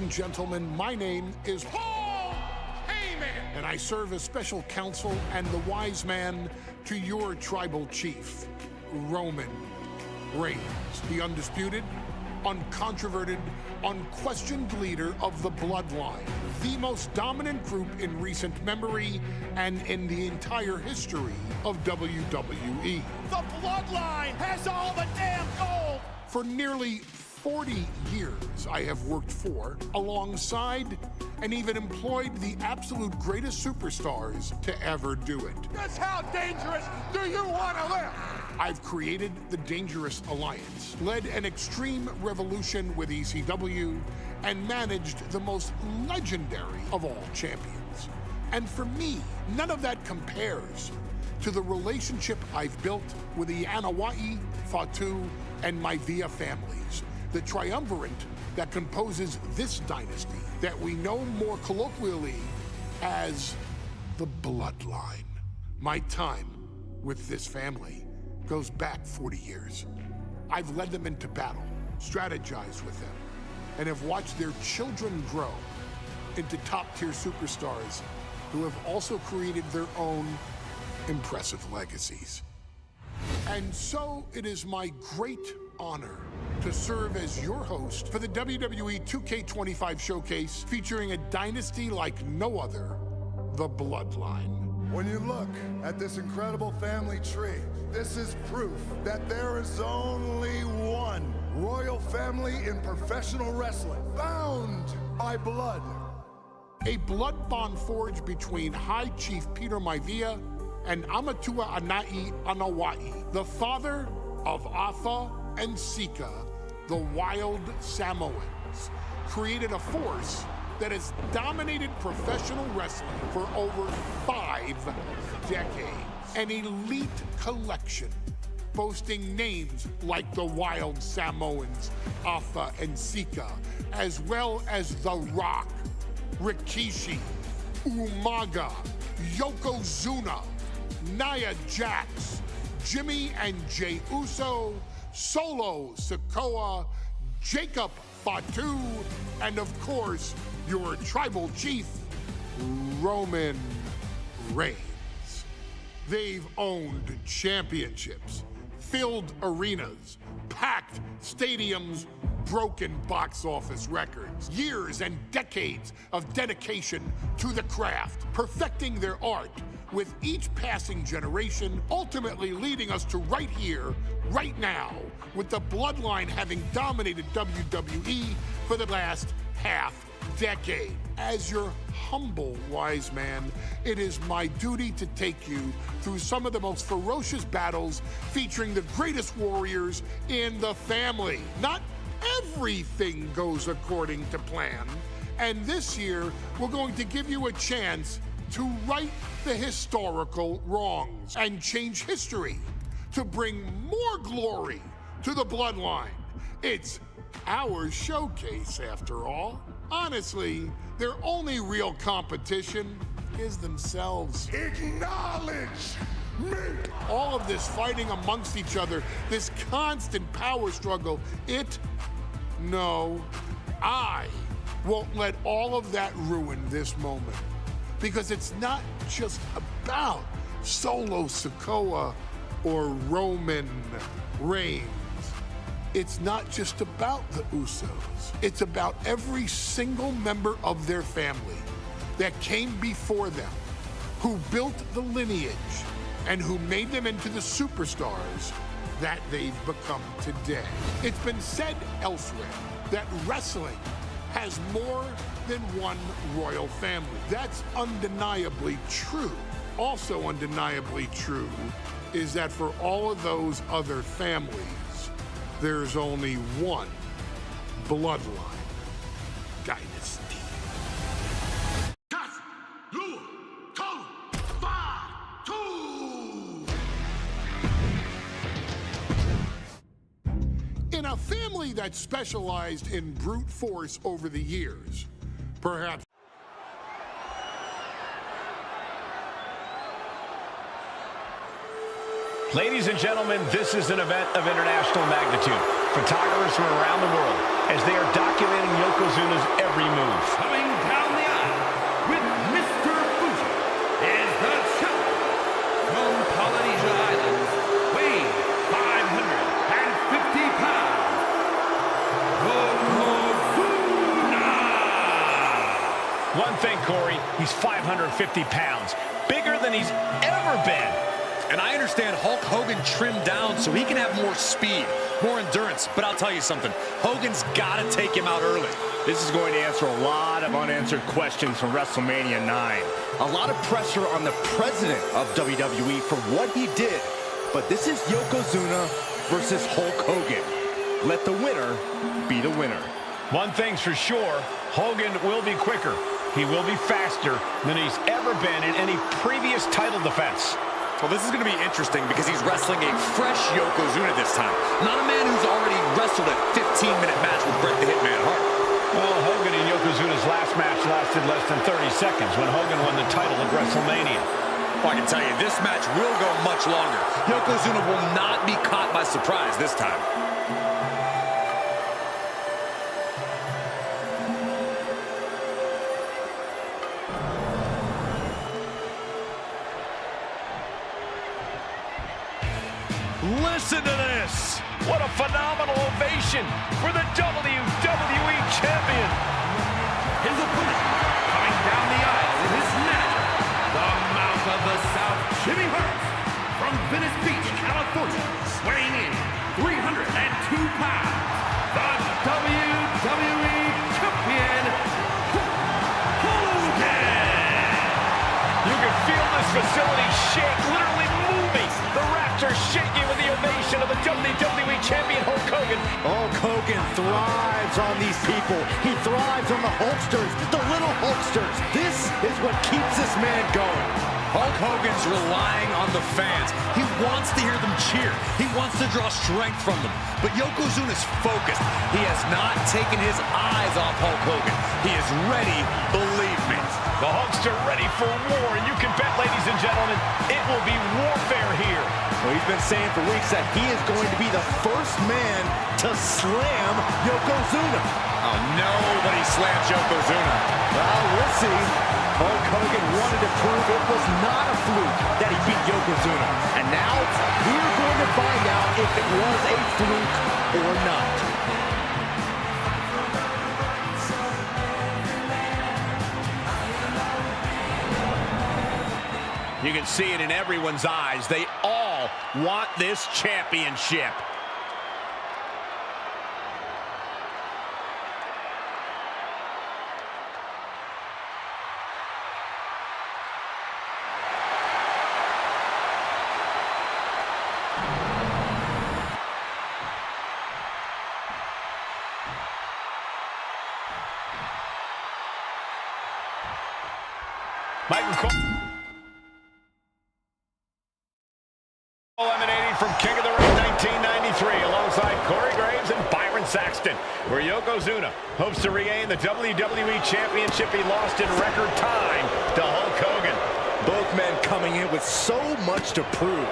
and gentlemen, my name is Paul Heyman, and I serve as special counsel and the wise man to your tribal chief, Roman Reigns, the undisputed, uncontroverted, unquestioned leader of the Bloodline, the most dominant group in recent memory and in the entire history of WWE. The Bloodline has all the damn gold! For nearly 40 years, I have worked for, alongside, and even employed the absolute greatest superstars to ever do it. Just how dangerous do you want to live? I've created the Dangerous Alliance, led an extreme revolution with ECW, and managed the most legendary of all champions. And for me, none of that compares to the relationship I've built with the Wwe, Fatu, and my Via families, the triumvirate that composes this dynasty that we know more colloquially as the Bloodline. My time with this family goes back 40 years. I've led them into battle, strategized with them, and have watched their children grow into top-tier superstars who have also created their own impressive legacies. And so it is my great honor to serve as your host for the WWE 2K25 Showcase, featuring a dynasty like no other, the Bloodline. When you look at this incredible family tree, this is proof that there is only one royal family in professional wrestling, bound by blood. A blood bond forged between High Chief Peter Maivia and Amatua Anai Anawai, the father of Afa and Sika, the Wild Samoans, created a force that has dominated professional wrestling for over 5 decades. An elite collection boasting names like the Wild Samoans, Afa and Sika, as well as The Rock, Rikishi, Umaga, Yokozuna, Nia Jax, Jimmy and Jey Uso, Solo Sikoa, Jacob Fatu, and of course, your tribal chief, Roman Reigns. They've owned championships, filled arenas, packed stadiums, broken box office records, years and decades of dedication to the craft, perfecting their art with each passing generation, ultimately leading us to right here, right now, with the Bloodline having dominated WWE for the last half decade. As your humble wise man, it is my duty to take you through some of the most ferocious battles featuring the greatest warriors in the family. Not everything goes according to plan, and this year we're going to give you a chance to right the historical wrongs and change history to bring more glory to the Bloodline. It's our showcase, after all. Honestly, their only real competition is themselves. Acknowledge me! All of this fighting amongst each other, this constant power struggle, no, I won't let all of that ruin this moment. Because it's not just about Solo Sikoa or Roman Reigns. It's not just about the Usos. It's about every single member of their family that came before them, who built the lineage and who made them into the superstars that they've become today. It's been said elsewhere that wrestling has more than one royal family. That's undeniably true. Also undeniably true is that for all of those other families, there's only one Bloodline dynasty. In a family that specialized in brute force over the years, perhaps Ladies and gentlemen, this is an event of international magnitude. photographers from around the world as they are documenting Yokozuna's every move. Coming down the aisle with Mr. Fuji is the champion from Polynesia Islands, weighing 550 pounds, Yokozuna! One thing, Corey, he's 550 pounds, bigger than he's ever been. And I understand Hulk Hogan trimmed down so he can have more speed, more endurance. But I'll tell you something, Hogan's got to take him out early. This is going to answer a lot of unanswered questions from WrestleMania 9. A lot of pressure on the president of WWE for what he did. But this is Yokozuna versus Hulk Hogan. Let the winner be the winner. One thing's for sure, Hogan will be quicker. He will be faster than he's ever been in any previous title defense. Well, this is going to be interesting because he's wrestling a fresh Yokozuna this time. Not a man who's already wrestled a 15-minute match with Bret the Hitman Hart. Well, Hogan and Yokozuna's last match lasted less than 30 seconds when Hogan won the title at WrestleMania. Well, I can tell you, this match will go much longer. Yokozuna will not be caught by surprise this time. Listen to this! What a phenomenal ovation for the WWE Champion! His opponent, coming down the aisle with his manager, the Mouth of the South, Jimmy Hart, from Venice Beach, California, weighing in 302 pounds, the WWE Champion, Hogan! You can feel this facility shake, literally moving. The Raptors shaking with the ovation of the WWE Champion Hulk Hogan. Hulk Hogan thrives on these people. He thrives on the Hulksters, the little Hulksters. This is what keeps this man going. Hulk Hogan's relying on the fans. He wants to hear them cheer. He wants to draw strength from them. But Yokozuna's focused. He has not taken his eyes off Hulk Hogan. He is ready, believe me. The Hulkster ready for war, and you can bet, ladies and gentlemen, it will be warfare here. Well, he's been saying for weeks that he is going to be the first man to slam Yokozuna. Oh, nobody slams Yokozuna. Well, we'll see. Hulk Hogan wanted to prove it was not a fluke that he beat Yokozuna. And now we're going to find out if it was a fluke or not. You can see it in everyone's eyes. They all want this championship. Michael Cole emanating from King of the Ring 1993 alongside Corey Graves and Byron Saxton, where Yokozuna hopes to regain the WWE Championship he lost in record time to Hulk Hogan. Both men coming in with so much to prove.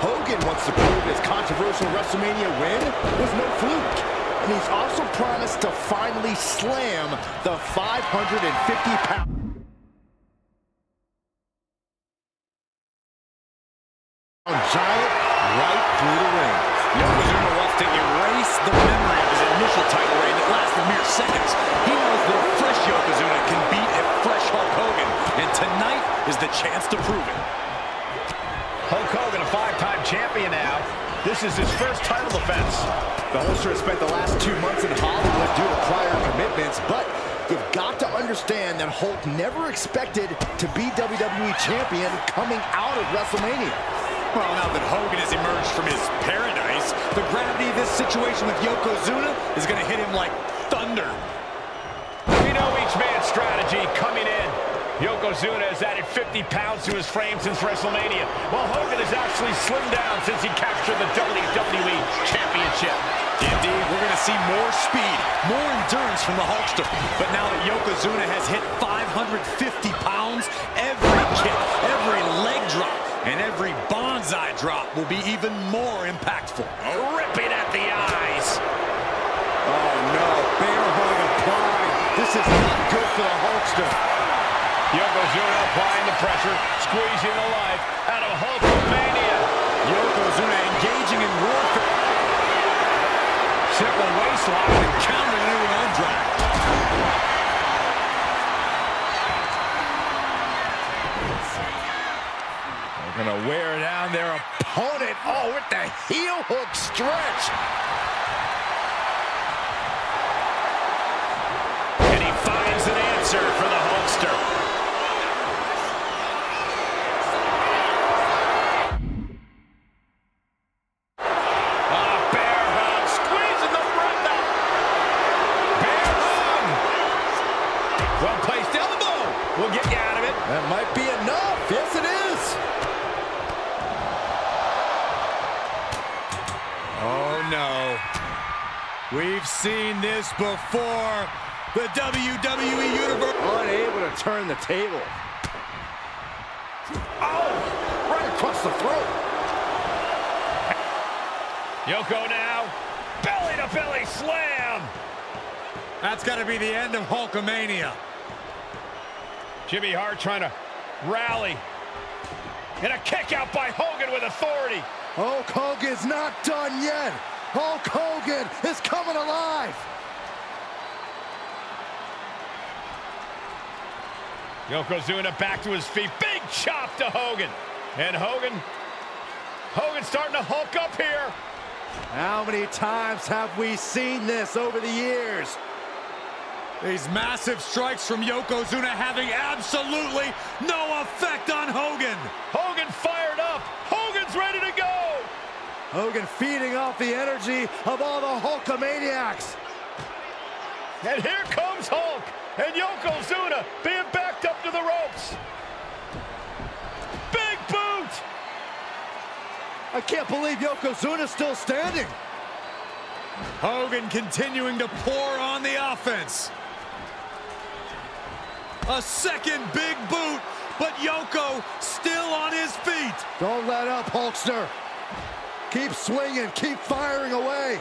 Hogan wants to prove his controversial WrestleMania win was no fluke. And he's also promised to finally slam the 550-pound giant right through the ring. Yokozuna wants to erase the memory of his initial title reign that lasted mere seconds. He knows that a fresh Yokozuna can beat a fresh Hulk Hogan, and tonight is the chance to prove it. Hulk Hogan, a five-time champion now. This is his first title defense. The Hulkster has spent the last 2 months in Hollywood due to prior commitments, but you've got to understand that Hulk never expected to be WWE Champion coming out of WrestleMania. Well, now that Hogan has emerged from his paradise, the gravity of this situation with Yokozuna is going to hit him like thunder. We know each man's strategy coming in. Yokozuna has added 50 pounds to his frame since WrestleMania, while Hogan has actually slimmed down since he captured the WWE Championship. Indeed, we're going to see more speed, more endurance from the Hulkster. But now that Yokozuna has hit 550 pounds, every kick, every leg drop, and every bonsai drop will be even more impactful. Ripping at the eyes. Hulkster. Yokozuna applying the pressure, squeezing the life out of Hulkamania. Yokozuna engaging in warfare. Simple waistlock and countering into an arm drag. They're gonna wear down their opponent. Oh, with the heel hook stretch. And he finds an answer for the Hulkster. Well-placed elbow will get you out of it. That might be enough. Yes, it is. Oh, no. We've seen this before. The WWE Universe Unable to turn the table. Oh, right across the throat. Yoko now. Belly-to-belly slam. That's got to be the end of Hulkamania. Jimmy Hart trying to rally. And a kick out by Hogan with authority. Hulk Hogan's not done yet. Hulk Hogan is coming alive. Yokozuna back to his feet. Big chop to Hogan. And Hogan's starting to hulk up here. How many times have we seen this over the years? These massive strikes from Yokozuna having absolutely no effect on Hogan. Hogan fired up. Hogan's ready to go. Hogan feeding off the energy of all the Hulkamaniacs. And here comes Hulk. And Yokozuna being backed up to the ropes. Big boot. I can't believe Yokozuna's still standing. Hogan continuing to pour on the offense. A second big boot, but Yoko still on his feet. Don't let up, Hulkster. Keep swinging, keep firing away.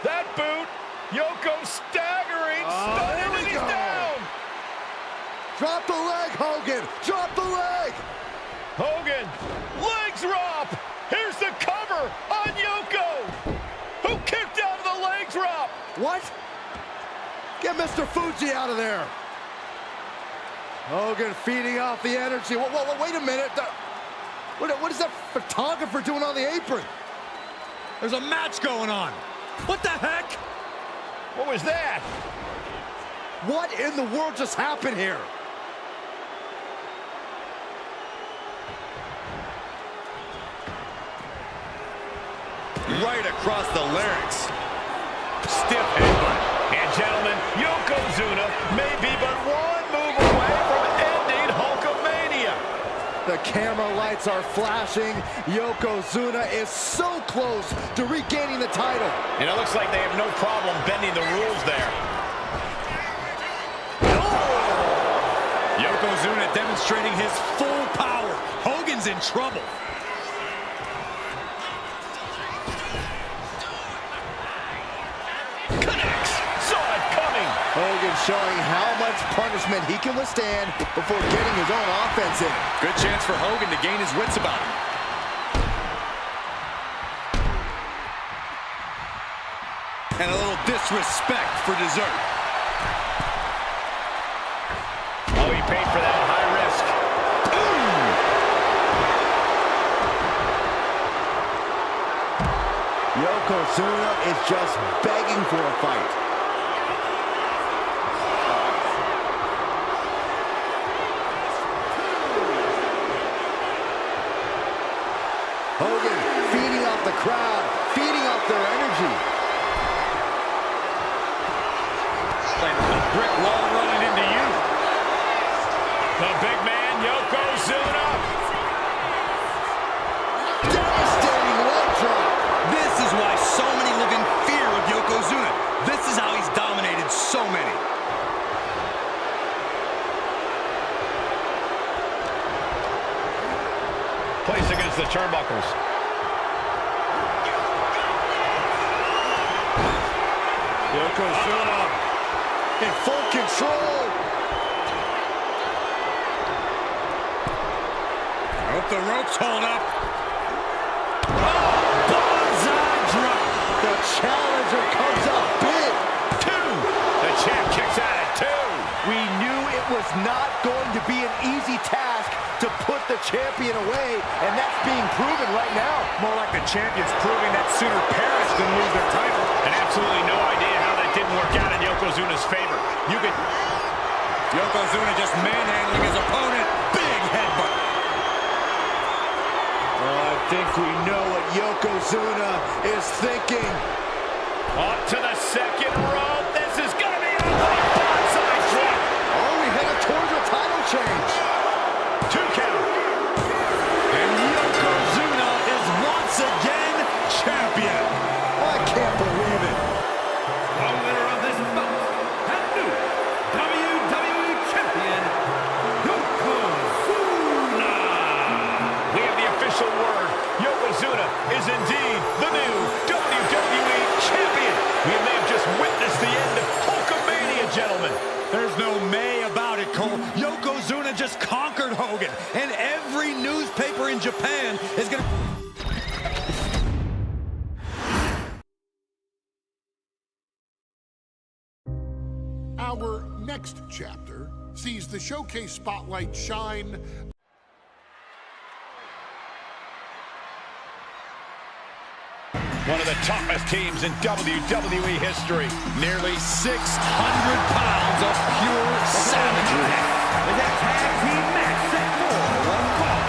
That boot, Yoko staggering, stunning, and he's down. Drop the leg, Hogan. Drop the leg. Hogan, leg drop. Here's the cover on Yoko, who kicked out of the leg drop. What? Get Mr. Fuji out of there. Hogan feeding off the energy. Whoa, wait a minute. What is that photographer doing on the apron? There's a match going on. What the heck? What was that? What in the world just happened here? Right across the larynx. Stiff headbutt. And gentlemen, Yokozuna may be but one move away from ending Hulkamania. The camera lights are flashing. Yokozuna is so close to regaining the title. And it looks like they have no problem bending the rules there. Yokozuna demonstrating his full power. Hogan's in trouble. Hogan showing how much punishment he can withstand before getting his own offense in. Good chance for Hogan to gain his wits about him. And a little disrespect for dessert. Oh, he paid for that high risk. Yokozuna is just begging for a fight. Hogan feeding off the crowd, feeding off their energy. Like a brick wall running into you. The big man, Yokozuna. Devastating leg drop. This is why so many live in fear of Yokozuna. This is how he's dominated so many. Placed against the turnbuckles. Yokozuna in full control. I hope the ropes hold up. The challenger comes up big. 2. The champ kicks out at 2. We knew it was not going to be an easy task to put the champion away, and that's being proven right now. More like the champions proving that sooner perish than lose their title. And absolutely no idea how that didn't work out in Yokozuna's favor. Yokozuna just manhandling his opponent. Big headbutt. I think we know what Yokozuna is thinking. Up to the second rope. This is going to be a bonsai drop. Are we headed towards a title change? 2 count. And Yokozuna is once again champion. I can't believe it. The winner of this bout and new WWE Champion, Yokozuna. We have the official word. Yokozuna is indeed the new WWE Champion. We may have just witnessed the end of Hulkamania, gentlemen. There's no may about it, Cole. Yokozuna just conquered Hogan, and every newspaper in Japan is going to... Our next chapter sees the Showcase spotlight shine one of the toughest teams in WWE history. Nearly 600 pounds of pure savagery. Is that tag team match set for one fall.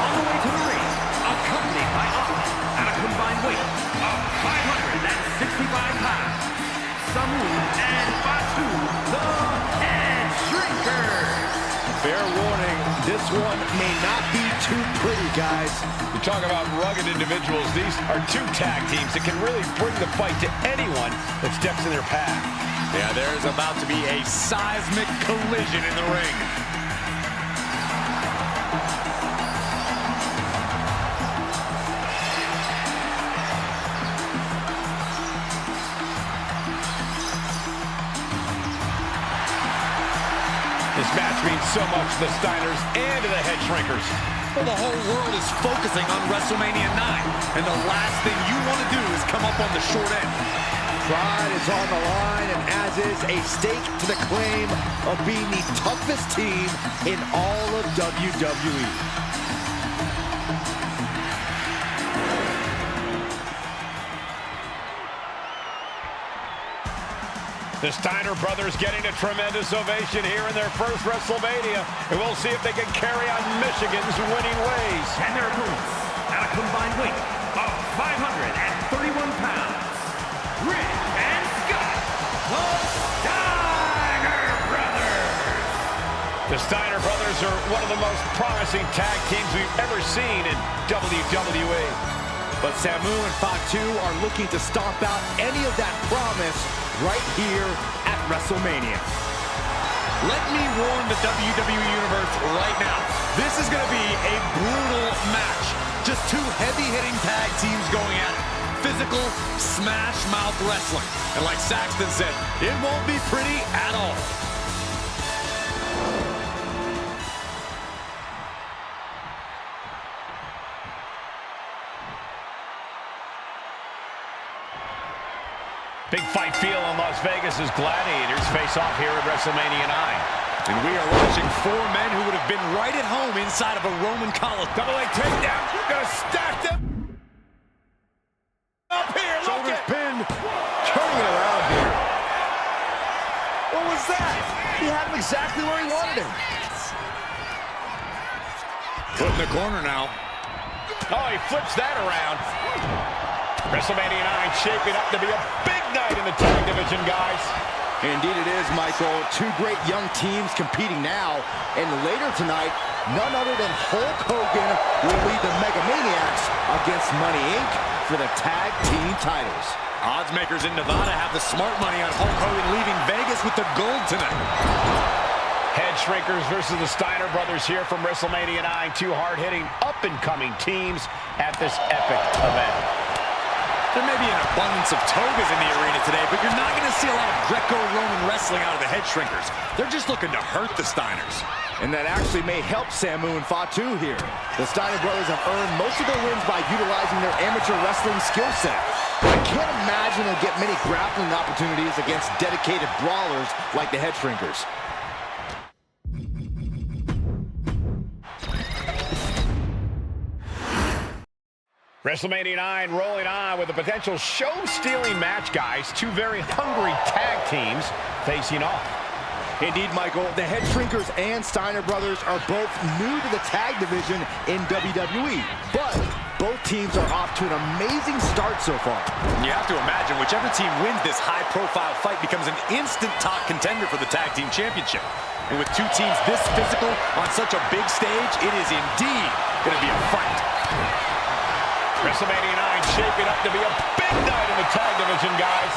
On the way to the ring, accompanied by Austin at a combined weight of 565 pounds. Samu and Batu, the Head Shrinkers. Fair warning, this one may not be too pretty, guys. You talk about rugged individuals. These are 2 tag teams that can really bring the fight to anyone that steps in their path. Yeah, there's about to be a seismic collision in the ring. This match means so much to the Steiners and to the Head Shrinkers. Well, the whole world is focusing on WrestleMania 9, and the last thing you want to do is come up on the short end. Pride is on the line, and as is a stake to the claim of being the toughest team in all of WWE. The Steiner brothers getting a tremendous ovation here in their first WrestleMania, and we'll see if they can carry on Michigan's winning ways. And their opponents at a combined weight of 531 pounds, Rick and Scott, the Steiner Brothers. The Steiner brothers are one of the most promising tag teams we've ever seen in WWE. But Samu and Fatu are looking to stomp out any of that promise right here at WrestleMania. Let me warn the WWE Universe right now. This is going to be a brutal match. Just 2 heavy-hitting tag teams going at it. Physical, smash-mouth wrestling. And like Saxton said, it won't be pretty at all. Big fight feel in Las Vegas as Gladiators face off here at WrestleMania 9. And we are watching 4 men who would have been right at home inside of a Roman Colosseum. Double leg takedown. Gonna stack them up here. Shoulders pinned. Turning it around here. What was that? He had him exactly where he wanted him. Put in the corner now. Oh, he flips that around. WrestleMania 9 shaping up to be a big night in the tag division, guys. Indeed it is, Michael. 2 great young teams competing now. And later tonight, none other than Hulk Hogan will lead the Mega Maniacs against Money Inc. for the tag team titles. Odds makers in Nevada have the smart money on Hulk Hogan leaving Vegas with the gold tonight. Head Shrinkers versus the Steiner brothers here from WrestleMania 9. 2 hard-hitting, up-and-coming teams at this epic event. There may be an abundance of togas in the arena today, but you're not going to see a lot of Greco-Roman wrestling out of the head shrinkers. They're just looking to hurt the Steiners. And that actually may help Samu and Fatu here. The Steiner brothers have earned most of their wins by utilizing their amateur wrestling skill set. I can't imagine they'll get many grappling opportunities against dedicated brawlers like the head shrinkers. WrestleMania 9 rolling on with a potential show-stealing match, guys. Two very hungry tag teams facing off. Indeed, Michael, the head shrinkers and Steiner brothers are both new to the tag division in WWE, but both teams are off to an amazing start so far. You have to imagine whichever team wins this high-profile fight becomes an instant top contender for the tag team championship. And with two teams this physical on such a big stage, it is indeed going to be a fight. WrestleMania 9 shaping up to be a big night in the tag division, guys.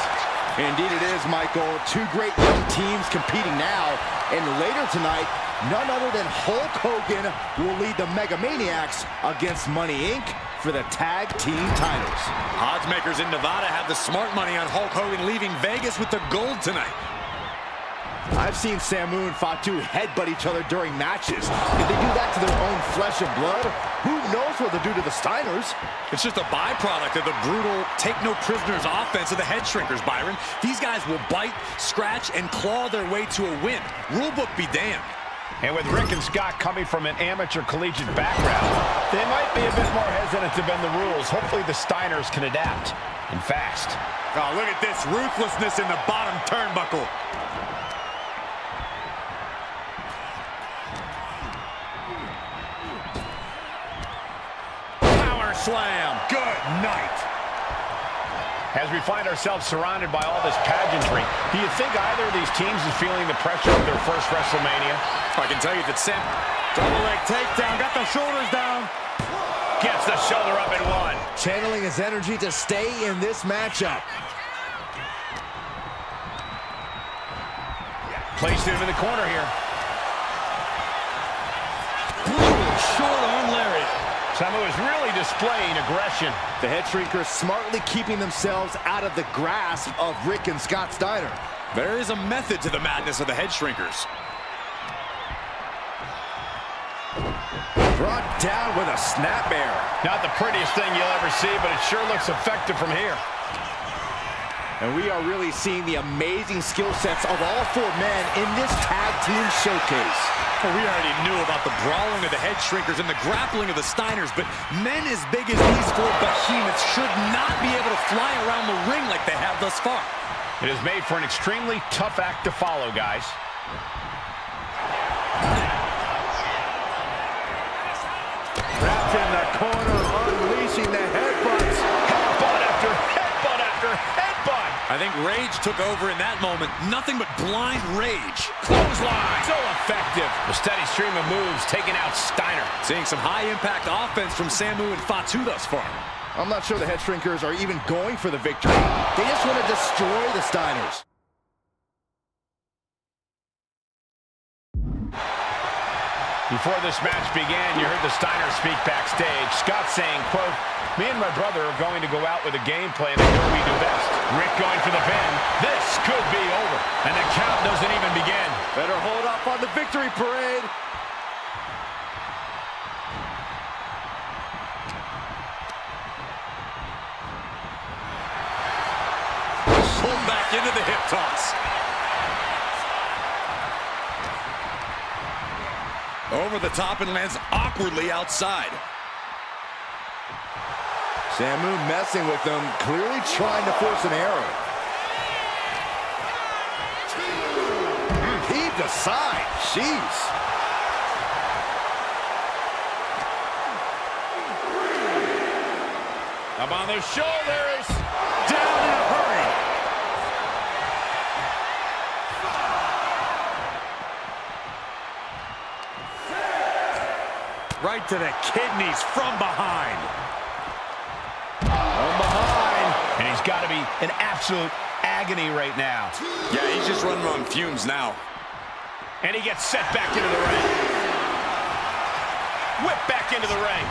Indeed it is, Michael. Two great young teams competing now. And later tonight, none other than Hulk Hogan will lead the Mega Maniacs against Money Inc. for the tag team titles. Odds makers in Nevada have the smart money on Hulk Hogan leaving Vegas with the gold tonight. I've seen Samu and Fatu headbutt each other during matches. If they do that to their own flesh and blood, who knows what they'll do to the Steiners? It's just a byproduct of the brutal take-no-prisoners offense of the head shrinkers, Byron. These guys will bite, scratch, and claw their way to a win. Rulebook be damned. And with Rick and Scott coming from an amateur collegiate background, they might be a bit more hesitant to bend the rules. Hopefully the Steiners can adapt, and fast. Oh, look at this ruthlessness in the bottom turnbuckle. Slam. Good night. As we find ourselves surrounded by all this pageantry, do you think either of these teams is feeling the pressure of their first WrestleMania? I can tell you that Sam... Double leg takedown, got the shoulders down. Gets the shoulder up and one. Channeling his energy to stay in this matchup. Placed him in the corner here. Brutal short arm lariat. Samu is really displaying aggression. The head shrinkers smartly keeping themselves out of the grasp of Rick and Scott Steiner. There is a method to the madness of the head shrinkers. Brought down with a snap bear. Not the prettiest thing you'll ever see, but it sure looks effective from here. And we are really seeing the amazing skill sets of all four men in this tag team showcase. Well, we already knew about the brawling of the head shrinkers and the grappling of the Steiners, but men as big as these four behemoths should not be able to fly around the ring like they have thus far. It is made for an extremely tough act to follow, guys. Trapped in the corner, unleashing the headbutts. Headbutt after headbutt after headbutt. I think rage took over in that moment. Nothing but blind rage. Clothesline. So effective. The steady stream of moves taking out Steiner. Seeing some high-impact offense from Samu and Fatu thus far. I'm not sure the head shrinkers are even going for the victory. They just want to destroy the Steiners. Before this match began, you heard the Steiners speak backstage. Scott saying, quote, "Me and my brother are going to go out with a game plan and do what we do best." Rick going for the pin. This could be over. And the count doesn't even begin. Better hold up on the victory parade. Pulled back into the hip toss. Over the top and lands awkwardly outside. Samu messing with them, clearly trying to force an error. Heaved aside, jeez. Up on their shoulders. Down in a hurry. Right to the kidneys from behind. From behind. And he's got to be in absolute agony right now. Yeah, he's just running on fumes now. And he gets set back into the ring. Whipped back into the ring.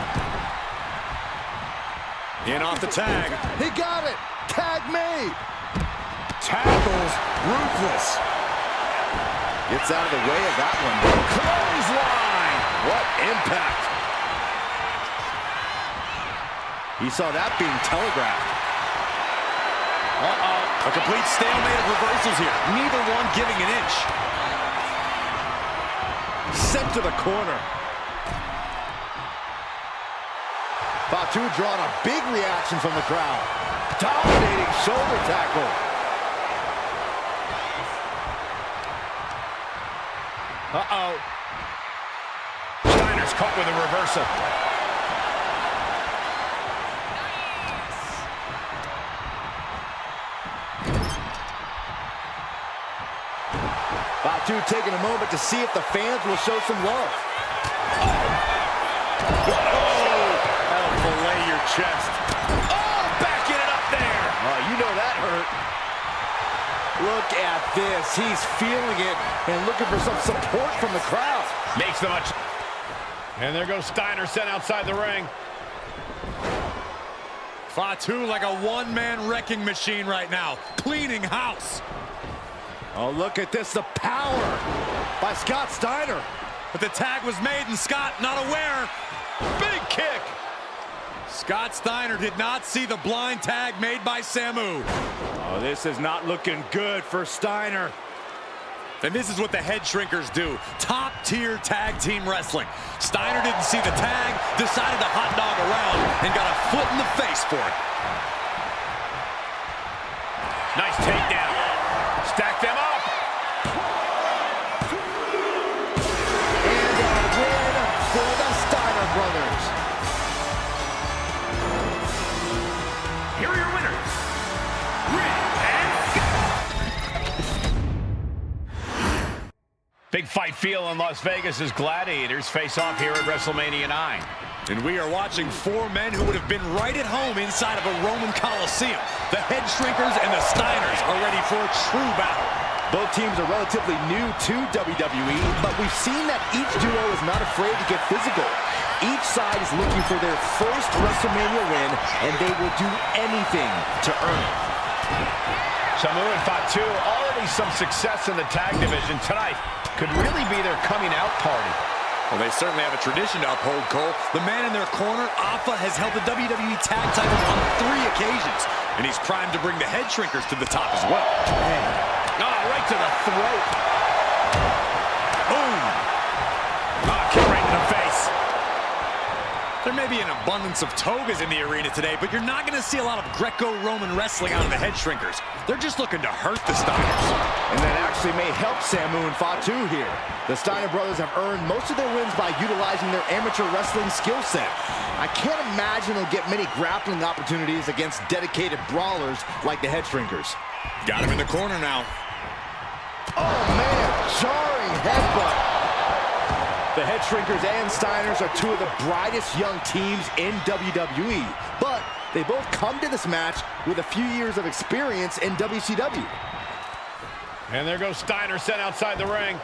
In off the tag. He got it. Tag made. Tackles ruthless. Gets out of the way of that one. Clothesline. What impact. He saw that being telegraphed. A complete stalemate of reversals here. Neither one giving an inch. Sent to the corner. Fatu drawing a big reaction from the crowd. Dominating shoulder tackle. Steiner's caught with a reversal. Fatu taking a moment to see if the fans will show some love. That'll fillet your chest. Oh, backing it up there. Oh, you know that hurt. Look at this. He's feeling it and looking for some support from the crowd. Makes the much. And there goes Steiner sent outside the ring. Fatu like a one-man wrecking machine right now. Cleaning house. Oh, look at this. The power by Scott Steiner. But the tag was made and Scott not aware. Big kick. Scott Steiner did not see the blind tag made by Samu. Oh, this is not looking good for Steiner. And this is what the head shrinkers do. Top-tier tag team wrestling. Steiner didn't see the tag, decided to hot dog around, and got a foot in the face for it. Nice takedown. Stack them up. And a win for the Steiner brothers. Here are your winners, Ring and Big fight feel in Las Vegas as Gladiators face off here at WrestleMania 9. And we are watching four men who would have been right at home inside of a Roman Coliseum. The head shrinkers and the Steiners are ready for a true battle. Both teams are relatively new to WWE, but we've seen that each duo is not afraid to get physical. Each side is looking for their first WrestleMania win, and they will do anything to earn it. Samu and Fatu, already some success in the tag division tonight. Could really be their coming out party. Well, they certainly have a tradition to uphold, Cole. The man in their corner, Alpha, has held the WWE tag titles on 3 occasions, and he's primed to bring the head shrinkers to the top as well. Right to the throat. Boom! Kick right to the face. There may be an abundance of togas in the arena today, but you're not going to see a lot of Greco-Roman wrestling out of the head shrinkers. They're just looking to hurt the Steiners. And that actually may help Samu and Fatu here. The Steiner brothers have earned most of their wins by utilizing their amateur wrestling skill set. I can't imagine they'll get many grappling opportunities against dedicated brawlers like the head shrinkers. Got him in the corner now. Oh, man, jarring headbutt. The head shrinkers and Steiners are two of the brightest young teams in WWE, but they both come to this match with a few years of experience in WCW. And there goes Steiner sent outside the ring.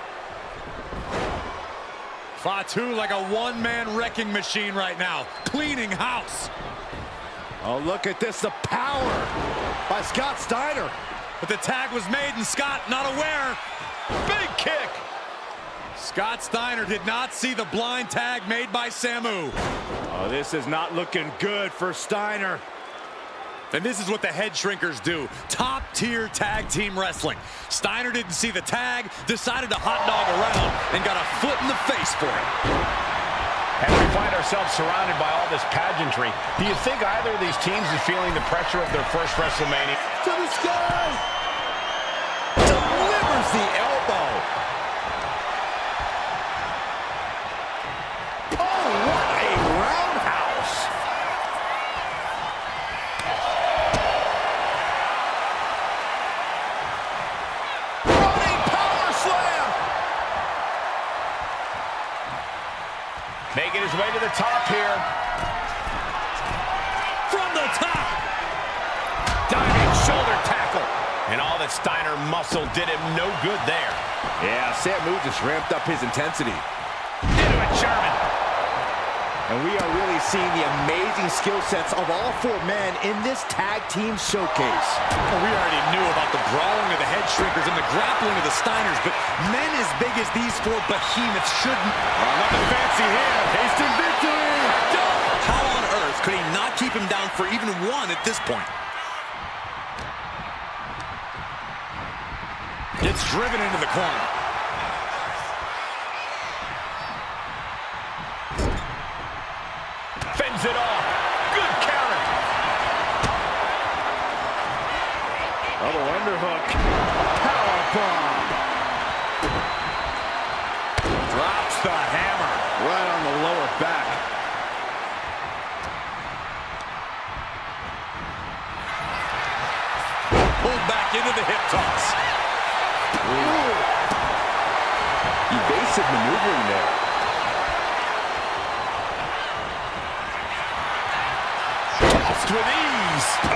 Fatu like a one-man wrecking machine right now, cleaning house. Oh, look at this, the power by Scott Steiner. But the tag was made and Scott not aware. Big kick. Scott Steiner did not see the blind tag made by Samu. Oh, this is not looking good for Steiner. And this is what the head shrinkers do. Top-tier tag team wrestling. Steiner didn't see the tag, decided to hot dog around, and got a foot in the face for it. As we find ourselves surrounded by all this pageantry, do you think either of these teams is feeling the pressure of their first WrestleMania? To the sky! Delivers the elbow. Oh, what a roundhouse! Running power slam! Making his way to the top here. From the top! Diving shoulder tackle. And all that Steiner muscle did him no good there. Yeah, Samu just ramped up his intensity. Into a German. And we are really seeing the amazing skill sets of all four men in this tag team showcase. Well, we already knew about the brawling of the head shrinkers and the grappling of the Steiners, but men as big as these four behemoths shouldn't. Oh, nothing fancy here. Hasting victory. How on earth could he not keep him down for even one at this point? Gets driven into the corner. Fends it off. Good counter. Double underhook. Powerbomb. Drops the hammer. Right on the lower back. Pulled back into the hip toss. Ooh. Evasive maneuvering there. Tossed with ease. Oh!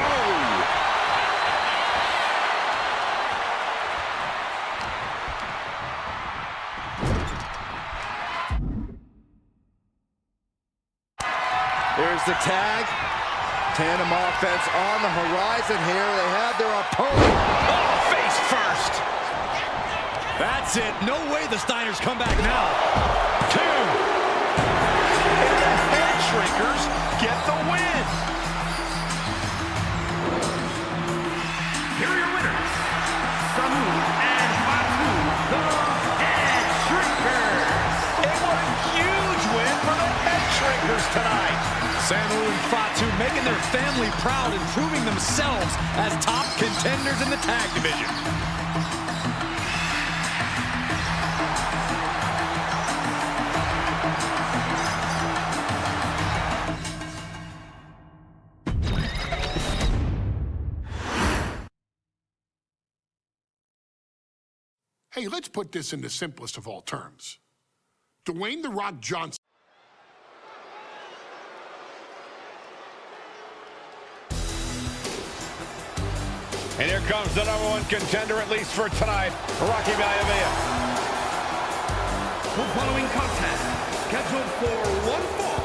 There's the tag. Tandem offense on the horizon here. They have their opponent. Oh, face first. That's it. No way the Steiners come back now. 2. And the head shrinkers get the win. Here are your winners, Samu and Batu, the Head Shrinkers. And what a huge win for the Head Shrinkers tonight. Samu and Fatu making their family proud and proving themselves as top contenders in the tag division. Hey, let's put this in the simplest of all terms. Dwayne "The Rock" Johnson. And here comes the #1 contender, at least for tonight, Rocky Maivia. The following contest, scheduled for one fall,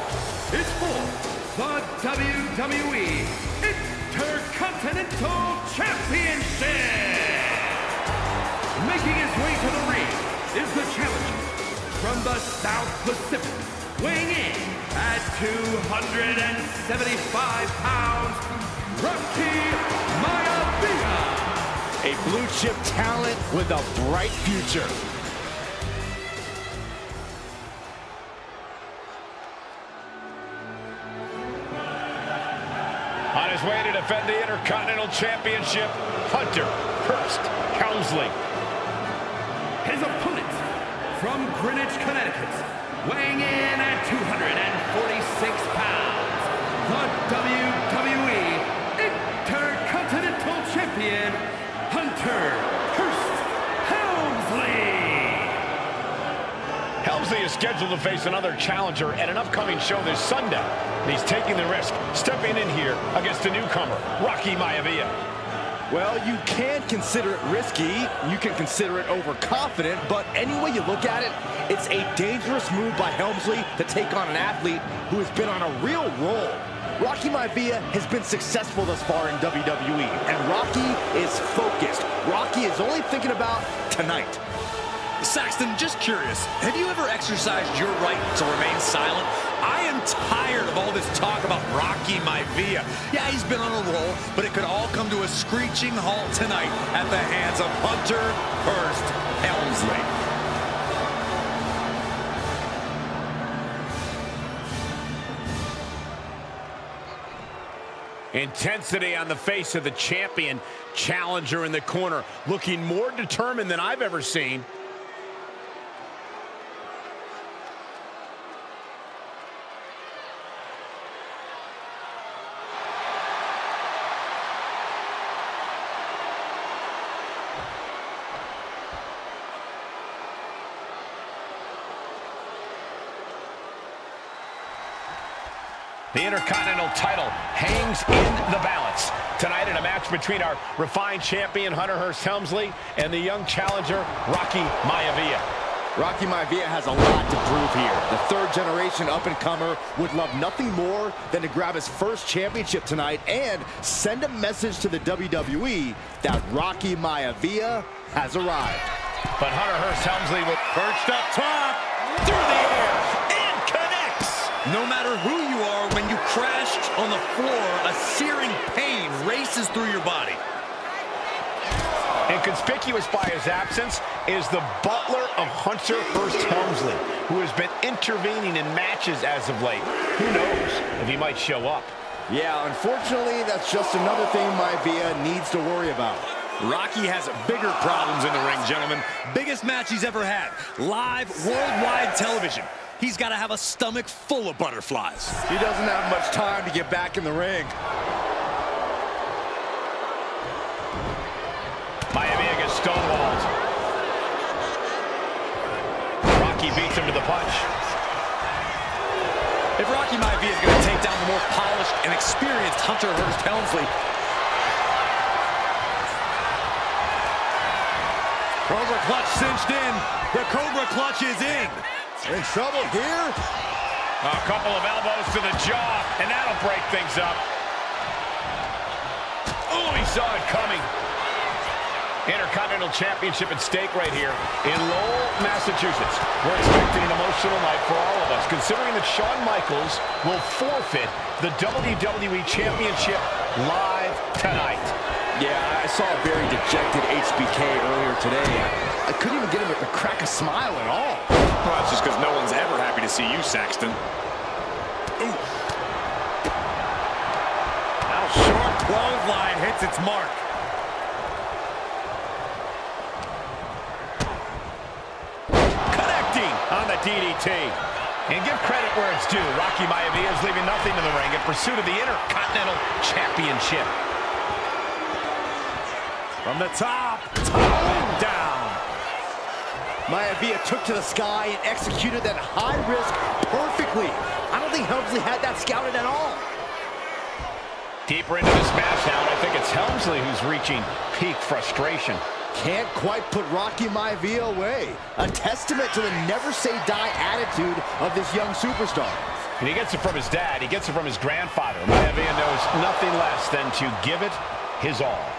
is for the WWE Intercontinental Championship. Making his way to the ring is the challenger from the South Pacific, weighing in at 275 pounds, Rocky Maivia. A blue chip talent with a bright future. On his way to defend the Intercontinental Championship, Hunter Hearst Helmsley. His opponent from Greenwich, Connecticut, weighing in at 246 pounds, the WWE Intercontinental Champion, Hunter Hearst Helmsley. Helmsley is scheduled to face another challenger at an upcoming show this Sunday. And he's taking the risk, stepping in here against a newcomer, Rocky Maivia. Well, you can consider it risky, you can consider it overconfident, but any way you look at it, it's a dangerous move by Helmsley to take on an athlete who has been on a real roll. Rocky Maivia has been successful thus far in WWE, and Rocky is focused. Rocky is only thinking about tonight. Saxton, just curious, have you ever exercised your right to remain silent? I am tired of all this talk about Rocky Maivia. Yeah, he's been on a roll, but it could all come to a screeching halt tonight at the hands of Hunter Hearst Helmsley. Intensity on the face of the champion. Challenger in the corner, looking more determined than I've ever seen. The Intercontinental title hangs in the balance. Tonight in a match between our refined champion, Hunter Hearst Helmsley, and the young challenger, Rocky Maivia. Rocky Maivia has a lot to prove here. The third-generation up-and-comer would love nothing more than to grab his first championship tonight and send a message to the WWE that Rocky Maivia has arrived. But Hunter Hearst Helmsley will Perched up top, through the air, and connects. No matter who you are, when you crash on the floor, a searing pain races through your body. And conspicuous by his absence is the butler of Hunter Hearst Helmsley, who has been intervening in matches as of late. Who knows if he might show up? Yeah, unfortunately, that's just another thing Maivia needs to worry about. Rocky has bigger problems in the ring, gentlemen. Biggest match he's ever had. Live, worldwide television. He's got to have a stomach full of butterflies. He doesn't have much time to get back in the ring. Maivia gets stonewalled. Rocky beats him to the punch. If Rocky Maivia is going to take down the more polished and experienced Hunter Hearst Helmsley, Cobra clutch cinched in. The Cobra clutch is in. In trouble here. A couple of elbows to the jaw, and that'll break things up. Oh, he saw it coming. Intercontinental Championship at stake right here in Lowell, Massachusetts. We're expecting an emotional night for all of us, considering that Shawn Michaels will forfeit the WWE Championship live tonight. Yeah, I saw a very dejected HBK earlier today. I couldn't even get him to crack a smile at all. Well, that's just because no one's ever happy to see you, Saxton. Ooh. Now short clothesline hits its mark. Connecting on the DDT. And give credit where it's due. Rocky Maivia is leaving nothing in the ring in pursuit of the Intercontinental Championship. From the top, and down. Maivia took to the sky and executed that high risk perfectly. I don't think Helmsley had that scouted at all. Deeper into this match now, and I think it's Helmsley who's reaching peak frustration. Can't quite put Rocky Maivia away. A testament to the never-say-die attitude of this young superstar. And he gets it from his dad. He gets it from his grandfather. Maivia knows nothing less than to give it his all.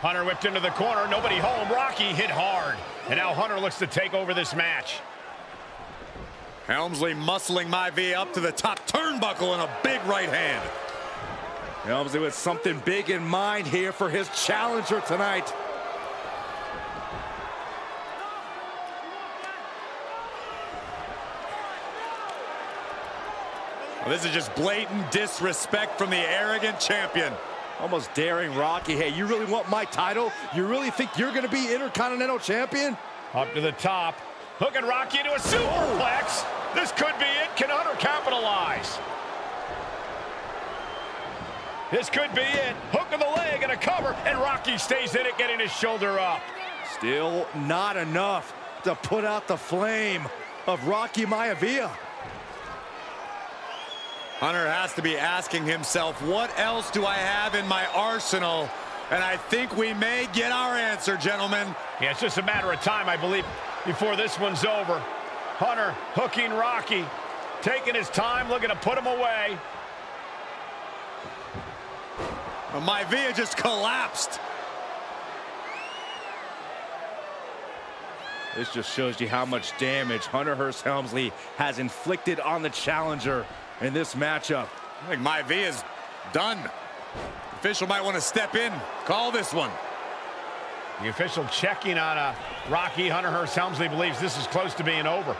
Hunter whipped into the corner. Nobody home. Rocky hit hard. And now Hunter looks to take over this match. Helmsley muscling Maivia up to the top turnbuckle in a big right hand. Helmsley with something big in mind here for his challenger tonight. Well, this is just blatant disrespect from the arrogant champion. Almost daring Rocky. Hey, you really want my title? You really think you're going to be Intercontinental Champion? Up to the top. Hooking Rocky into a superplex. This could be it. Can Hunter capitalize? This could be it. Hook of the leg and a cover, and Rocky stays in it, getting his shoulder up. Still not enough to put out the flame of Rocky Maivia. Hunter has to be asking himself, what else do I have in my arsenal? And I think we may get our answer, gentlemen. Yeah, it's just a matter of time, I believe, before this one's over. Hunter hooking Rocky, taking his time, looking to put him away. Maivia just collapsed. This just shows you how much damage Hunter Hearst Helmsley has inflicted on the challenger in this matchup. I think Maivia's done. The official might want to step in, call this one. The official checking on Rocky. Hunter Hearst Helmsley believes this is close to being over.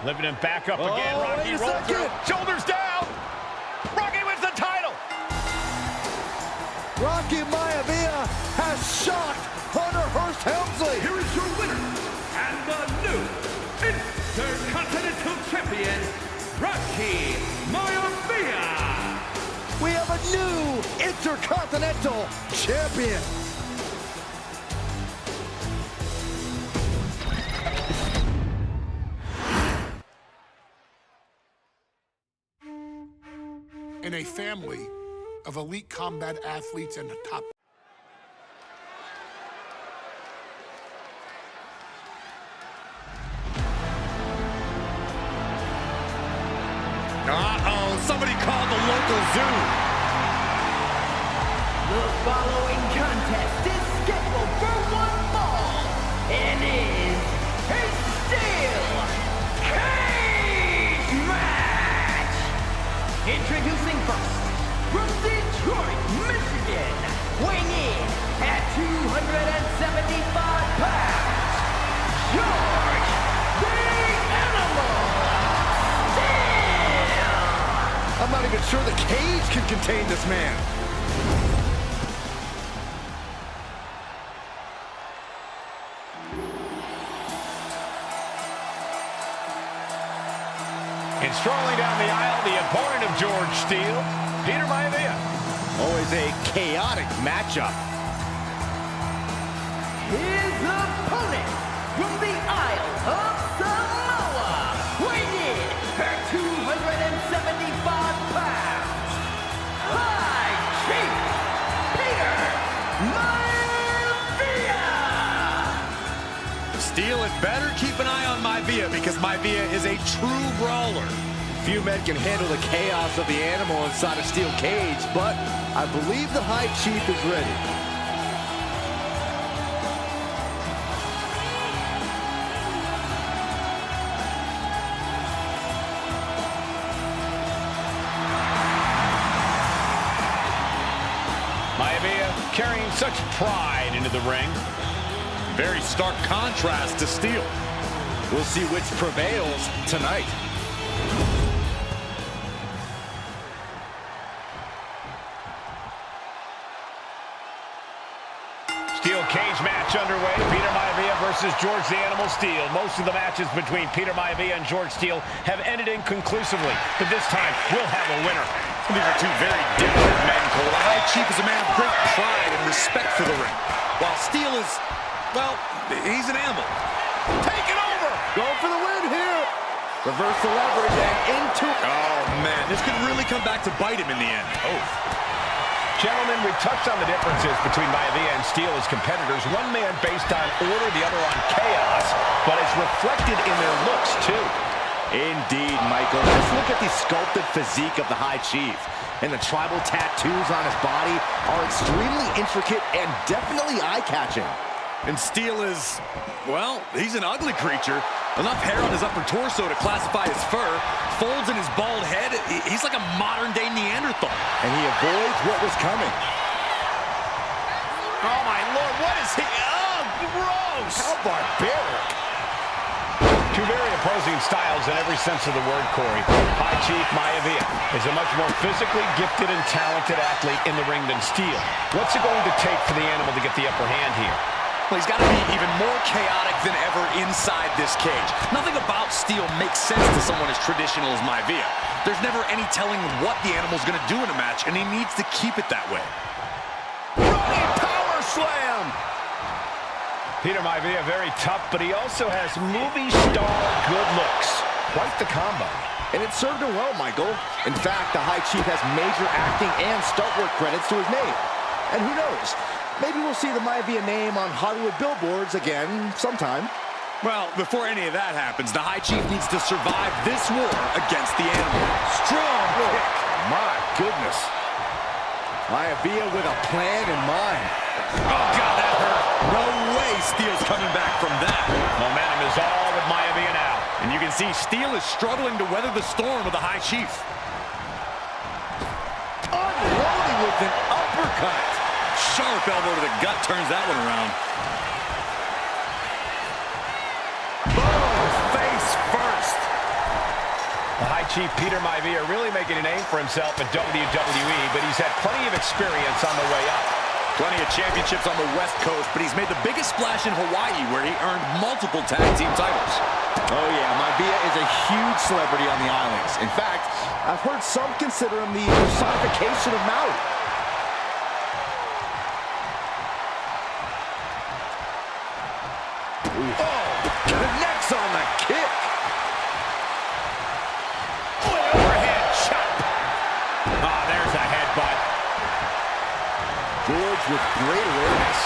Lifting him back up again. Rocky rolls through. Shoulders down. Rocky wins the title. Rocky Maivia has shocked Hunter Hearst Helmsley. Here is your winner, and the new Intercontinental Champion, Rocky Maivia. We have a new Intercontinental Champion. In a family of elite combat athletes and top somebody call the local zoo. The following contest is scheduled for one fall and is a steel cage match. Introducing first, from Detroit, Michigan, weighing in at 275 pounds, George the Animal Steel. I'm not even sure the cage can contain this man. And strolling down the aisle, the opponent of George Steele, Peter Maivia. Always a chaotic matchup. His opponent from the Isle of Samoa, weighing in at 275 pounds, High Chief Peter Maivia. Steele had better keep an eye on Maivia because Maivia is a true brawler. Few men can handle the chaos of the animal inside a steel cage, but I believe the High Chief is ready. Maivia carrying such pride into the ring. Very stark contrast to Steele. We'll see which prevails tonight. Steel cage match underway. Peter Maivia versus George the Animal Steele. Most of the matches between Peter Maivia and George Steele have ended inconclusively, but this time we'll have a winner. These are two very different men, Cole. The High Chief is a man of great pride and respect for the ring, while Steele is, well, he's an animal. Take it over! Go for the win here! Reverse the leverage and into... Oh, man, this could really come back to bite him in the end. Oh. Gentlemen, we've touched on the differences between Maivia and Steele as competitors. One man based on order, the other on chaos, but it's reflected in their looks, too. Indeed, Michael. Just look at the sculpted physique of the High Chief. And the tribal tattoos on his body are extremely intricate and definitely eye-catching. And Steele is, well, he's an ugly creature. Enough hair on his upper torso to classify as fur. Folds in his bald head. He's like a modern-day Neanderthal. And he avoids what was coming. Oh, my Lord, what is he? Oh, gross! How barbaric. Two very opposing styles in every sense of the word, Corey. High Chief Maivia is a much more physically gifted and talented athlete in the ring than Steele. What's it going to take for the animal to get the upper hand here? Well, he's got to be even more chaotic than ever inside this cage. Nothing about Steele makes sense to someone as traditional as Maivia. There's never any telling what the animal's going to do in a match, and he needs to keep it that way. Running power slam! Peter Maivia very tough, but he also has movie star good looks. Quite the combo. And it served him well, Michael. In fact, the High Chief has major acting and stunt work credits to his name. And who knows? Maybe we'll see the Maivia name on Hollywood billboards again sometime. Well, before any of that happens, the High Chief needs to survive this war against the animal. Strong kick. My goodness. Maivia with a plan in mind. Oh, God, that hurt. No way Steele's coming back from that. Momentum is all with Maivia now. And you can see Steele is struggling to weather the storm of the High Chief. Unloading with an uppercut. Sharp elbow to the gut turns that one around. Boom! Face first. The High Chief Peter Maivia really making a name for himself at WWE, but he's had plenty of experience on the way up. Plenty of championships on the West Coast, but he's made the biggest splash in Hawaii, where he earned multiple tag team titles. Oh yeah, Maivia is a huge celebrity on the islands. In fact, I've heard some consider him the personification of Maui. Oh, connects on the kick. Overhead chop. Ah, there's a headbutt. George with great awareness.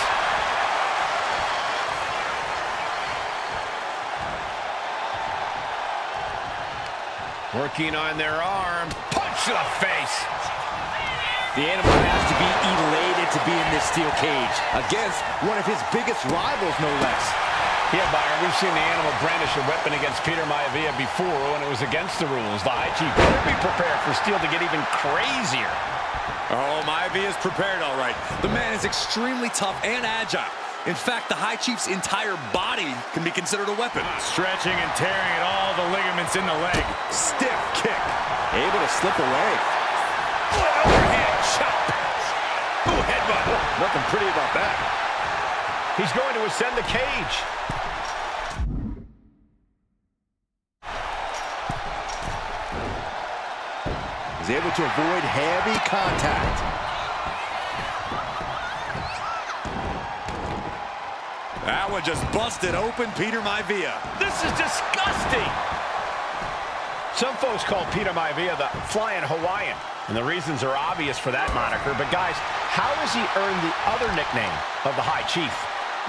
Working on their arm. Punch to the face. The Animal has to be elated to be in this steel cage against one of his biggest rivals, no less. Yeah, Byron, we've seen the Animal brandish a weapon against Peter Maivia before when it was against the rules. The High Chief better be prepared for Steel to get even crazier. Oh, Maivia's prepared, all right. The man is extremely tough and agile. In fact, the High Chief's entire body can be considered a weapon. Stretching and tearing at all the ligaments in the leg. Stiff kick. Able to slip away. Overhead chop. Ooh, headbutt. Nothing pretty about that. He's going to ascend the cage. He's able to avoid heavy contact. That one just busted open Peter Maivia. This is disgusting. Some folks call Peter Maivia the Flying Hawaiian, and the reasons are obvious for that moniker. But guys, how has he earned the other nickname of the High Chief?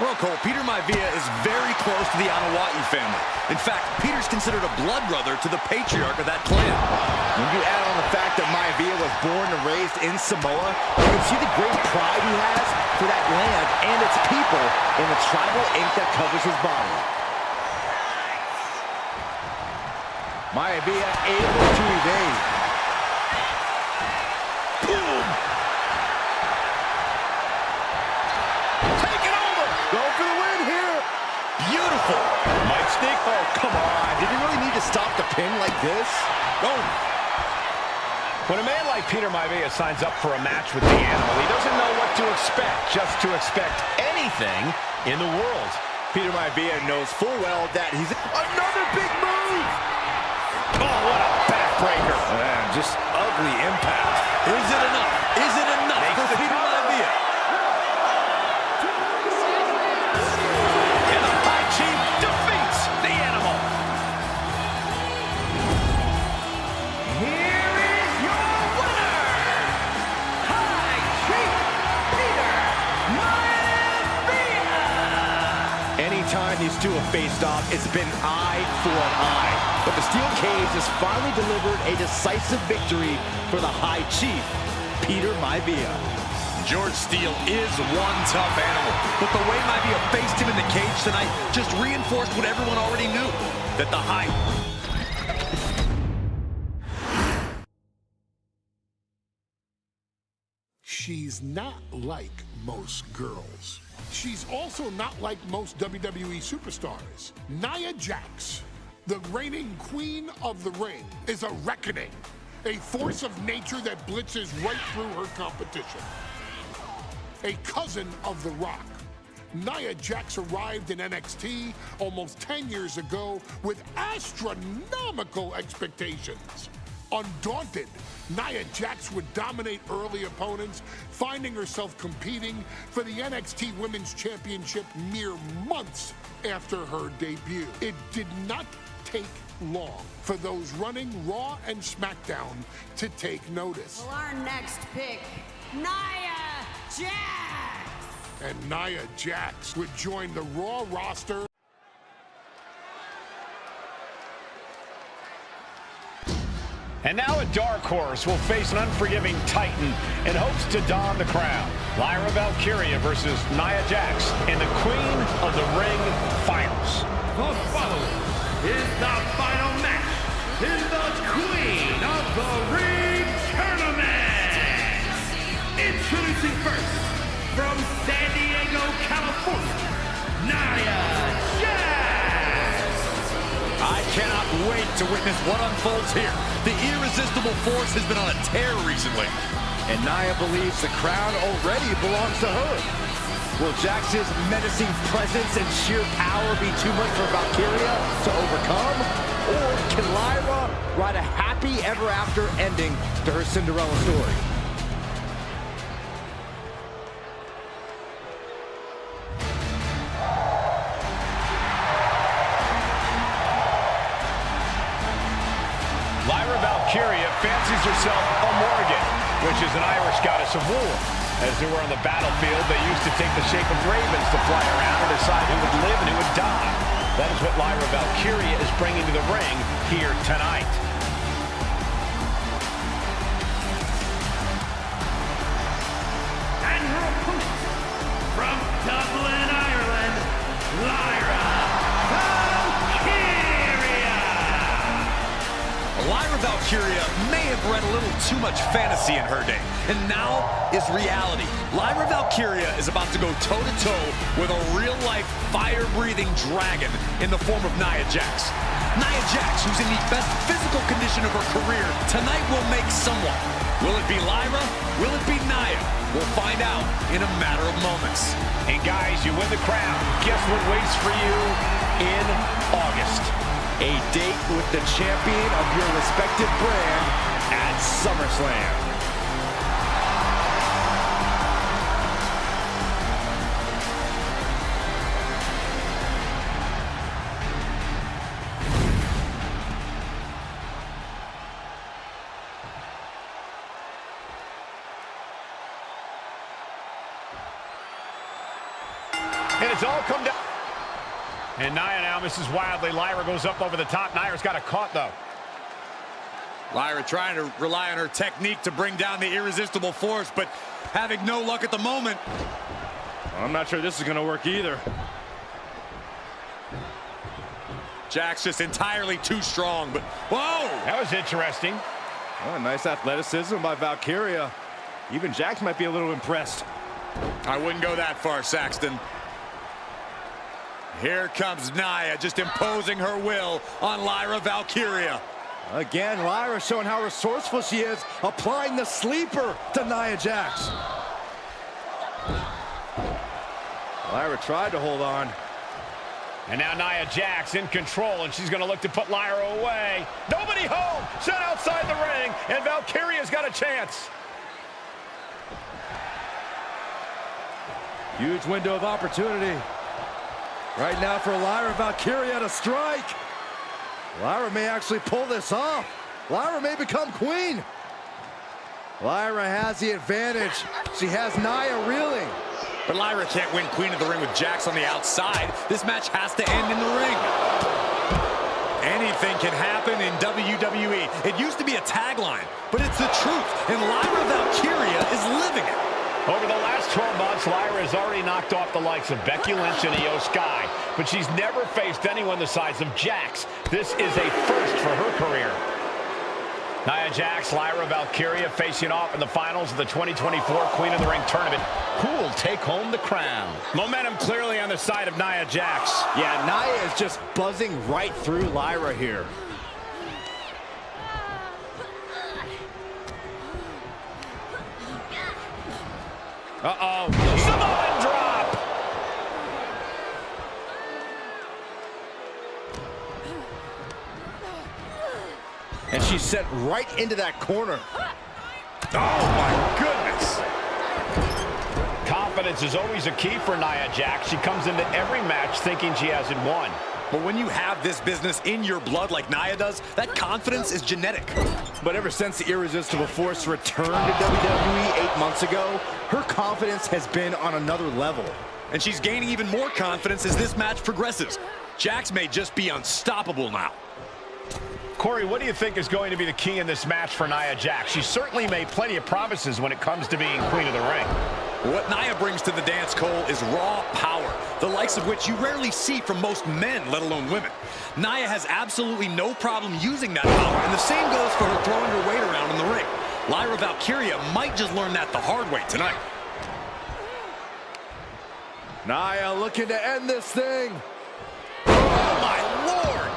Well, Cole, Peter Maivia is very close to the Anawa'i family. In fact, Peter's considered a blood brother to the patriarch of that clan. When you add on the fact that Maivia was born and raised in Samoa, you can see the great pride he has for that land and its people in the tribal ink that covers his body. Maivia able to evade. Boom! Take it over! Go for the win here! Beautiful! Might sneak. Oh, come on. Did he really need to stop the pin like this? Oh! When a man like Peter Maivia signs up for a match with the Animal, he doesn't know what to expect, just to expect anything in the world. Peter Maivia knows full well that he's another big move! Oh, what a backbreaker. Man, just ugly impact. Is it enough? Is it enough for Peter Maivia? And the High Chief defeats the Animal. Here is your winner, High Chief Peter Maivia. Anytime these two have faced off, it's been eye for an eye. But the steel cage has finally delivered a decisive victory for the High Chief, Peter Maivia. George Steele is one tough animal, but the way Maivia faced him in the cage tonight just reinforced what everyone already knew, that the High... She's not like most girls. She's also not like most WWE superstars. Nia Jax, the reigning queen of the ring, is a reckoning, a force of nature that blitzes right through her competition. A cousin of The Rock, Nia Jax arrived in NXT almost 10 years ago with astronomical expectations. Undaunted, Nia Jax would dominate early opponents, finding herself competing for the NXT Women's Championship mere months after her debut. It did not take long for those running Raw and SmackDown to take notice. Well, our next pick, Nia Jax. And Nia Jax would join the Raw roster. And now a dark horse will face an unforgiving titan in hopes to don the crown. Lyra Valkyria versus Nia Jax in the Queen of the Ring Finals. The following is the final match in the Queen of the Ring Tournament. Introducing first, from San Diego, California, Nia Jax. I cannot wait to witness what unfolds here. The irresistible force has been on a tear recently. And Nia believes the crown already belongs to her. Will Jax's menacing presence and sheer power be too much for Valkyria to overcome? Or can Lyra write a happy ever after ending to her Cinderella story? Lyra Valkyria fancies herself a Morrigan, which is an Irish goddess of war. As they were on the battlefield, they used to take the shape of ravens to fly around and decide who would live and who would die. That is what Lyra Valkyria is bringing to the ring here tonight. Valkyria may have read a little too much fantasy in her day, and now is reality. Lyra Valkyria is about to go toe-to-toe with a real-life, fire-breathing dragon in the form of Nia Jax. Nia Jax, who's in the best physical condition of her career, tonight will make someone. Will it be Lyra? Will it be Nia? We'll find out in a matter of moments. And guys, you win the crown. Guess what waits for you in August? A date with the champion of your respective brand at SummerSlam. And it's all come down. And Nia now misses wildly. Lyra goes up over the top. Nia's got it caught, though. Lyra trying to rely on her technique to bring down the irresistible force, but having no luck at the moment. I'm not sure this is going to work either. Jax just entirely too strong, but whoa! That was interesting. Oh, nice athleticism by Valkyria. Even Jax might be a little impressed. I wouldn't go that far, Saxton. Here comes Nia, just imposing her will on Lyra Valkyria. Again, Lyra showing how resourceful she is, applying the sleeper to Nia Jax. Lyra tried to hold on. And now Nia Jax in control, and she's going to look to put Lyra away. Nobody home! Set outside the ring, and Valkyria's got a chance. Huge window of opportunity. Right now for Lyra Valkyria to strike. Lyra may actually pull this off. Lyra may become queen. Lyra has the advantage. She has Nia reeling. But Lyra can't win Queen of the Ring with Jax on the outside. This match has to end in the ring. Anything can happen in WWE. It used to be a tagline, but it's the truth, and Lyra Valkyria is living it. Over the last 12 months, Lyra has already knocked off the likes of Becky Lynch and Io Sky, but she's never faced anyone the size of Jax. This is a first for her career. Nia Jax, Lyra Valkyria facing off in the finals of the 2024 Queen of the Ring tournament. Who will take home the crown? Momentum clearly on the side of Nia Jax. Yeah, Nia is just buzzing right through Lyra here. Uh-oh. Samoan drop! And she's sent right into that corner. Oh, my goodness. Confidence is always a key for Nia Jax. She comes into every match thinking she hasn't won. But when you have this business in your blood like Nia does, that confidence is genetic. But ever since the Irresistible Force returned to WWE 8 months ago, her confidence has been on another level. And she's gaining even more confidence as this match progresses. Jax may just be unstoppable now. Corey, what do you think is going to be the key in this match for Nia Jax? She certainly made plenty of promises when it comes to being Queen of the Ring. What Nia brings to the dance, Cole, is raw power, the likes of which you rarely see from most men, let alone women. Nia has absolutely no problem using that power, and the same goes for her throwing her weight around in the ring. Lyra Valkyria might just learn that the hard way tonight. Nia looking to end this thing. Oh, my Lord!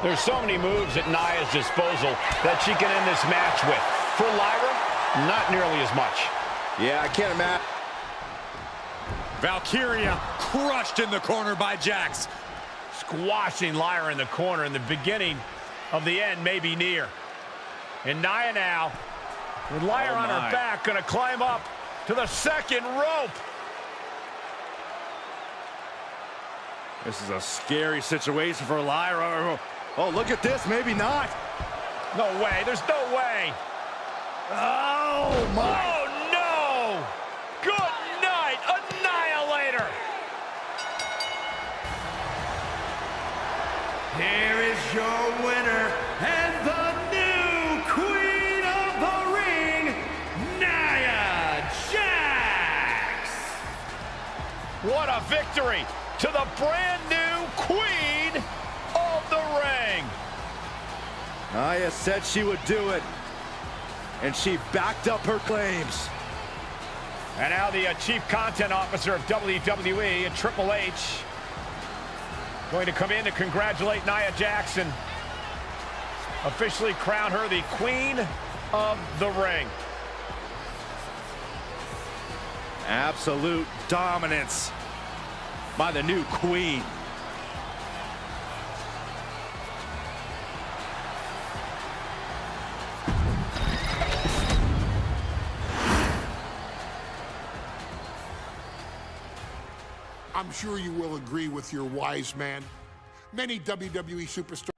There's so many moves at Nia's disposal that she can end this match with. For Lyra, not nearly as much. Yeah, I can't imagine. Valkyria crushed in the corner by Jax. Squashing Lyra in the corner, and the beginning of the end may be near. And Nia now, with Lyra on her back, going to climb up to the second rope. This is a scary situation for Lyra. Oh, look at this. Maybe not. No way. There's no way. Oh, my. Oh, no. Good night, Annihilator. Here is your winner and the new Queen of the Ring, Nia Jax. What a victory to the brand new Queen of the Ring. Nia said she would do it, and she backed up her claims. And now the Chief Content Officer of WWE, Triple H, going to come in to congratulate Nia Jackson. Officially crown her the Queen of the Ring. Absolute dominance by the new queen. I'm sure you will agree with your wise man. Many WWE superstars.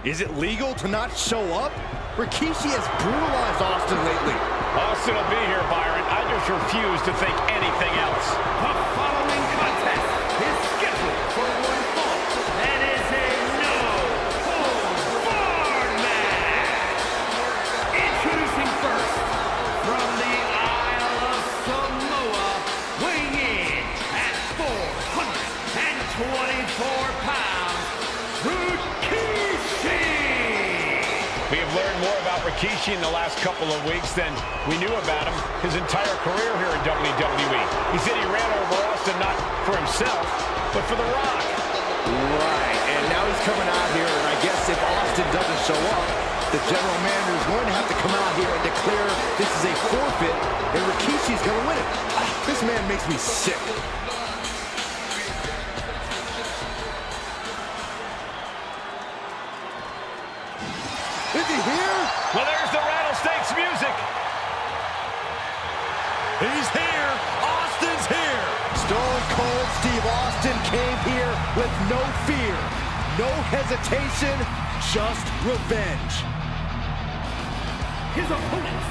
Is it legal to not show up? Rikishi has brutalized Austin lately. Austin will be here, Byron. I just refuse to think anything else. The following contest is scheduled for one fall and is a no-holds-barred match. Introducing first, from the Isle of Samoa, weighing in at 424 pounds, Rikishi! We have learned more about Rikishi in the last couple of weeks than we knew about him his entire career here in WWE. He said he ran over Austin not for himself, but for The Rock. Right, and now he's coming out here, and I guess if Austin doesn't show up, the general manager is going to have to come out here and declare this is a forfeit, and Rikishi's going to win it. This man makes me sick. Is he here? Well, there's the Rattlesnakes music. He's here. Austin's here. Stone Cold Steve Austin came here with no fear, no hesitation, just revenge. His opponent,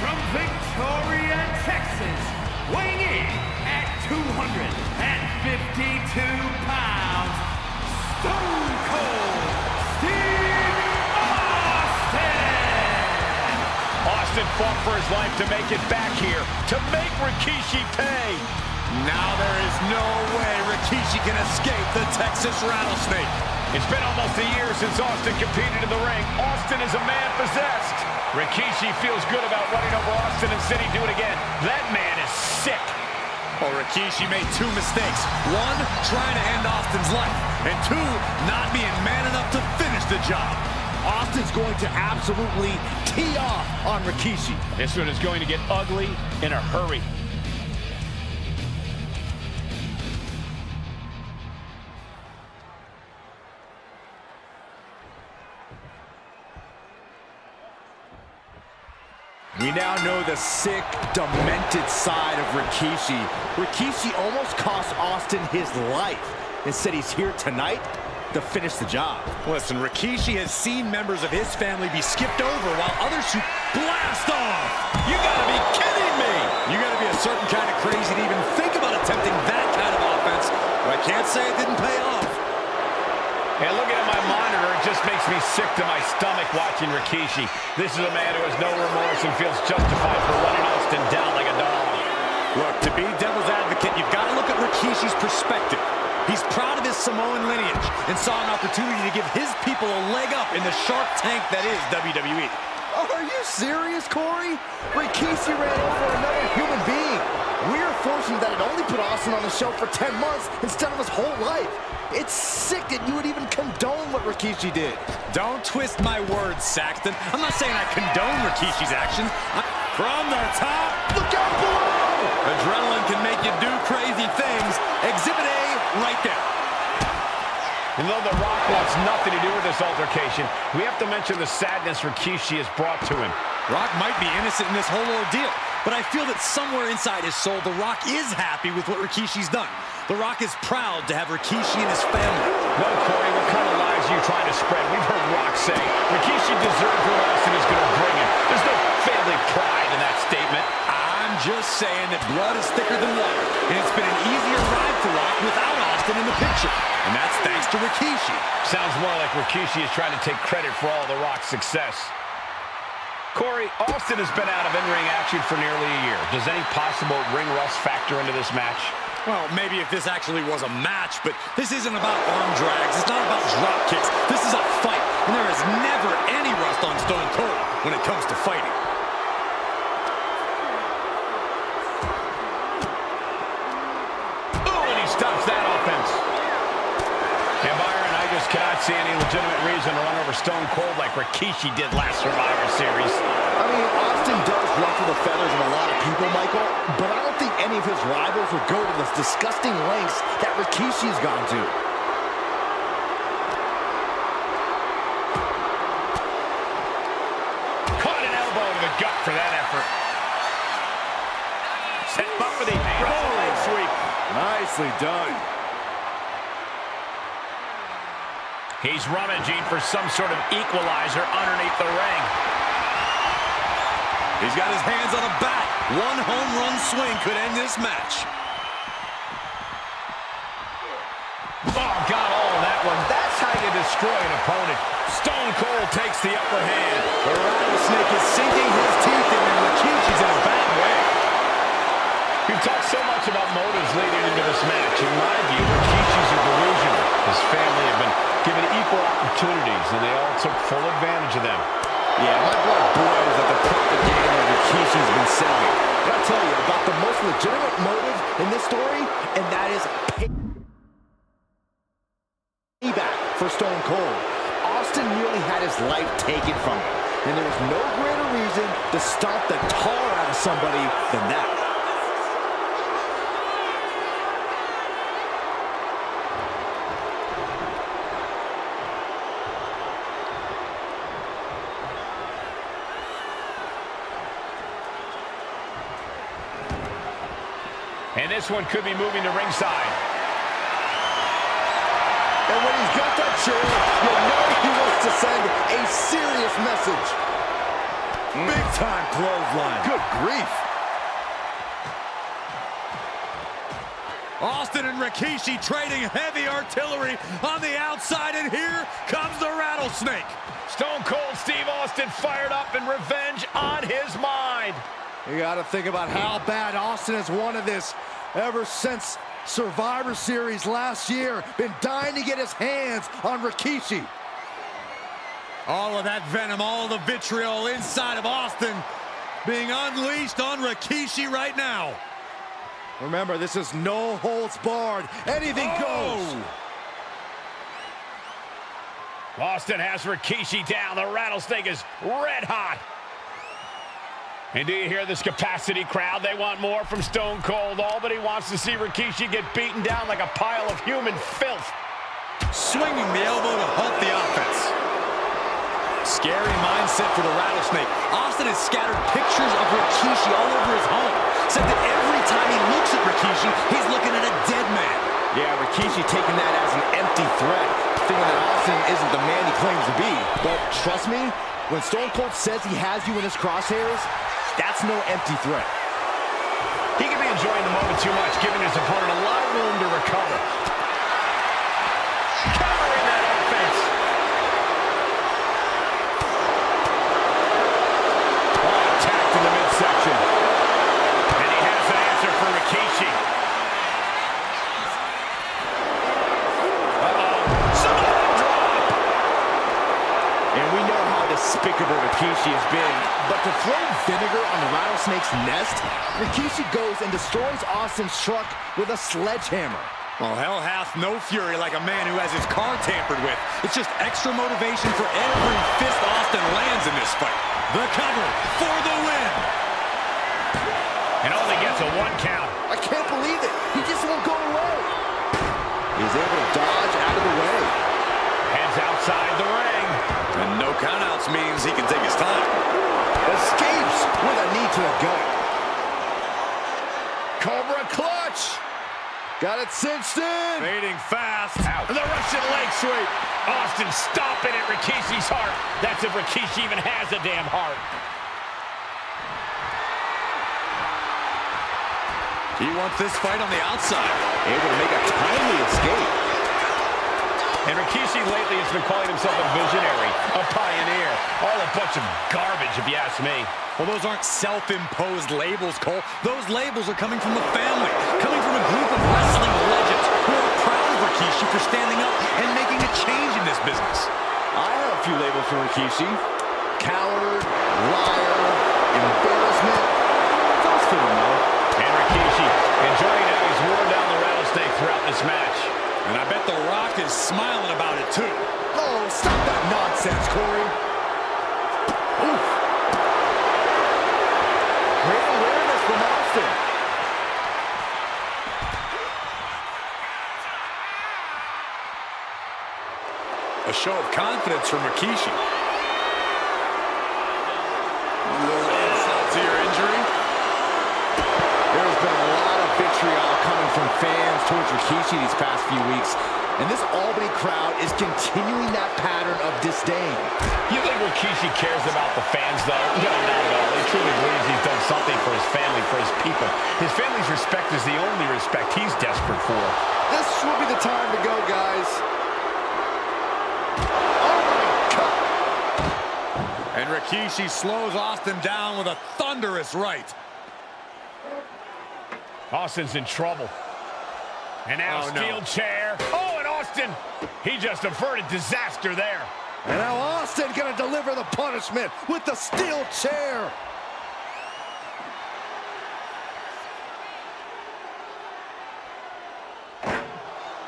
from Victoria, Texas, weighing in at 252 pounds, Stone Cold Steve Austin! Austin fought for his life to make it back here, to make Rikishi pay. Now there is no way Rikishi can escape the Texas Rattlesnake. It's been almost a year since Austin competed in the ring. Austin is a man possessed. Rikishi feels good about running over Austin and said he'd do it again. That man is sick. Well, Rikishi made two mistakes. One, trying to end Austin's life. And two, not being man enough to finish the job. Austin's going to absolutely tee off on Rikishi. This one is going to get ugly in a hurry. We now know the sick, demented side of Rikishi. Rikishi almost cost Austin his life and said he's here tonight to finish the job. Listen, Rikishi has seen members of his family be skipped over while others shoot blast off. You gotta be kidding me. You gotta be a certain kind of crazy to even think about attempting that kind of offense. But I can't say it didn't pay off. And looking at my monitor, it just makes me sick to my stomach watching Rikishi. This is a man who has no remorse and feels justified for running Austin down like a dog. Look, to be devil's advocate, you've got to look at Rikishi's perspective. He's proud of his Samoan lineage and saw an opportunity to give his people a leg up in the shark tank that is WWE. Are you serious, Corey? Rikishi ran over another human being. We're fortunate that it only put Austin on the show for 10 months instead of his whole life. It's sick that you would even condone what Rikishi did. Don't twist my words, Saxton. I'm not saying I condone Rikishi's actions. From the top, Look out below! adrenaline can make you do crazy things. Exhibit A, right there. And though The Rock wants nothing to do with this altercation, we have to mention the sadness Rikishi has brought to him. Rock might be innocent in this whole ordeal, but I feel that somewhere inside his soul, The Rock is happy with what Rikishi's done. The Rock is proud to have Rikishi and his family. No, Corey, what kind of lies are you trying to spread? We've heard Rock say Rikishi deserves what Austin is going to bring him. There's no family pride in that statement. I'm just saying that blood is thicker than water, and it's been an easier ride for Rock without Austin in the picture. And that's thanks to Rikishi. Sounds more like Rikishi is trying to take credit for all The Rock's success. Corey, Austin has been out of in-ring action for nearly a year. Does any possible ring rust factor into this match? Well, maybe if this actually was a match, but this isn't about arm drags. It's not about drop kicks. This is a fight, and there is never any rust on Stone Cold when it comes to fighting. Oh, and he stops that offense. And Byron, I just cannot see any legitimate reason to run over Stone Cold like Rikishi did last Survivor Series. I mean, Austin does ruffle the feathers of a lot of people, Michael, but I don't think any of his rivals would go to the disgusting lengths that Rikishi's gone to. Caught an elbow to the gut for that effort. Set up for the leg sweep. Nicely done. He's rummaging for some sort of equalizer underneath the ring. He's got his hands on a bat. One home run swing could end this match. Oh, got all of that one. That's how you destroy an opponent. Stone Cold takes the upper hand. The Rattlesnake is sinking his teeth in, and Rikishi's in a bad way. We've talked so much about motives leading into this match. In my view, Rikishi's a delusional. His family have been given equal opportunities, and they all took full advantage of them. Yeah, my blood boils at the propaganda Rikishi's been selling. But I'll tell you about the most legitimate motive in this story, and that is payback for Stone Cold. Austin nearly had his life taken from him, and there was no greater reason to stomp the tar out of somebody than that. And this one could be moving to ringside. And when he's got that chair, you know he wants to send a serious message. Big time clothesline. Good grief. Austin and Rikishi trading heavy artillery on the outside, and here comes the Rattlesnake. Stone Cold Steve Austin fired up and revenge on his mind. You got to think about how bad Austin has wanted this ever since Survivor Series last year. Been dying to get his hands on Rikishi. All of that venom, all of the vitriol inside of Austin being unleashed on Rikishi right now. Remember, this is no holds barred. Anything goes. Austin has Rikishi down. The Rattlesnake is red hot. And do you hear this capacity crowd? They want more from Stone Cold. All but he wants to see Rikishi get beaten down like a pile of human filth. Swinging the elbow to halt the offense. Scary mindset for the Rattlesnake. Austin has scattered pictures of Rikishi all over his home. Said that every time he looks at Rikishi, he's looking at a dead man. Yeah, Rikishi taking that as an empty threat, thinking that Austin isn't the man he claims to be. But trust me, when Stone Cold says he has you in his crosshairs, that's no empty threat. He could be enjoying the moment too much, giving his opponent a lot of room to recover. Covering that offense. Oh, attacked in the midsection. And he has an answer for Rikishi. And we know how despicable Rikishi has been, but to throw vinegar on the Rattlesnake's nest, Rikishi goes and destroys Austin's truck with a sledgehammer. Well, hell hath no fury like a man who has his car tampered with. It's just extra motivation for every fist Austin lands in this fight. The cover for the win. And only gets a 1 count. I can't believe it. He just won't go away. He's able to dodge out of the way. Heads outside the ring. And no countouts means he can take his time. Escapes with a knee to the gut. Cobra clutch. Got it cinched in. Fading fast. Out. The Russian leg sweep. Austin stomping at Rikishi's heart. That's if Rikishi even has a damn heart. He wants this fight on the outside. Able to make a timely escape. And Rikishi lately has been calling himself a visionary, a pioneer. Pioneer. All a bunch of garbage, if you ask me. Well, those aren't self-imposed labels, Cole. Those labels are coming from the family, coming from a group of wrestling legends who are proud of Rikishi for standing up and making a change in this business. I have a few labels for Rikishi. Coward, liar, embarrassment. Those fit him though. And Rikishi enjoying how he's worn down the rattlesnake throughout this match. And I bet The Rock is smiling about it, too. Oh, stop that nonsense, Corey. Oof. Great awareness from Austin. A show of confidence from Rikishi. A little insult to your injury. There's been a lot of vitriol coming from fans towards Rikishi these past few weeks, and this Albany crowd is continuing that pattern of disdain. You think Rikishi cares about the fans, though? No, not at all. He truly believes he's done something for his family, for his people. His family's respect is the only respect he's desperate for. This would be the time to go, guys. Oh, my God. And Rikishi slows Austin down with a thunderous right. Austin's in trouble. And now steel chair. Oh, and Austin, he just averted disaster there. And now Austin gonna deliver the punishment with the steel chair.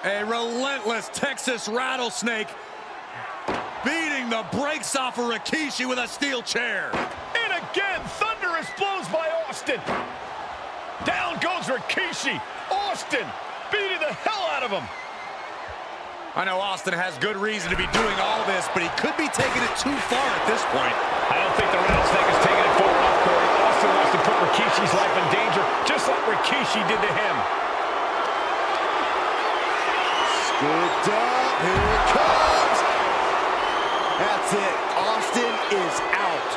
A relentless Texas rattlesnake beating the brakes off of Rikishi with a steel chair. And again, thunderous blows by Austin. Down goes Rikishi. Austin beating the hell out of him. I know Austin has good reason to be doing all this, but he could be taking it too far at this point. I don't think the rattlesnake is taking it far enough, Corey. Austin wants to put Rikishi's life in danger, just like Rikishi did to him. Scooped up, here it comes. That's it, Austin is out.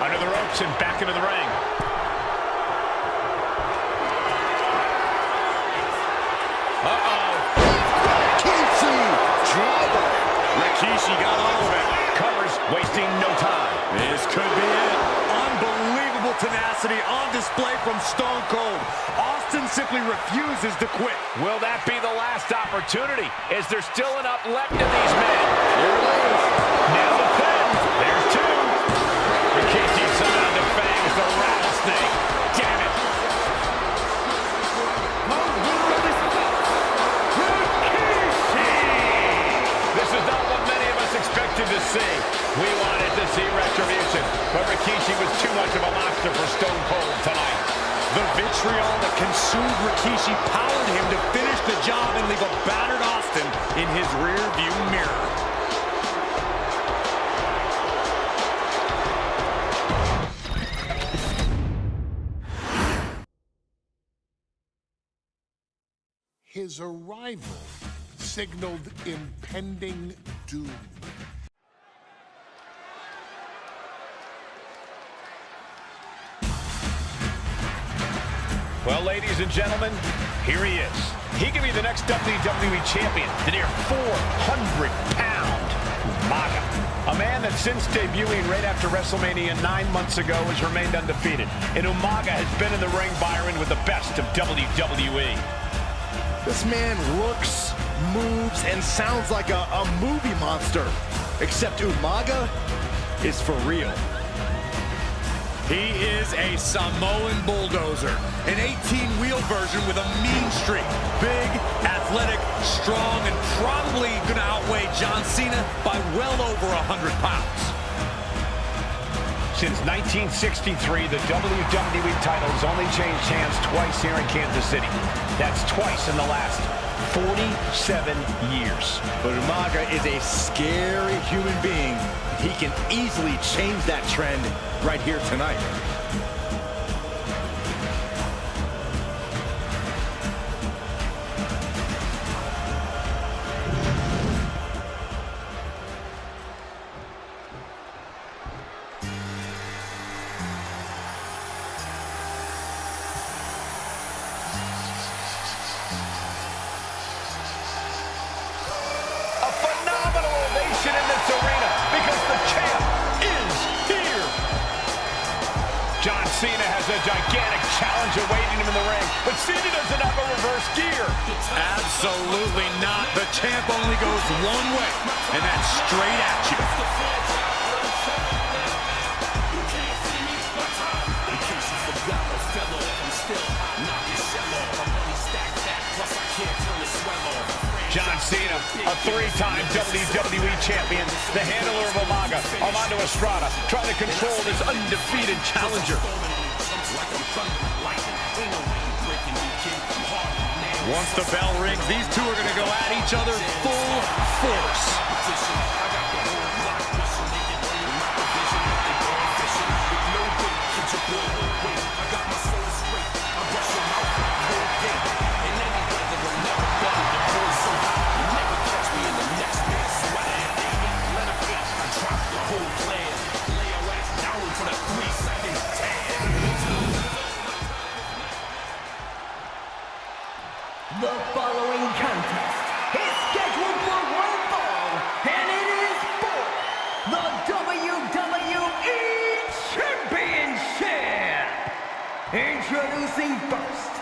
Under the ropes and back into the ring. Uh-oh. Rikishi, drama. Rikishi got all of it. Covers, wasting no time. This could be it. Unbelievable tenacity on display from Stone Cold. Austin simply refuses to quit. Will that be the last opportunity? Is there still enough left in these men? Here it is. Nail the pin. There's two. Rikishi somehow defangs the rattlesnake. Damn it. This is not what many of us expected to see. We wanted to see retribution, but Rikishi was too much of a monster for Stone Cold tonight. The vitriol that consumed Rikishi powered him to finish the job and leave a battered Austin in his rear-view mirror. His arrival signaled impending doom. Well, ladies and gentlemen, here he is. He can be the next WWE champion, the near 400-pound Umaga. A man that since debuting right after WrestleMania 9 months ago has remained undefeated. And Umaga has been in the ring, Byron, with the best of WWE. This man looks, moves, and sounds like a movie monster. Except Umaga is for real. He is a Samoan bulldozer, an 18-wheel version with a mean streak. Big, athletic, strong, and probably gonna outweigh John Cena by well over 100 pounds. Since 1963, the WWE title's only changed hands twice here in Kansas City. That's twice in the last 47 years. But Umaga is a scary human being. He can easily change that trend right here tonight. Cena has a gigantic challenge awaiting him in the ring, but Cena doesn't have a reverse gear. Absolutely not. The champ only goes one way, and that's straight at you. John Cena, a three-time WWE champion, the handler of Umaga, Armando Estrada, trying to control this undefeated challenger. Once the bell rings, these two are going to go at each other full force. The following contest is scheduled for one fall, and it is for the WWE Championship. Introducing first,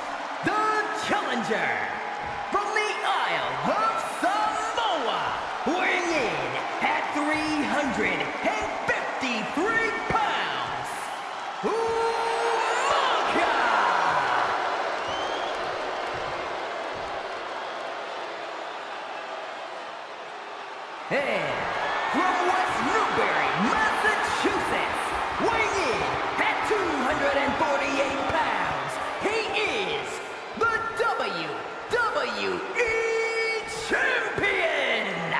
the challenger from the Isle of Samoa, weighing in at 353 pounds, Umaga. And from West Newbury, Massachusetts, weighing in at 248 pounds, he is the WWE Champion,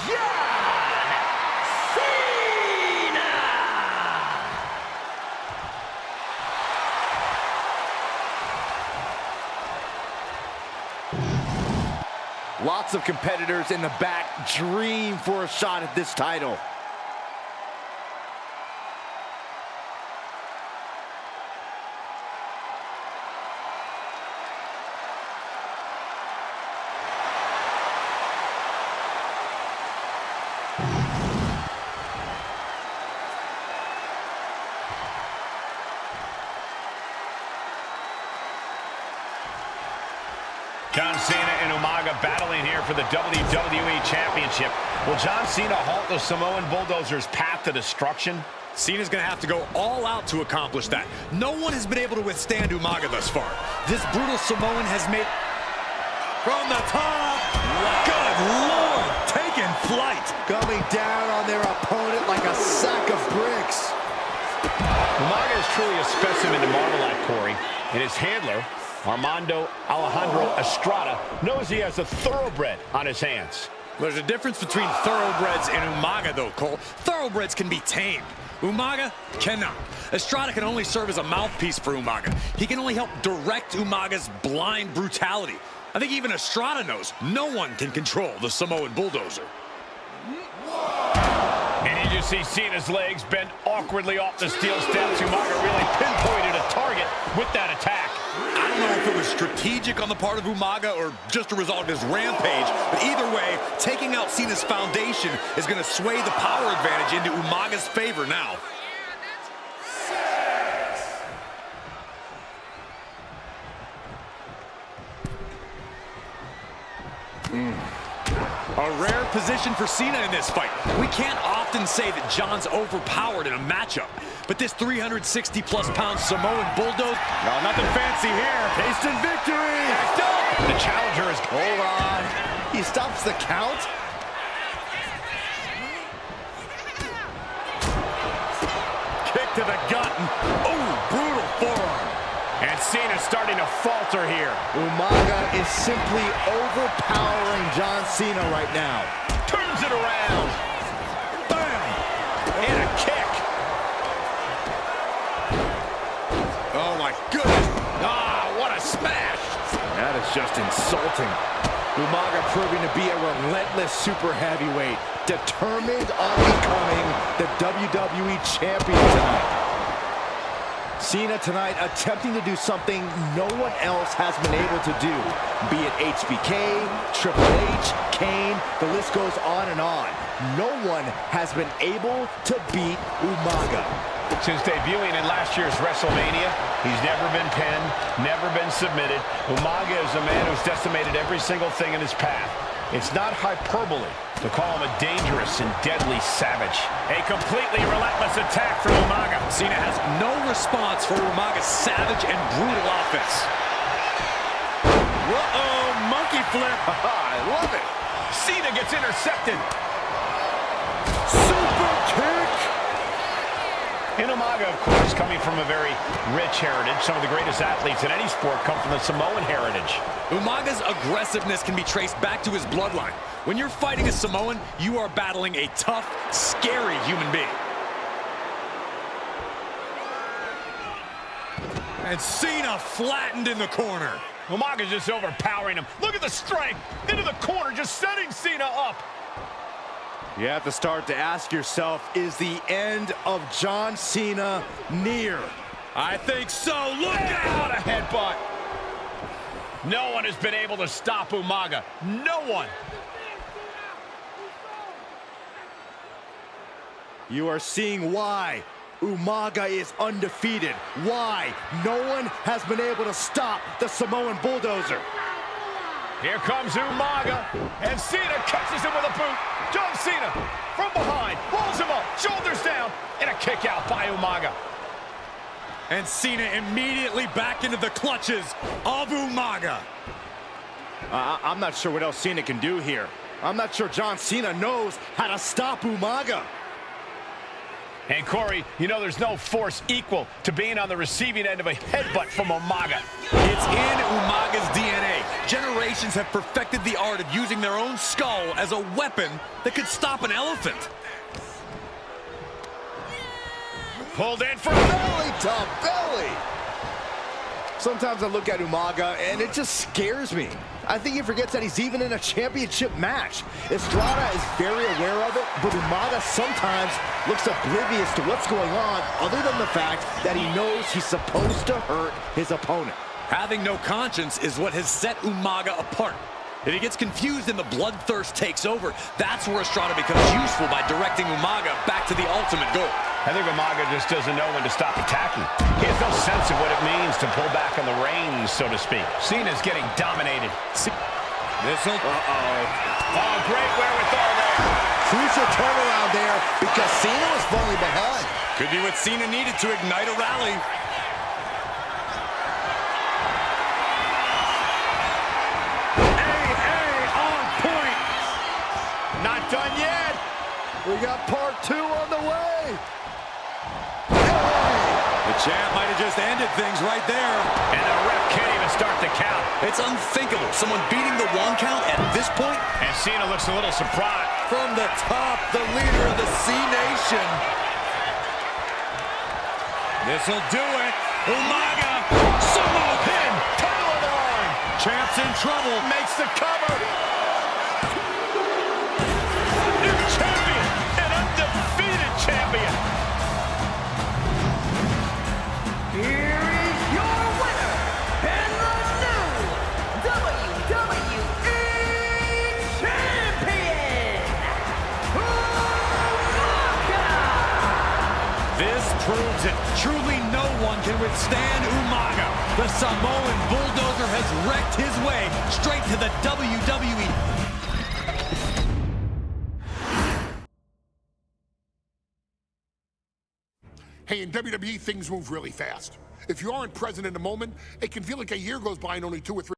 John Cena! Lots of competitors in the back dream for a shot at this title. John Cena and Umaga battling here for the WWE Championship. Will John Cena halt the Samoan Bulldozer's path to destruction? Cena's going to have to go all out to accomplish that. No one has been able to withstand Umaga thus far. This brutal Samoan has made... From the top! Good Lord! Taking flight! Coming down on their opponent like a sack of bricks. Umaga is truly a specimen to marvel at, Corey, and his handler, Armando Alejandro Estrada, knows he has a thoroughbred on his hands. There's a difference between thoroughbreds and Umaga, though, Cole. Thoroughbreds can be tamed. Umaga cannot. Estrada can only serve as a mouthpiece for Umaga. He can only help direct Umaga's blind brutality. I think even Estrada knows no one can control the Samoan Bulldozer. And you just see Cena's legs bend awkwardly off the steel steps. Umaga really pinpointed a target with that attack. I don't know if it was strategic on the part of Umaga or just a result of his rampage, but either way, taking out Cena's foundation is going to sway the power advantage into Umaga's favor now. A rare position for Cena in this fight. We can't often say that John's overpowered in a matchup, but this 360-plus pound Samoan Bulldog, No, nothing fancy here. Tasting victory. Backed up. The challenger is... Hold on. He stops the count. kick to the gut. Oh, brutal forearm. And Cena's starting to falter here. Umaga is simply overpowering John Cena right now. Turns it around. Bam! And a kick. Oh, my goodness. Ah, what a smash. That is just insulting. Umaga proving to be a relentless super heavyweight, determined on becoming the WWE Champion tonight. Cena tonight attempting to do something no one else has been able to do. Be it HBK, Triple H, Kane, the list goes on and on. No one has been able to beat Umaga. Since debuting in last year's WrestleMania, he's never been pinned, never been submitted. Umaga is a man who's decimated every single thing in his path. It's not hyperbole to call him a dangerous and deadly savage. A completely relentless attack from Umaga. Cena has no response for Umaga's savage and brutal offense. Whoa, monkey flip. I love it. Cena gets intercepted. Super kick. And Umaga, of course, coming from a very rich heritage. Some of the greatest athletes in any sport come from the Samoan heritage. Umaga's aggressiveness can be traced back to his bloodline. When you're fighting a Samoan, you are battling a tough, scary human being. And Cena flattened in the corner. Umaga's just overpowering him. Look at the strength into the corner, just setting Cena up. You have to start to ask yourself, is the end of John Cena near? I think so. Look Out out! a headbutt. No one has been able to stop Umaga. No one. You are seeing why Umaga is undefeated. Why no one has been able to stop the Samoan bulldozer. Here comes Umaga, and Cena catches him with a boot. John Cena from behind, rolls him up, shoulders down, and a kick out by Umaga. And Cena immediately back into the clutches of Umaga. I'm not sure what else Cena can do here. I'm not sure John Cena knows how to stop Umaga. And Corey, you know there's no force equal to being on the receiving end of a headbutt from Umaga. It's in Umaga's DNA. Generations have perfected the art of using their own skull as a weapon that could stop an elephant. Pulled in for Belly to belly. Sometimes I look at Umaga and it just scares me. I think he forgets that he's even in a championship match. Estrada is very aware of it, but Umaga sometimes looks oblivious to what's going on, other than the fact that he knows he's supposed to hurt his opponent. Having no conscience is what has set Umaga apart. If he gets confused and the bloodthirst takes over, that's where Estrada becomes useful by directing Umaga back to the ultimate goal. I think Umaga just doesn't know when to stop attacking. He has no sense of what it means to pull back on the reins, so to speak. Cena's getting dominated. This'll... Oh, great wherewithal there. Crucial turnaround there because Cena was falling behind. Could be what Cena needed to ignite a rally. Not done yet. We got part 2 on the way. The champ might have just ended things right there. And the ref can't even start the count. It's unthinkable. Someone beating the 1 count at this point. And Cena looks a little surprised. From the top, the leader of the C-Nation. This'll do it. Umaga. Sumo pin. Title of the arm. Champ's in trouble. Makes the cover. New champion. An undefeated champion. Here is your winner, and the new WWE Champion, Umaga! This proves it. Truly no one can withstand Umaga. The Samoan bulldozer has wrecked his way straight to the WWE. Hey, in WWE, things move really fast. If you aren't present in the moment, it can feel like a year goes by and only 2 or 3.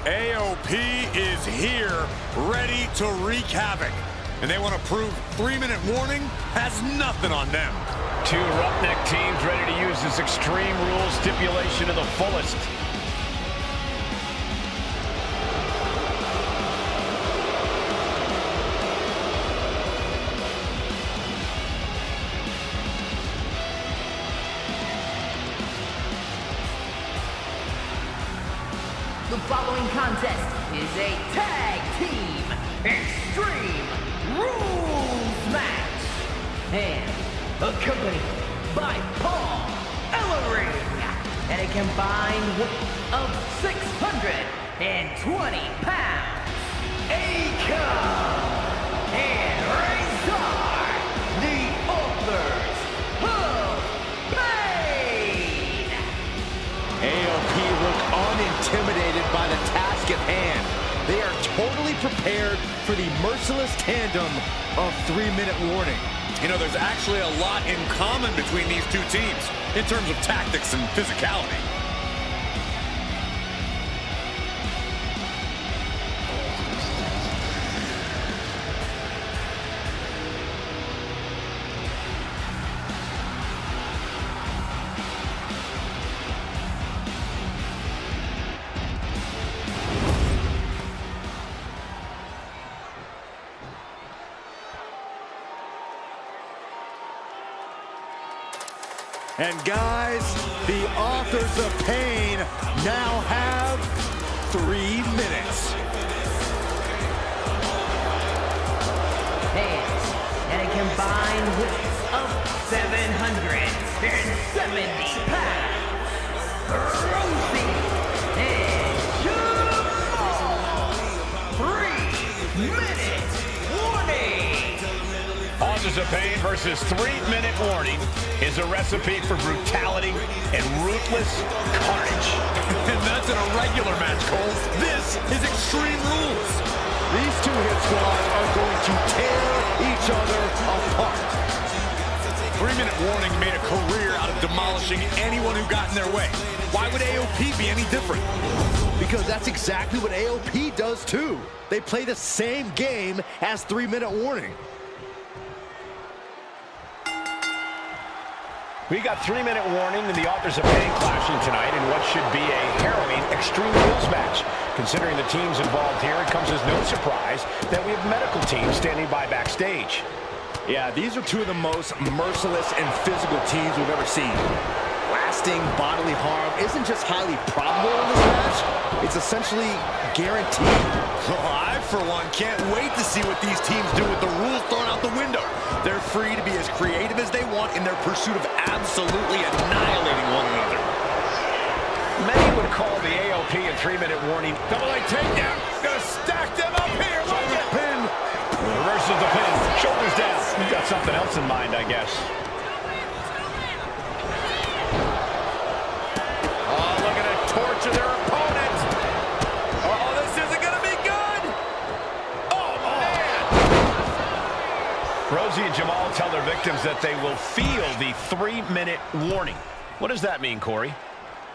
AOP is here, ready to wreak havoc. And they want to prove 3-minute warning has nothing on them. 2 roughneck teams ready to use this Extreme Rules stipulation to the fullest. The following contest is a tag team Extreme Rules match. And accompanied by Paul a combined weight of 620 pounds, Akon and Razor, the authors of pain. AOP look unintimidated by the task at hand. They are totally prepared for the merciless tandem of 3-minute warning. You know, there's actually a lot in common between these two teams in terms of tactics and physicality. And guys, the authors of pain now have 3 minutes. Hands at a combined weight of 770 pounds, Rosie and Jamal. 3-minute warning. Authors of Pain versus 3-minute warning is a recipe for brutality and ruthless carnage. And that's in a regular match, Cole. This is Extreme Rules. These two hit squads are going to tear each other apart. 3-minute warning made a career out of demolishing anyone who got in their way. Why would AOP be any different? Because that's exactly what AOP does too. They play the same game as 3-minute warning. We got 3-minute warning and the authors of pain clashing tonight in what should be a harrowing Extreme Rules match. Considering the teams involved here, it comes as no surprise that we have medical teams standing by backstage. Yeah, these are two of the most merciless and physical teams we've ever seen. Lasting bodily harm isn't just highly probable in this match, it's essentially guaranteed. Well, I, for one, can't wait to see what these teams do with the rules thrown out the window. They're free to be as creative as they want in their pursuit of absolutely annihilating one another. Many would call the AOP and 3-minute warning double A takedown. Gonna stack them up here. Look at pin. Reverses the pin. Shoulders down. You've got something else in mind, I guess. Oh, looking to torture their opponent. Oh, this isn't gonna be good. Oh, man. Rosie and Jamal tell their victims that they will feel the 3-minute warning. What does that mean, Corey?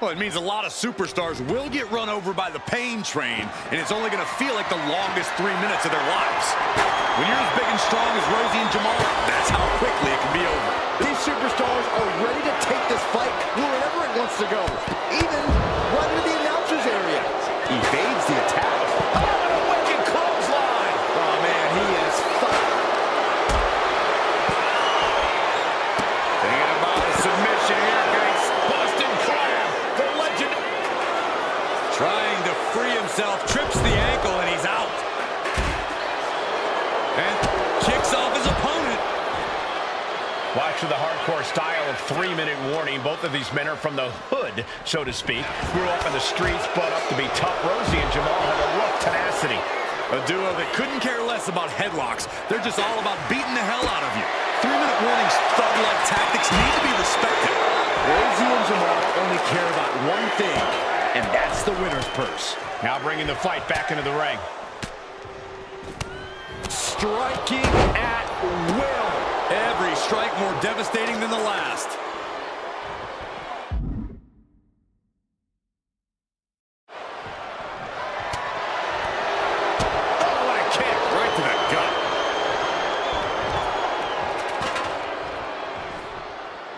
Well, it means a lot of superstars will get run over by the pain train, and it's only going to feel like the longest 3 minutes of their lives. When you're as big and strong as Rosie and Jamal, that's how quickly it can be over. These superstars are ready to take this fight wherever it wants to go, even right into the announcer's area. Evades the attack. Oh, and a wicked clothesline. Oh, man, he is fired. Thinking about a submission here, guys. Boston Crab, the legend. Trying to free himself, trips the ankle, and he's out. And kicks off his opponent. Watch the hardcore style of 3-minute warning. Both of these men are from the hood, so to speak. Grew up in the streets, brought up to be tough. Rosie and Jamal have a rough tenacity. A duo that couldn't care less about headlocks. They're just all about beating the hell out of you. 3-minute warning's thug-like tactics need to be respected. Rosie and Jamal only care about one thing, and that's the winner's purse. Now bringing the fight back into the ring. Striking at will. Every strike more devastating than the last. Oh, what a kick. Right to the gut.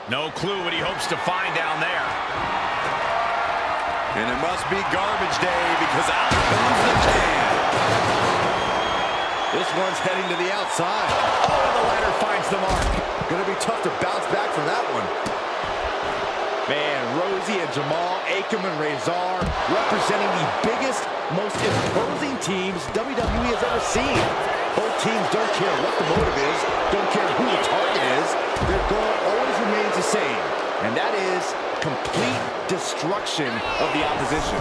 No clue what he hopes to find down there. And it must be garbage day because out comes the can. This one's heading to the outside. Oh, and the ladder finds the mark. Gonna be tough to bounce back from that one. Man, Rosie and Jamal, Akon and Razor, representing the biggest, most imposing teams WWE has ever seen. Both teams don't care what the motive is, don't care who the target is. Their goal always remains the same, and that is complete destruction of the opposition.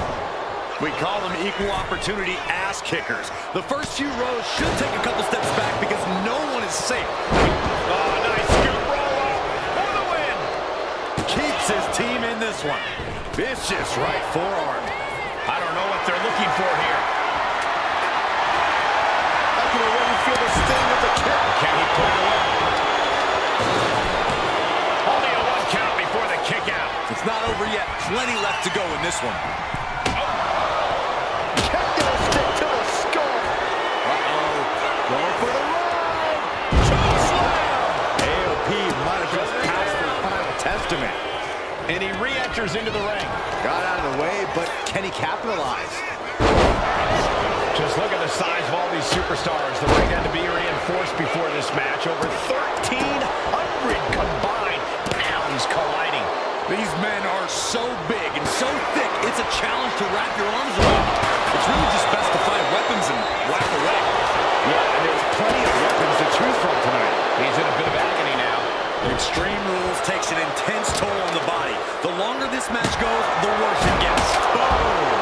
We call them equal opportunity ass kickers. The first few rows should take a couple steps back because no one is safe. Oh, nice scoop roll up for the win. Keeps his team in this one. Vicious right forearm. I don't know what they're looking for here. I can already feel the sting of the kick. Can he put it away? Only a 1 count before the kick out. It's not over yet. Plenty left to go in this one. Going for the run! Chokeslam! AOP might have just passed the final testament. And he re-enters into the ring. Got out of the way, but can he capitalize? Just look at the size of all these superstars. The ring had to be reinforced before this match. Over 1,300 combined pounds colliding. These men are so big and so thick, it's a challenge to wrap your arms around. It's really just best to find weapons and whack away. Yeah, and there's plenty of weapons to choose from tonight. He's in a bit of agony now. Extreme Rules takes an intense toll on the body. The longer this match goes, the worse it gets. Boom!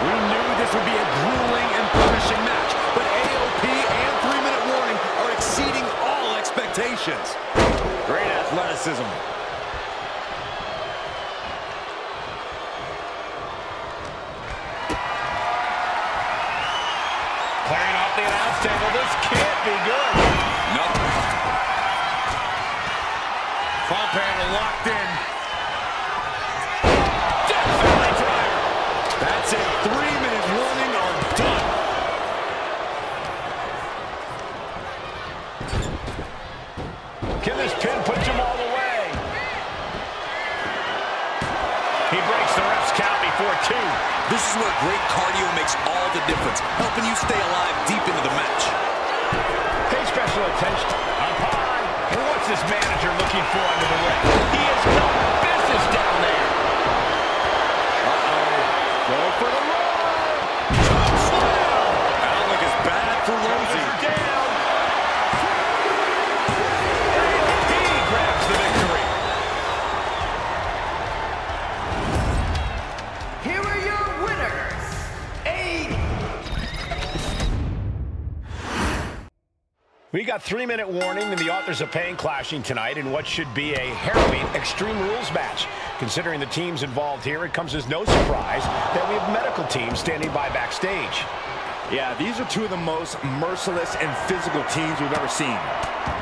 We knew this would be a grueling and punishing match, but AOP and 3-minute warning are exceeding all expectations. Great athleticism. Clearing off the announce table. This can't be good. No. Front panel locked in. Death Valley driver. That's it. 3-minute warning are done. Can this pin put him all the way? He breaks the ref's count before 2. This is where great cardio makes all the difference, helping you stay alive deep into the match. Pay special attention. Up high. And what's this manager looking for under the ring? He has no business down there. Going for the run! That don't look as bad for Rosie. Down. He grabs the victory. Here are your winners. We got 3-minute warning and the authors of pain clashing tonight in what should be a harrowing Extreme Rules match. Considering the teams involved here, it comes as no surprise that we have medical teams standing by backstage. Yeah, these are two of the most merciless and physical teams we've ever seen.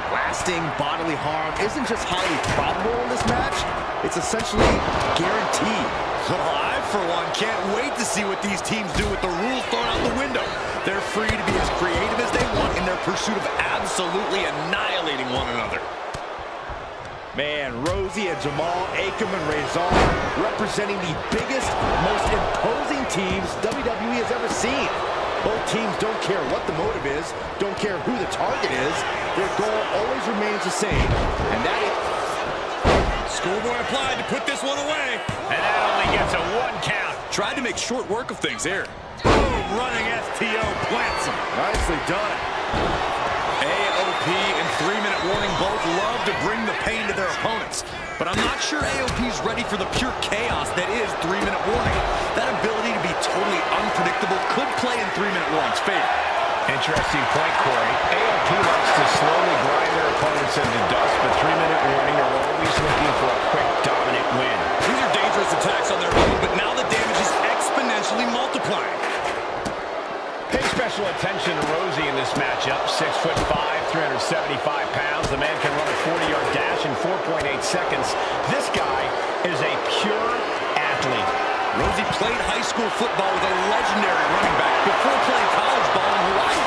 Lasting bodily harm isn't just highly probable in this match, it's essentially guaranteed. Well, I, for one, can't wait to see what these teams do with the rules thrown out the window. They're free to be as creative as they want in their pursuit of absolutely annihilating one another. Man, Rosie and Jamal, Akam and Razor representing the biggest, most imposing teams WWE has ever seen. Both teams don't care what the motive is, don't care who the target is. Their goal always remains the same, and that is... Schoolboy applied to put this one away. And that only gets a 1 count. Tried to make short work of things there. Boom, running STO plants him. Nicely done. AOP and 3-minute warning both love to bring the pain to their opponents. But I'm not sure AOP's ready for the pure chaos that is 3-minute warning. That ability to be totally unpredictable could play in 3-minute warning's favor. Interesting point, Corey. AOP likes to slowly grind their opponents into dust, but 3-minute warning are always looking for a quick, dominant win. These are dangerous attacks on their own, but now the damage is exponentially multiplying. Pay special attention to Rosie in this matchup. 6'5", 375 pounds. The man can run a 40-yard dash in 4.8 seconds. This guy is a pure athlete. Rosie played high school football with a legendary running back before playing college ball in Hawaii.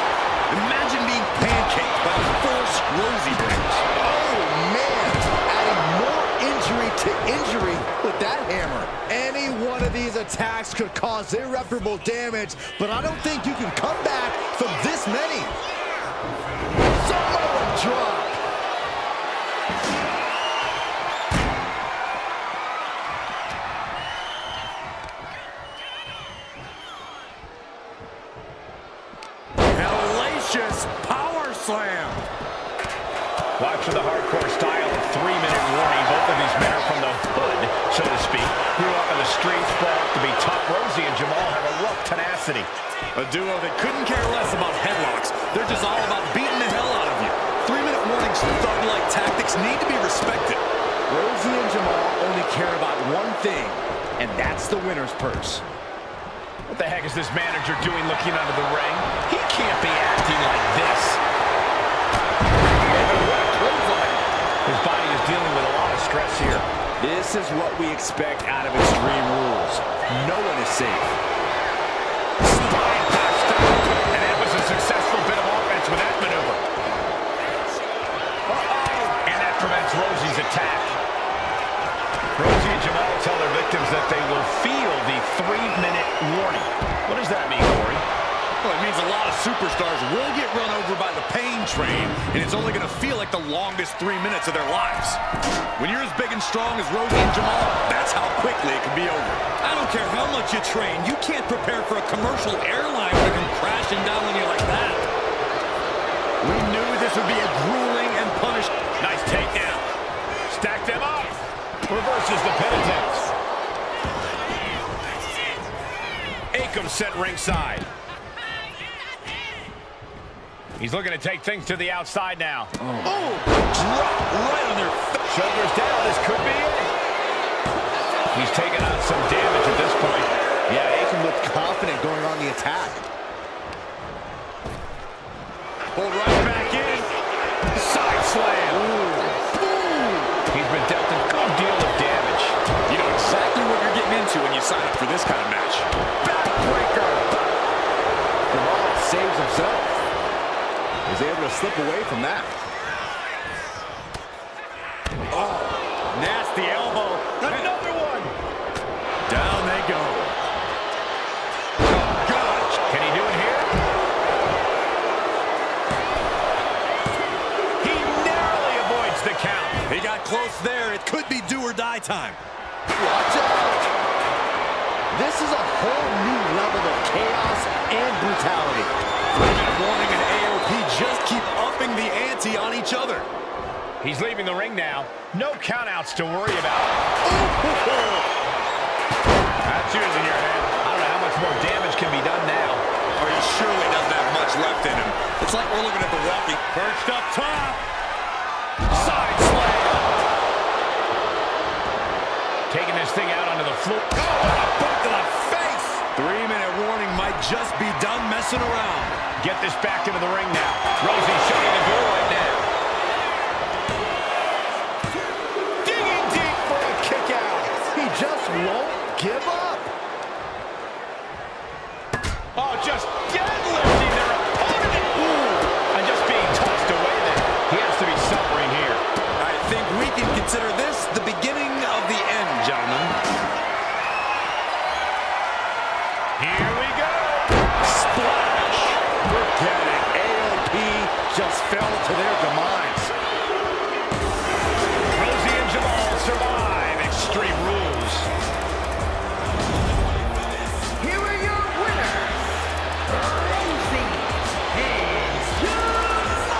Imagine being pancaked by the force Rosie brings. Oh, man. Adding more injury to injury with that hammer. Any one of these attacks could cause irreparable damage, but I don't think you can come back from this many. Samoa drop. Hellacious power slam. Watch for the hardcore style of 3-minute warning. Both of these men are from the hood intensity. A duo that couldn't care less about headlocks. They're just all about beating the hell out of you. 3-minute warnings, thug-like tactics need to be respected. Rosie and Jamal only care about one thing, and that's the winner's purse. What the heck is this manager doing looking under the ring? He can't be acting like this. His body is dealing with a lot of stress here. This is what we expect out of Extreme Rules. No one is safe. Spine passed up. And that was a successful bit of offense with that maneuver. And that prevents Rosie's attack. Rosie and Jamal tell their victims that they will feel the 3-minute warning. What does that mean, Corey? Well, it means a lot of superstars will get run over by the pain train, and it's only going to feel like the longest 3 minutes of their lives. When you're as big and strong as Rosie and Jamal, that's how quickly it can be over. I don't care how much you train, you can't prepare for a commercial airline that can crashing down on you like that. We knew this would be a grueling and punish. Nice takedown. Stack them up. Reverses the pin attempt. Akam set ringside. He's looking to take things to the outside now. Oh, drop right on their face. Shoulders down, this could be it. He's taking on some damage at this point. Yeah, Akam looked confident going on the attack. Pulled right back in. Side slam. Ooh. He's been dealt a good deal of damage. You know exactly what you're getting into when you sign up for this kind of match. Backbreaker. Jamal saves himself. He's able to slip away from that. Oh, nasty elbow. Another one. Down they go. Oh, gosh. Can he do it here? He narrowly avoids the count. He got close there. It could be do or die time. Watch out. This is a whole new level of chaos and brutality. 3-minute warning and AOP just keep upping the ante on each other. He's leaving the ring now. No countouts to worry about. That's yours in your head. I don't know how much more damage can be done now. Or he surely doesn't have much left in him. It's like we're looking at the walkie. Perched up top. Side slam. Taking this thing out onto the floor. Oh, and a boot to the face. 3-minute warning might just be done messing around. Get this back into the ring now. Rosie shutting the door right now. Digging deep for a kick out. He just won't give up. Oh, just deadlifting their opponent. Ooh, and just being tossed away there. He has to be suffering here. I think we can consider this the beginning of the end, gentlemen. Here we go. Splash. Forget it. AOP just fell to their demise. Rosie and Jamal survive Extreme Rules. Here are your winners, Rosie and Jamal.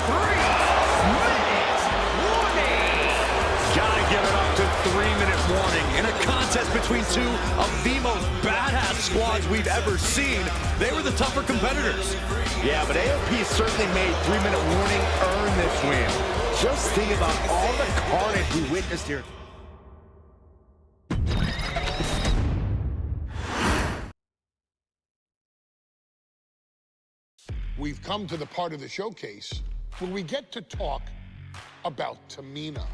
3-minute warning. Gotta give it up to 3-minute warning. In a contest between two of the most badass squads we've ever seen, they were the tougher competitors. Yeah, but AOP certainly made 3-minute warning earn this win. Just think about all the carnage we witnessed here. We've come to the part of the showcase where we get to talk about Tamina.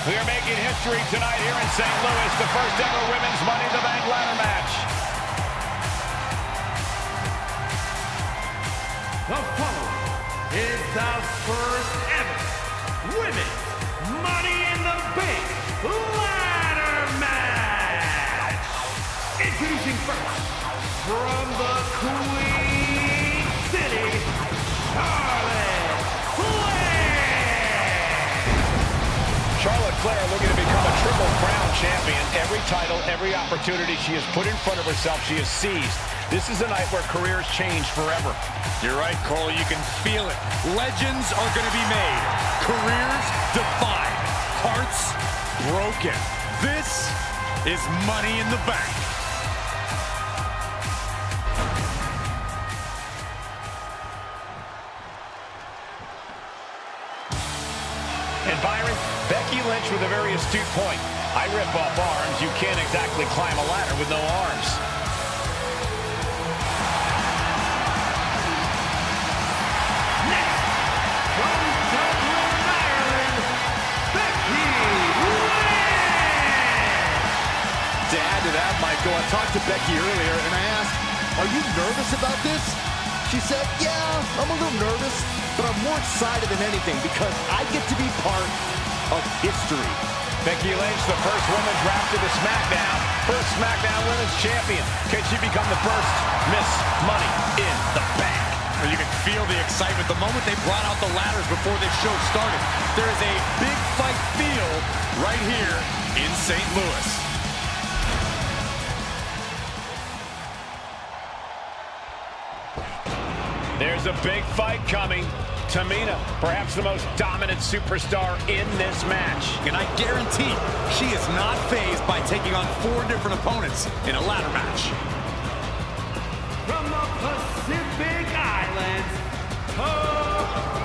We are making history tonight here in St. Louis, the first ever women's Money in the Bank ladder match. The following is the first ever Women's Money in the Bank ladder match. Introducing first, from the Queen City, Charlotte Flair. Charlotte Flair looking to become a Triple Crown champion. Every title Every opportunity she has put in front of herself, she has seized. This is a night where careers change forever. You're right, Cole. You can feel it. Legends are going to be made. Careers defined. Hearts broken. This is Money in the Bank. And Byron, Becky Lynch with a very astute point. I rip off arms. You can't exactly climb a ladder with no arms. Next, from Dublin, Ireland, Becky Lynch. To add to that, Michael, I talked to Becky earlier and I asked, are you nervous about this? She said, yeah, I'm a little nervous, but I'm more excited than anything because I get to be part of history. Becky Lynch, the first woman drafted to SmackDown. First SmackDown Women's Champion. Can she become the first Miss Money in the Bank? You can feel the excitement the moment they brought out the ladders before this show started. There is a big fight feel right here in St. Louis. There's a big fight coming. Tamina, perhaps the most dominant superstar in this match. And I guarantee she is not fazed by taking on 4 different opponents in a ladder match. From the Pacific Islands, Tamina.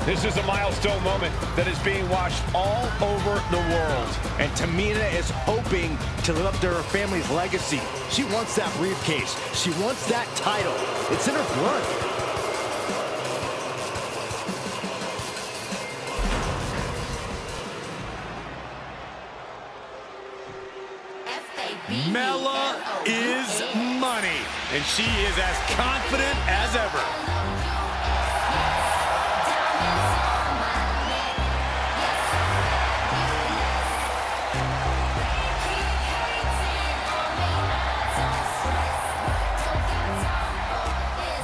This is a milestone moment that is being watched all over the world. And Tamina is hoping to live up to her family's legacy. She wants that briefcase. She wants that title. It's in her blood. Mella is money, and she is as confident as ever.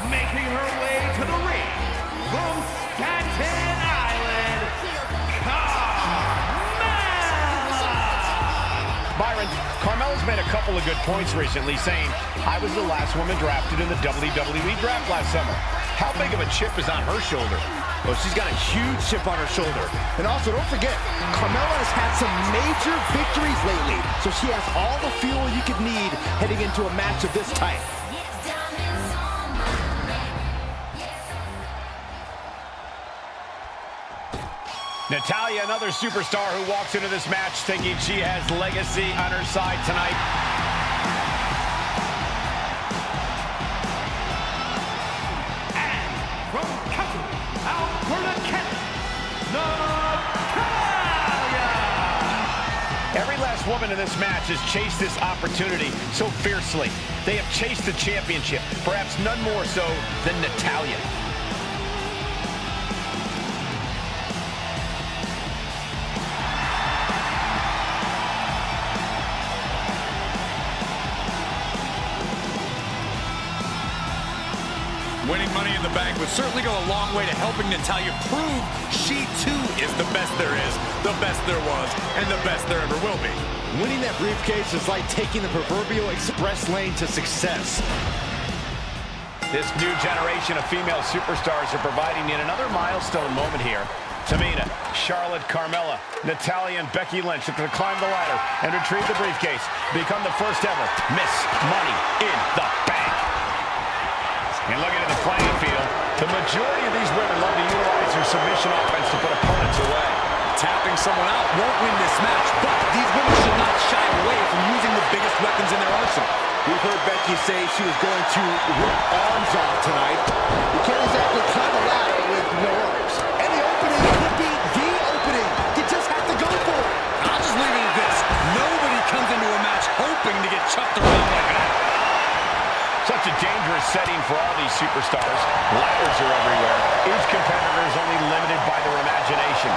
Making her way to the ring from Staten Island, Carmella. Byron, Carmella's made a couple of good points recently, saying, I was the last woman drafted in the WWE draft last summer. How big of a chip is on her shoulder? Well, she's got a huge chip on her shoulder. And also, don't forget, Carmella has had some major victories lately, so she has all the fuel you could need heading into a match of this type. Natalya, another superstar who walks into this match thinking she has legacy on her side tonight. And from Calgary, Alberta, Canada, Natalya. Every last woman in this match has chased this opportunity so fiercely. They have chased the championship, perhaps none more so than Natalya. Winning Money in the Bank would certainly go a long way to helping Natalya prove she too is the best there is, the best there was, and the best there ever will be. Winning that briefcase is like taking the proverbial express lane to success. This new generation of female superstars are providing yet another milestone moment here. Tamina, Charlotte, Carmella, Natalya, and Becky Lynch look to climb the ladder and retrieve the briefcase, become the first ever Miss Money in the Bank. And looking at the playing field, the majority of these women love to utilize their submission offense to put opponents away. Tapping someone out won't win this match, but these women should not shy away from using the biggest weapons in their arsenal. We've heard Becky say she was going to rip arms off tonight. You can't exactly climb a ladder with no arms. And the opening could be the opening. You just have to go for it. I'll just leave it at this. Nobody comes into a match hoping to get chucked around like that. Such a dangerous setting for all these superstars. Ladders are everywhere. Each competitor is only limited by their imagination.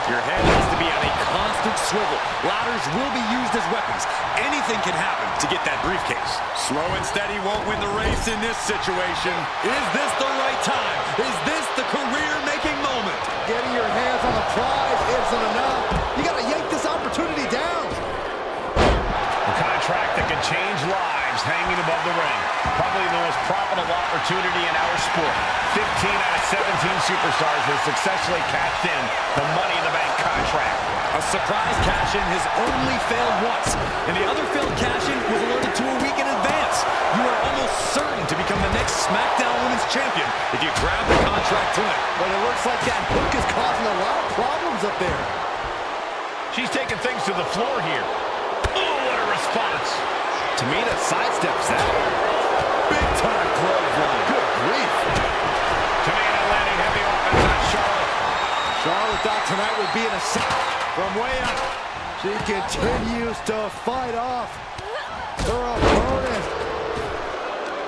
Your head has to be on a constant swivel. Ladders will be used as weapons. Anything can happen to get that briefcase. Slow and steady won't win the race in this situation. Is this the right time? Is this the career-making moment? Getting your hands on the prize isn't enough. You gotta yank this opportunity in our sport. 15 out of 17 superstars have successfully cashed in the Money in the Bank contract. A surprise cash-in has only failed once, and the other failed cash-in was alerted to a week in advance. You are almost certain to become the next SmackDown Women's Champion if you grab the contract tonight. But it looks like that hook is causing a lot of problems up there. She's taking things to the floor here. Oh, what a response. Tamina sidesteps that. Big time clothesline. Good grief. Tamina landing heavy offense on Charlotte. Charlotte thought tonight would be in a set from way up. She continues to fight off her opponent.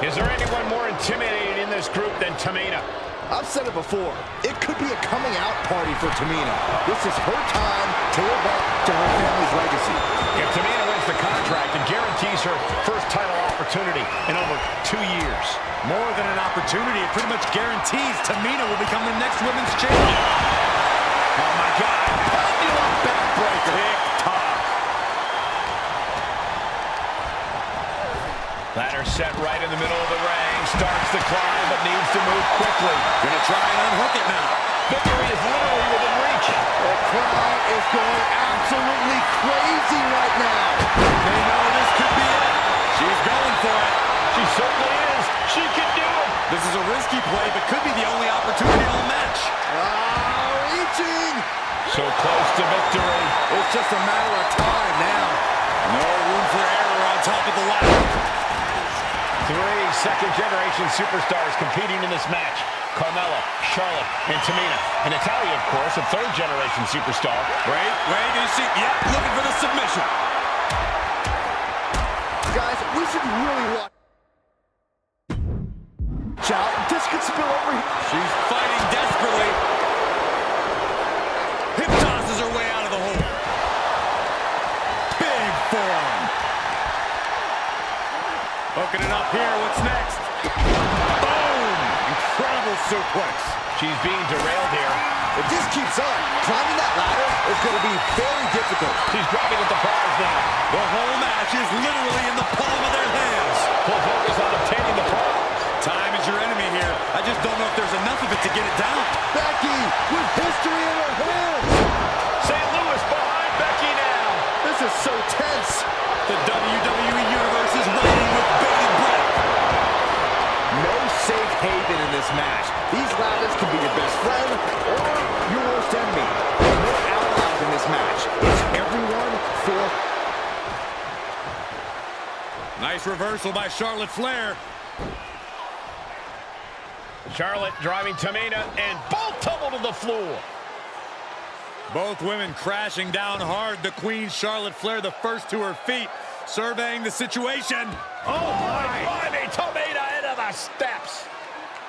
Is there anyone more intimidating in this group than Tamina? I've said it before. It could be a coming out party for Tamina. This is her time to live up to her family's legacy. If Tamina wins the contract, it guarantees her first title opportunity in over 2 years. More than an opportunity, it pretty much guarantees Tamina will become the next women's champion. Oh my God. Pendulum backbreaker. TikTok. Ladder set right in the middle of the ring. Starts the climb, but needs to move quickly. Gonna try and unhook it now. Victory is literally within reach. The crowd is going absolutely crazy right now. They know this could be it. She's going for it. She certainly is. She can do it. This is a risky play, but could be the only opportunity in the match. Reaching. So close to victory. It's just a matter of time now. No room for error on top of the ladder. 3 second-generation superstars competing in this match. Carmella, Charlotte, and Tamina. And Natalya, of course, a third-generation superstar. Wait, is she? Yep, looking for the submission. Guys, we should really watch out. This could spill over. She's fighting desperately. Hip tosses her way out of the hole. Big forearm. Hooking it up here. What's next? Boom! Incredible suplex. She's being derailed here. If this keeps up, climbing that ladder is going to be very difficult. She's grabbing at the prize now. The whole match is literally in the palm of their hands. Full focus on obtaining the prize. Time is your enemy here. I just don't know if there's enough of it to get it down. Becky with history in her hands. St. Louis behind Becky now. This is so tense. The WWE Universe is waiting with bated breath. No safe haven in this match. These ladders can be your best friend or your worst enemy. No allies in this match. It's everyone for... Nice reversal by Charlotte Flair. Charlotte driving Tamina, and both tumble to the floor. Both women crashing down hard. The Queen, Charlotte Flair, the first to her feet, surveying the situation. Oh my! Tamina into the steps.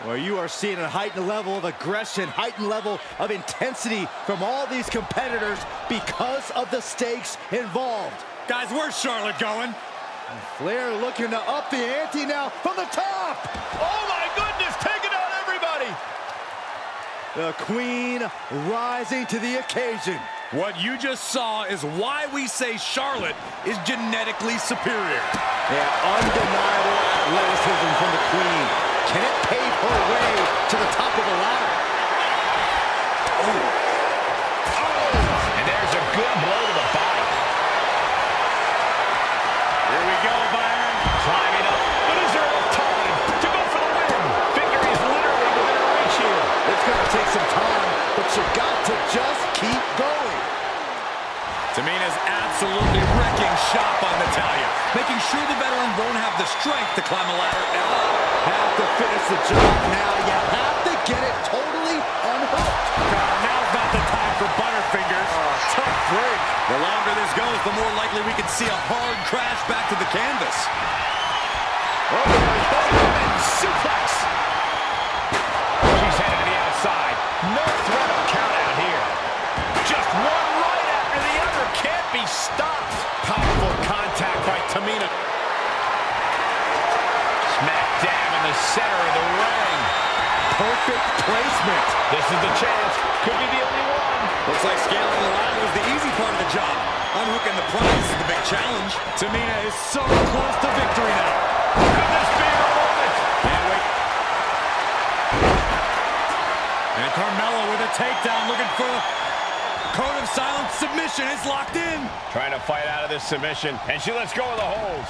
Well, you are seeing a heightened level of aggression, heightened level of intensity from all these competitors because of the stakes involved. Guys, where's Charlotte going? Flair looking to up the ante now from the top. Oh my goodness, taking out everybody. The Queen rising to the occasion. What you just saw is why we say Charlotte is genetically superior. Yeah, undeniable athleticism from the Queen. Can it pave her way to the top of the ladder? Oh! And there's a good blow to the body. Here we go, Byron. Climbing up. But is there enough time to go for the win? Victory is literally within reach here. It's going to take some time, but you got to just keep going. Tamina's absolutely wrecking shop on Natalya, making sure the veteran won't have the strength to climb the ladder at all. Have to finish the job now. You have to get it totally unhooked. Now's not the time for butterfingers. Tough break. The longer this goes, the more likely we can see a hard crash back to the canvas. Suplex. She's headed to the outside. No threat of count out here. Just one right after the other. Can't be stopped. Powerful contact by Tamina. Smack dab in the center of the ring. Perfect placement. This is the chance. Could be the only one. Looks like scaling the ladder was the easy part of the job. Unhooking the prize is the big challenge. Tamina is so close to victory now. Could this be her moment? Can't wait. And Carmella with a takedown, looking for a code of silence. Submission is locked in. Trying to fight out of this submission, and she lets go of the hold.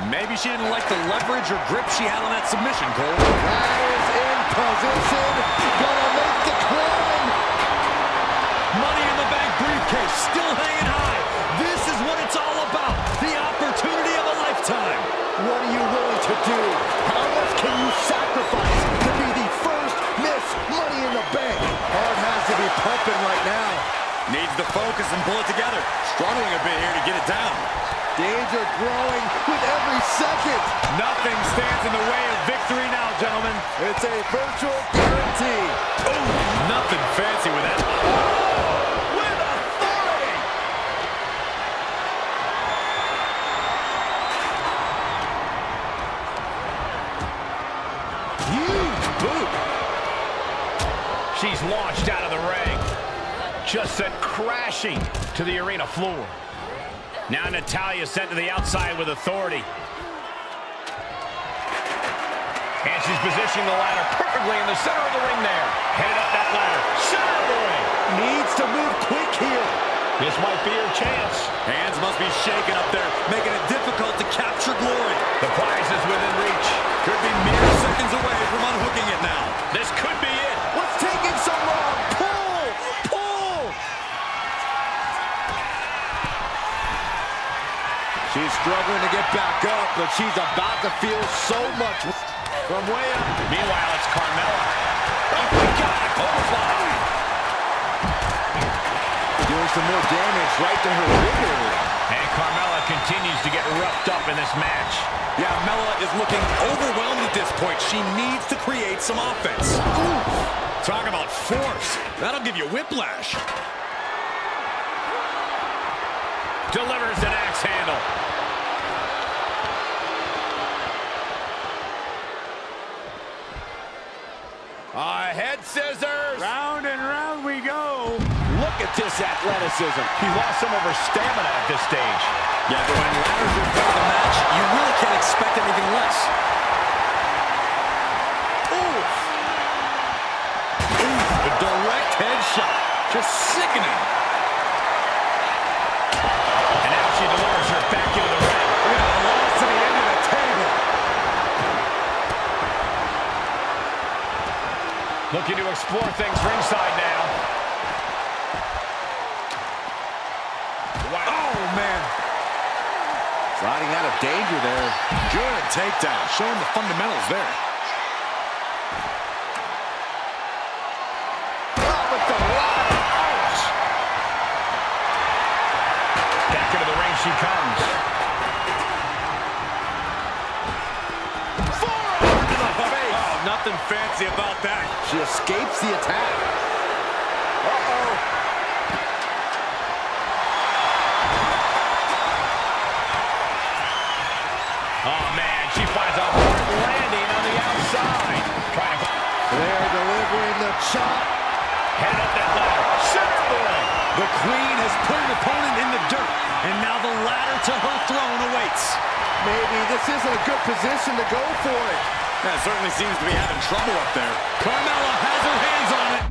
Maybe she didn't like the leverage or grip she had on that submission, Cole. Ladder's in position. Gonna make the climb. Money in the Bank briefcase still hanging high. This is what it's all about. The opportunity of a lifetime. What are you willing to do? How much can you sacrifice to be the first Miss Money in the Bank? Heart has to be pumping right now. Needs to focus and pull it together. Struggling a bit here to get it down. Danger growing with every second. Nothing stands in the way of victory now, gentlemen. It's a virtual guarantee. Oh, nothing fancy with that. With authority. Huge boot. She's launched out of the ring. Just sent crashing to the arena floor. Now Natalya sent to the outside with authority. And she's positioning the ladder perfectly in the center of the ring there. Headed up that ladder. Center of the ring. Needs to move quick here. This might be her chance. Hands must be shaking up there, making it difficult to capture glory. The prize is within reach. Could be mere seconds away from unhooking it now. This could be it. What's taking so long? Pull! Pull! She's struggling to get back up, but she's about to feel so much from way up. Meanwhile, it's Carmella. Oh my God, a clothesline. Doing some more damage right to her rib area. And Carmella continues to get roughed up in this match. Yeah, Mella is looking overwhelmed at this point. She needs to create some offense. Ooh. Talk about force. That'll give you whiplash. Delivers an axe handle. Head scissors. Round and round we go. Look at this athleticism. She lost some of her stamina at this stage. Yeah, but when ladders are part of the match, you really can't expect anything less. Ooh. Ooh, a direct headshot. Just sickening. And now she delivers her back into the ring. With a loss to the end of the table. Looking to explore things ringside now. Wow. Oh, man. Sliding out of danger there. Good takedown. Showing the fundamentals there. Oh, but the ladder. Ouch. Back into the ring she comes. Forearm to the face. Oh, nothing fancy about that. She escapes the attack. Uh-oh. Oh, man, she finds a hard landing on the outside. Trying to... They're delivering the chop. Headed up that ladder. Center of the ring. The Queen has put an opponent in the dirt, and now the ladder to her throne awaits. Maybe this isn't a good position to go for it. That certainly seems to be having trouble up there. Carmella has her hands on it.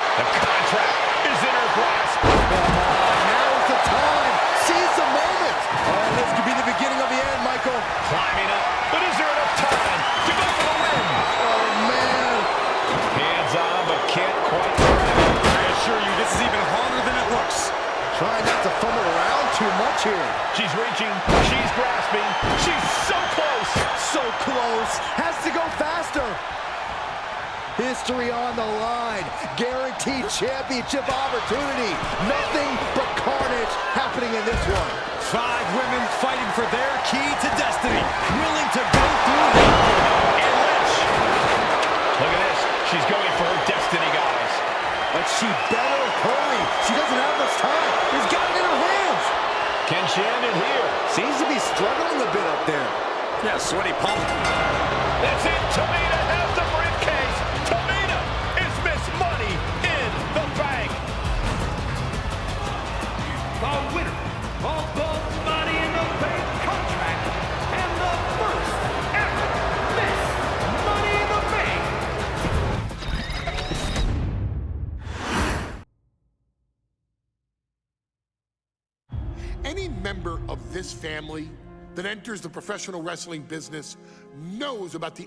The contract is in her grasp. Now's the time. Seize the moment. Oh, this could be the beginning of the end, Michael. Climbing up. But is there enough time to go for the win? Oh, man. Hands on, but can't quite grab it. I assure you, this is even harder than it looks. Trying not to fumble around too much here. She's reaching. She's grasping. She's so close. So close. Has to go faster. History on the line. Guaranteed championship opportunity. Nothing but carnage happening in this one. 5 women fighting for their key to destiny. Willing to go through hell. And Lynch. Look at this. She's going for her destiny, guys. But she better hurry. She doesn't have much time. She's got it in her hands. Can she end it here? Seems to be struggling a bit up there. Yeah, sweaty pump. That's it. Tamina has the briefcase. Tamina is Miss Money in the Bank. The winner of the Money in the Bank contract and the first ever Miss Money in the Bank, Any member of this family that enters the professional wrestling business knows about the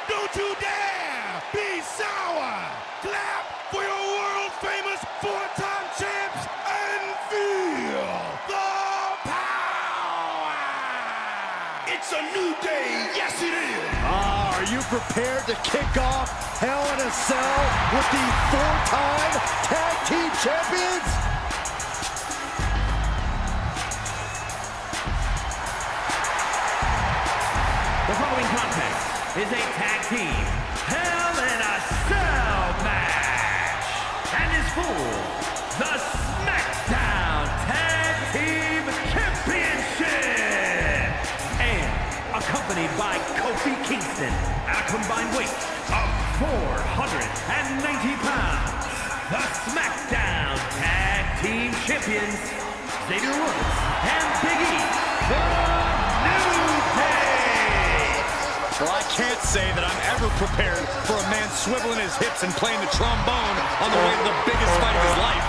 Don't you dare be sour! Clap for your world-famous four-time champs and feel the power! It's a new day, yes it is! Are you prepared to kick off Hell in a Cell with the four-time tag team champions? The following contest is a tag team Hell in a Cell match and is for the SmackDown Tag Team Championship and accompanied by Kofi Kingston at a combined weight of 490 pounds. The SmackDown Tag Team Champions, Xavier Woods and Big E, the New Day. Well, I can't say that I'm ever prepared for a man swiveling his hips and playing the trombone on the way to the biggest fight of his life.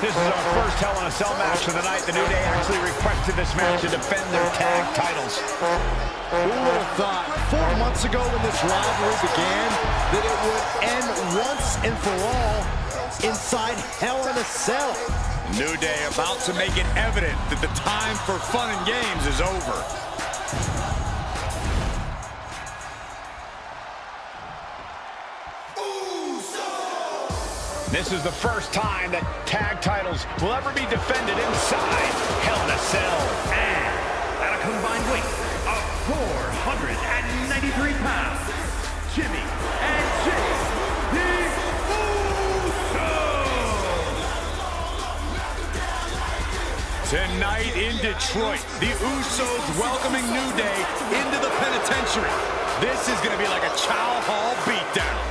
This is our first Hell in a Cell match of the night. The New Day actually requested this match to defend their tag titles. Who would have thought 4 months ago when this rivalry began that it would end once and for all inside Hell in a Cell? New Day about to make it evident that the time for fun and games is over. This is the first time that tag titles will ever be defended inside Hell in a Cell. And at a combined weight of 493 pounds, Jimmy and Jay, the Usos. Tonight in Detroit, the Usos welcoming New Day into the penitentiary. This is going to be like a Chow Hall beatdown.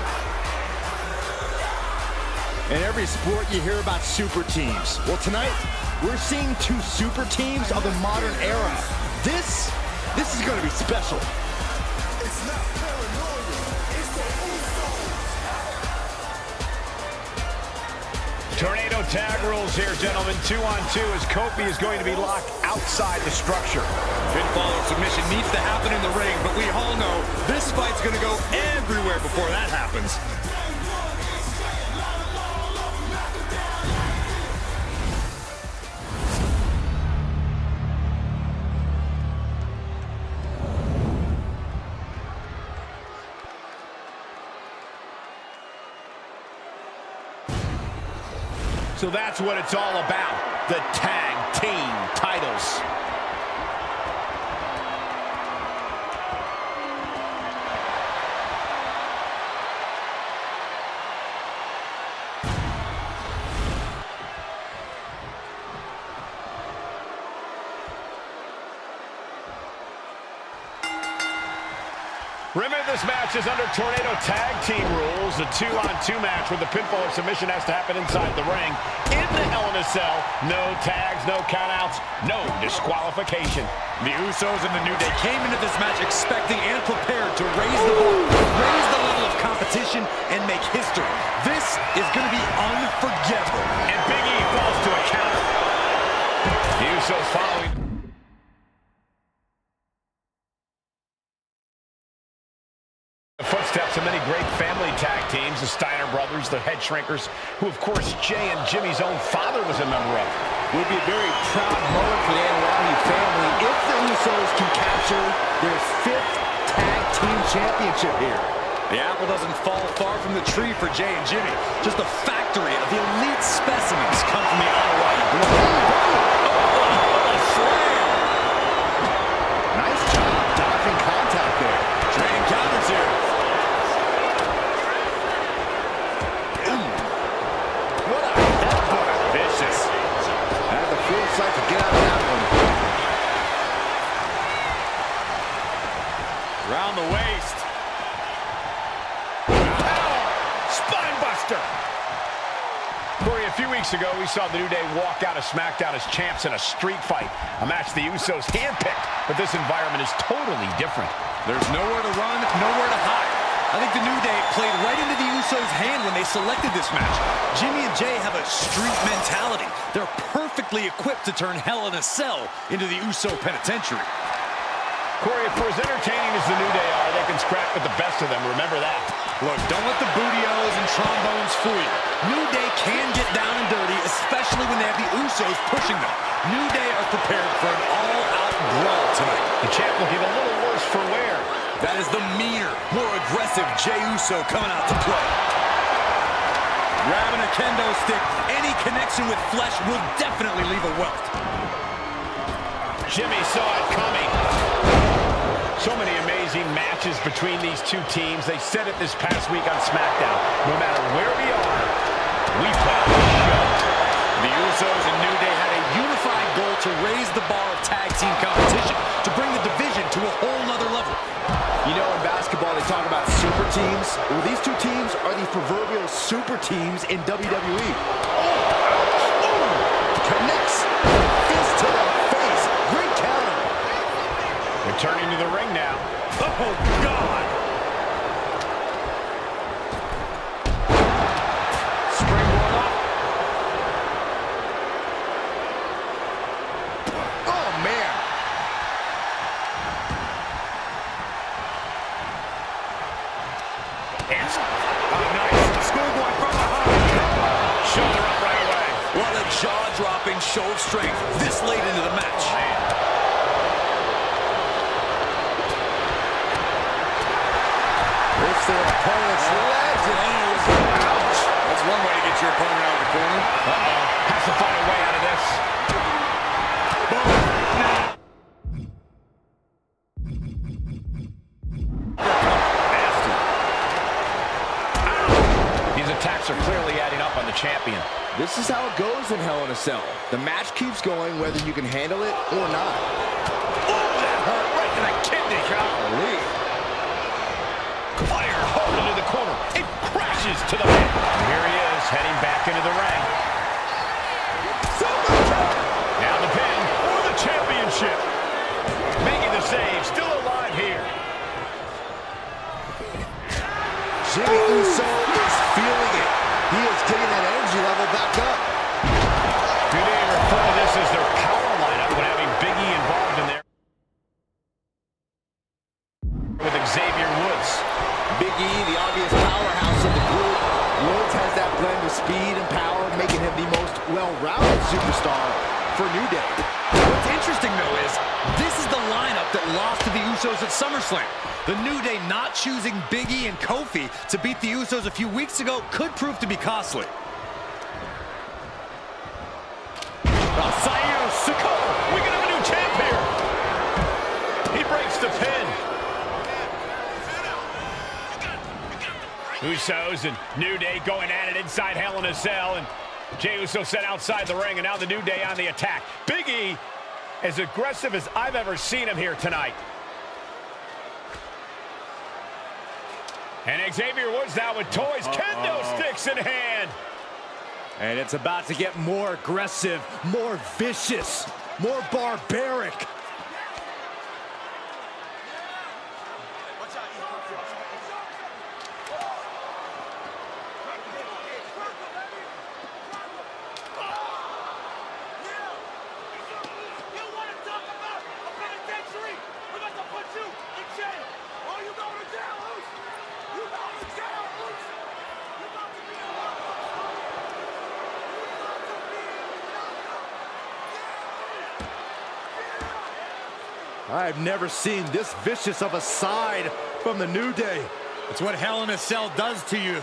In every sport, you hear about super teams. Well, tonight, we're seeing 2 super teams of the modern era. This is going to be special. Tornado tag rules here, gentlemen. 2-on-2 as Kofi is going to be locked outside the structure. Pinfall or submission needs to happen in the ring, but we all know this fight's going to go everywhere before that happens. So that's what it's all about, the tag team titles. Remember, this match is under Tornado Tag Team rules, a 2-on-2 match where the pinfall or submission has to happen inside the ring. In the Hell in a Cell, no tags, no countouts, no disqualification. The Usos and the New Day came into this match expecting and prepared to raise the bar, raise the level of competition, and make history. This is going to be unforgettable. And Big E falls to a counter. The Usos following. The footsteps of many great family tag teams, the Steiner brothers, the Head Shrinkers, who of course Jay and Jimmy's own father was a member of. It would be a very proud moment for the Anoa'i family if the Usos can capture their 5th tag team championship here. The apple doesn't fall far from the tree for Jay and Jimmy. Just a factory of the elite specimens come from the Anoa'i. Oh, a slam! Nice job dodging contact there. Trading counters here. What a headbutt. Vicious. Had the foresight to get out of that one. Around the waist. Spine buster. Corey, a few weeks ago, we saw the New Day walk out of SmackDown as champs in a street fight, a match the Usos handpicked, but this environment is totally different. There's nowhere to run, nowhere to hide. I think the New Day played right into the Usos' hand when they selected this match. Jimmy and Jay have a street mentality. They're perfectly equipped to turn Hell in a Cell into the Uso penitentiary. Corey, for as entertaining as the New Day are, they can scrap with the best of them. Remember that. Look, don't let the booty-os and trombones fool you. New Day can get down and dirty, especially when they have the Usos pushing them. New Day are prepared for an all-out brawl tonight. The champ looking a little worse for wear. That is the meaner, more aggressive Jey Uso coming out to play. Grabbing a kendo stick, any connection with flesh will definitely leave a welt. Jimmy saw it coming. So many amazing matches between these two teams. They said it this past week on SmackDown. No matter where we are, we put on a show. The Usos and New Day had a unified goal to raise the bar of tag team competition, to bring the division to a whole nother level. You know, in basketball, they talk about super teams. Well, these two teams are the proverbial super teams in WWE. Connects. Fist to the face. Great counter. Returning to the ring now. Oh, God. Springboard up. Oh, man. It's nice. Schoolboy from behind. Shoulder up right away. What a jaw-dropping show of strength this late into the match. It's their opponent's legend. Ouch. That's one way to get your opponent out of the corner. Uh-oh. Has to find a way out of this. Nasty. Ow. These attacks are clearly adding up on the champion. This is how it goes in Hell in a Cell. The match keeps going whether you can handle it or not. Oh, that hurt right to the kidney. Golly. Fired hard into the corner. It crashes to the mat. Here he is, heading back into the ring. Now the pin for the championship. Making the save, still alive here. Jimmy Uso is feeling it. He is getting that energy level back up. Good day to refer to this as their power lineup when having Big E involved in there. With Xavier Woods. Big E, the obvious powerhouse of the group. Woods has that blend of speed and power, making him the most well-rounded superstar for New Day. What's interesting, though, is this is the lineup that lost to the Usos at SummerSlam. The New Day not choosing Big E and Kofi to beat the Usos a few weeks ago could prove to be costly. Sayo Sikoa. We can have a new champ here. He breaks the pin. Usos and New Day going at it inside Hell in a Cell, and Jey Uso sent outside the ring, and now the New Day on the attack. Big E, as aggressive as I've ever seen him here tonight. And Xavier Woods now with toys, kendo sticks in hand. And it's about to get more aggressive, more vicious, more barbaric. I've never seen this vicious of a side from the New Day. It's what Hell in a Cell does to you.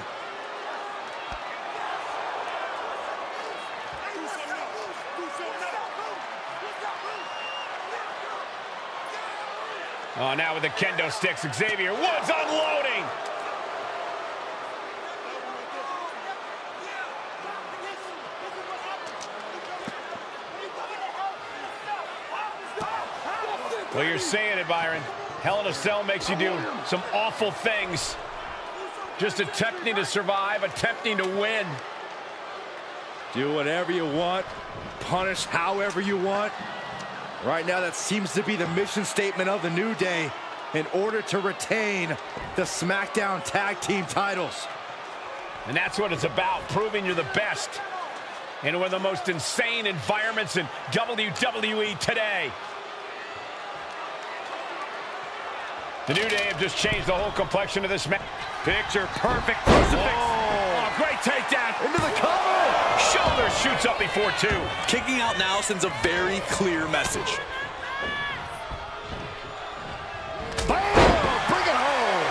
Oh, now with the kendo sticks, Xavier Woods unloading. Well, you're saying it, Byron. Hell in a Cell makes you do some awful things. Just attempting to survive, attempting to win. Do whatever you want, punish however you want. Right now, that seems to be the mission statement of the New Day. in order to retain the SmackDown Tag Team titles. And that's what it's about, proving you're the best in one of the most insane environments in WWE today. The New Day have just changed the whole complexion of this match. Picture perfect crucifix. Oh, great takedown. Into the cover. Shoulder shoots up before two. Kicking out now sends a very clear message. Bring it home.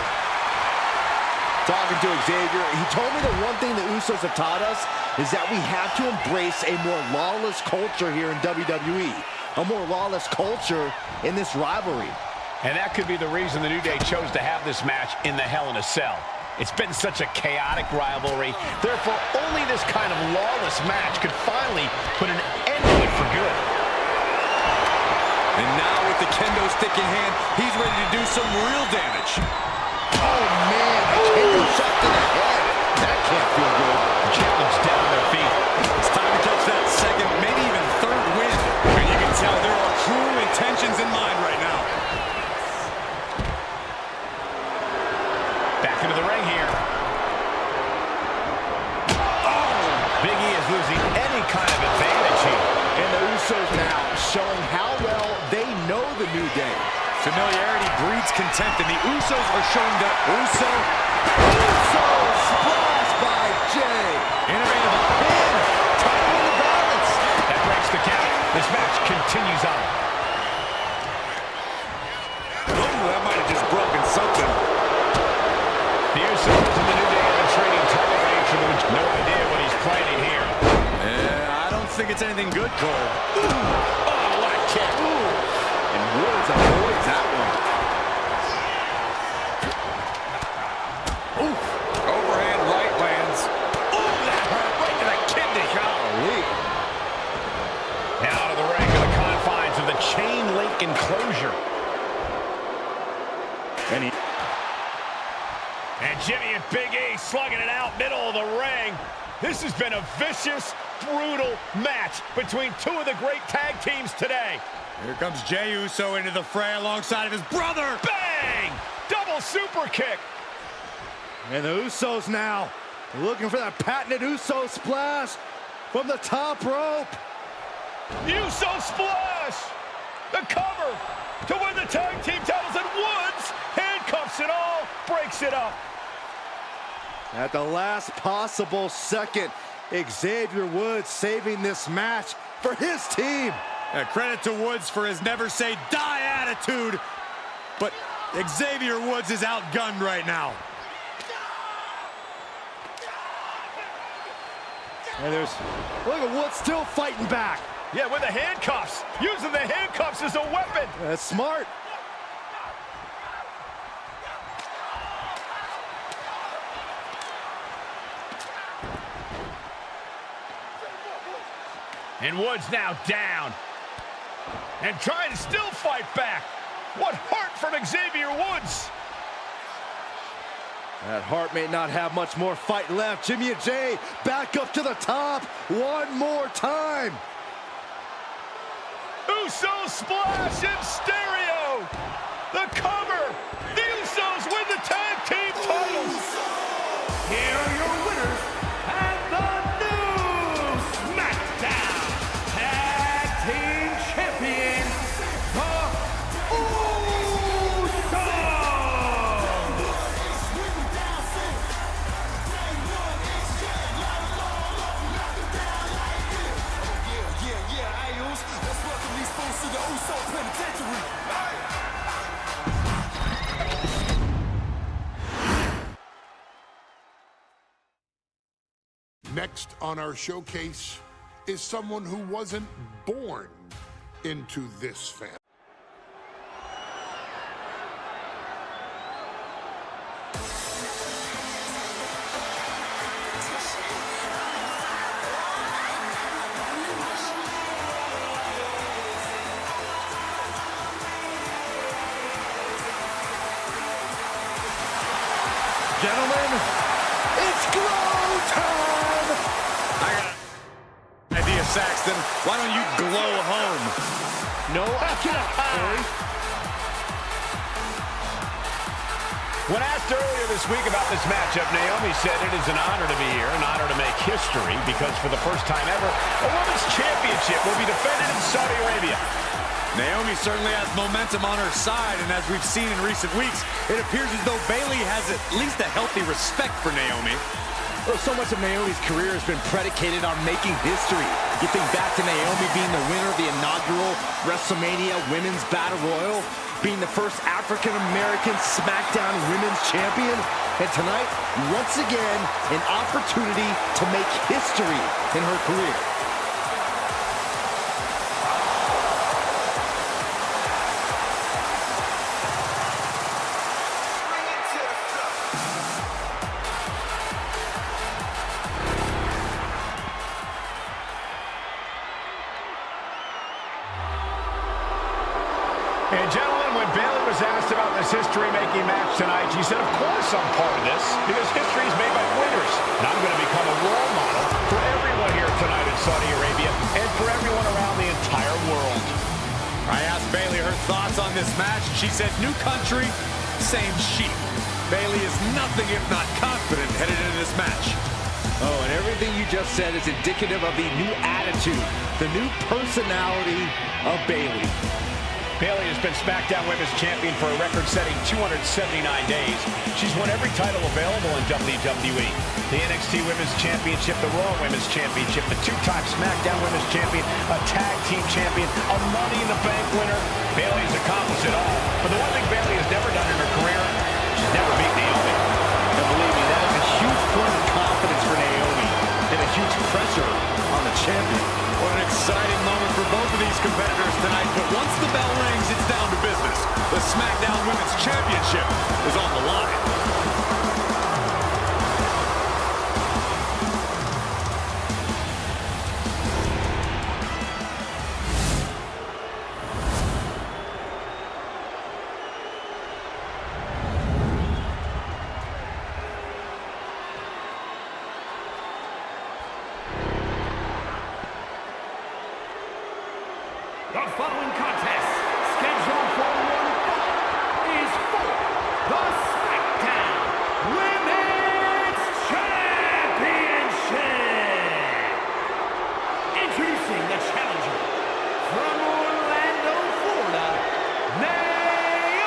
Talking to Xavier, he told me the one thing the Usos have taught us is that we have to embrace a more lawless culture here in WWE. A more lawless culture in this rivalry. And that could be the reason the New Day chose to have this match in the Hell in a Cell. It's been such a chaotic rivalry. Therefore, only this kind of lawless match could finally put an end to it for good. And now with the kendo stick in hand, he's ready to do some real damage. Oh, man, a kendo shot to the head. That can't feel good. Champion's down on their feet. It's time to catch that second, maybe even third win. And you can tell there are true intentions in mind right now. Back into the ring here. Oh! Big E is losing any kind of advantage here. And the Usos now showing how well they know the New Day. Familiarity breeds contempt, and the Usos are showing that Uso splash by Jay. innovative Pin, totally the balance. That breaks the count. This match continues on. Oh, that might have just broken something. The Usos and the New Day have been trading title reigns for no idea what he's planning here. I don't think it's anything good, Cole. Ooh. Oh, what a kick. Ooh. And Woods avoids that one. Oof. Overhand right lands. Ooh, that hurt right to the kidney. Golly. Now out of the ring to the confines of the chain link enclosure. And Jimmy and Big E slugging it out middle of the ring. This has been a vicious, brutal match between two of the great tag teams today. Here comes Jey Uso into the fray alongside of his brother. Bang! Double super kick. And the Usos now looking for that patented Uso splash from the top rope. Uso splash. The cover to win the tag team titles, and Woods handcuffs it all, breaks it up. At the last possible second, Xavier Woods saving this match for his team. Credit to Woods for his never say die attitude, but Xavier Woods is outgunned right now. And look at Woods still fighting back. Yeah, with the handcuffs. Using the handcuffs as a weapon. That's smart. And Woods now down. And trying to still fight back. What heart from Xavier Woods. That Hart may not have much more fight left. Jimmy and Jay back up to the top one more time. Uso splash in stereo. The cover. The Usos win the tag team titles. Here are your winners and the new SmackDown Tag Team Champions, the Usos! Let's welcome these fools to the Uso Penitentiary. Next on our showcase is someone who wasn't born into this family. Gentlemen, it's glow time! I got an idea, Saxton. Why don't you glow home? No, I cannot. When asked earlier this week about this matchup, Naomi said it is an honor to be here, an honor to make history, because for the first time ever, a women's championship will be defended in Saudi Arabia. Naomi certainly has momentum on her side, and as we've seen in recent weeks, it appears as though Bayley has at least a healthy respect for Naomi. Well, so much of Naomi's career has been predicated on making history. You think back to Naomi being the winner of the inaugural WrestleMania Women's Battle Royal, being the first African-American SmackDown Women's Champion, and tonight, once again, an opportunity to make history in her career. And gentlemen, when Bayley was asked about this history-making match tonight, she said, of course I'm part of this, because history is made by winners. And I'm going to become a role model for everyone here tonight in Saudi Arabia and for everyone around the entire world. I asked Bayley her thoughts on this match, and she said, new country, same sheep. Bayley is nothing if not confident headed into this match. Oh, and everything you just said is indicative of the new attitude, the new personality of Bayley. Bayley has been SmackDown Women's Champion for a record-setting 279 days. She's won every title available in WWE. The NXT Women's Championship, the Raw Women's Championship, the two-time SmackDown Women's Champion, a Tag Team Champion, a Money in the Bank winner. Bayley has accomplished it all. But the one thing Bayley has never done in her career, she's never beat Naomi. And believe me, that is a huge point of confidence for Naomi and a huge pressure on the champion. What an exciting moment for both of these competitors tonight, but once the bell rings, it's down to business. The SmackDown Women's Championship is on the line. The following contest, scheduled for one fall, is for the SmackDown Women's Championship. Introducing the challenger from Orlando, Florida, Naomi.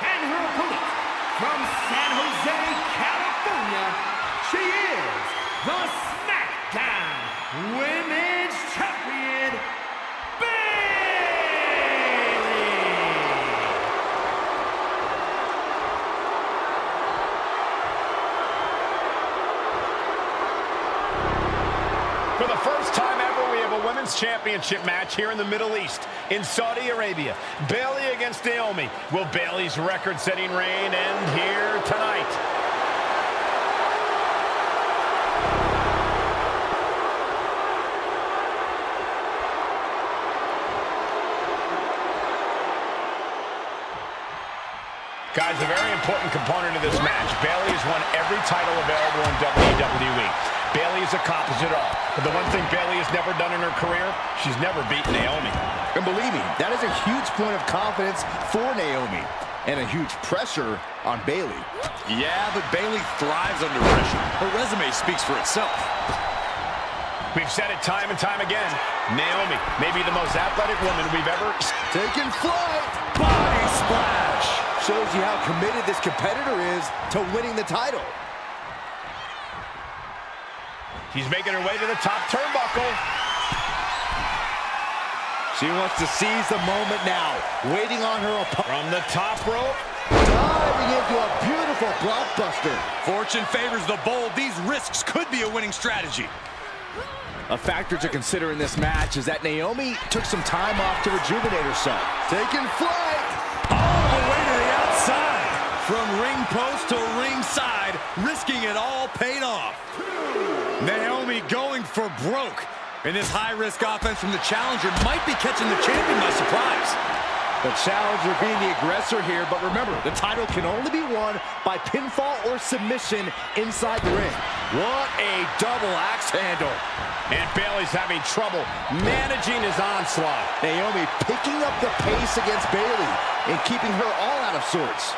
And her opponent from San Jose, California, she is the SmackDown Women's Champion, Bayley! For the first time ever, we have a Women's Championship match here in the Middle East, in Saudi Arabia. Bayley against Naomi. Will Bayley's record-setting reign end here tonight? Guys, a very important component of this match. Bayley has won every title available in WWE. Bayley has accomplished it all. But the one thing Bayley has never done in her career, she's never beaten Naomi. And believe me, that is a huge point of confidence for Naomi and a huge pressure on Bayley. Yeah, but Bayley thrives under pressure. Her resume speaks for itself. We've said it time and time again. Naomi may be the most athletic woman we've ever... Taking flight. Body splash. Shows you how committed this competitor is to winning the title. She's making her way to the top turnbuckle. She wants to seize the moment now, waiting on her opponent. From the top rope. Diving into a beautiful blockbuster. Fortune favors the bold. These risks could be a winning strategy. A factor to consider in this match is that Naomi took some time off to rejuvenate herself. Taking flight. All the way to the outside. From ring post to ringside, risking it all paid off. Naomi going for broke. And this high-risk offense from the challenger might be catching the champion by surprise. The challenger being the aggressor here, but remember, the title can only be won by pinfall or submission inside the ring. What a double axe handle. And Bayley's having trouble managing his onslaught. Naomi picking up the pace against Bayley and keeping her all out of sorts.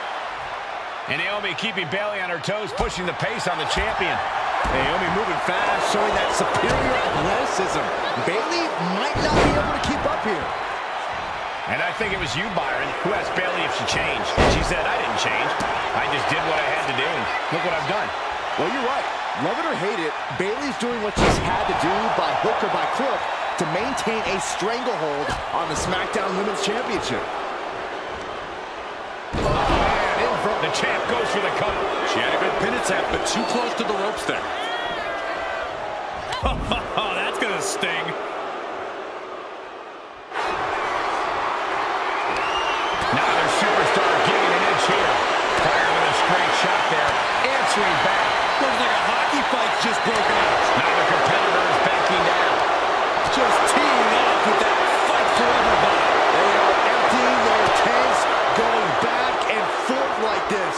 And Naomi keeping Bayley on her toes, pushing the pace on the champion. Naomi moving fast, showing that superior athleticism. Bayley might not be able to keep up here. And I think it was you, Byron, who asked Bayley if she changed. And she said, I didn't change. I just did what I had to do, and look what I've done. Well, you're right. Love it or hate it, Bayley's doing what she's had to do by hook or by crook to maintain a stranglehold on the SmackDown Women's Championship. The champ goes for the cover. She had a good pin attempt, but too close to the ropes there. Oh, that's going to sting. Now their superstar getting an edge here. Fire with a straight shot there. Answering back. Looks like a hockey fight's just broken out. Now the competitor is backing down. Just teeing off with that fight forever vibe. They are emptying their tanks, going back and forth like this.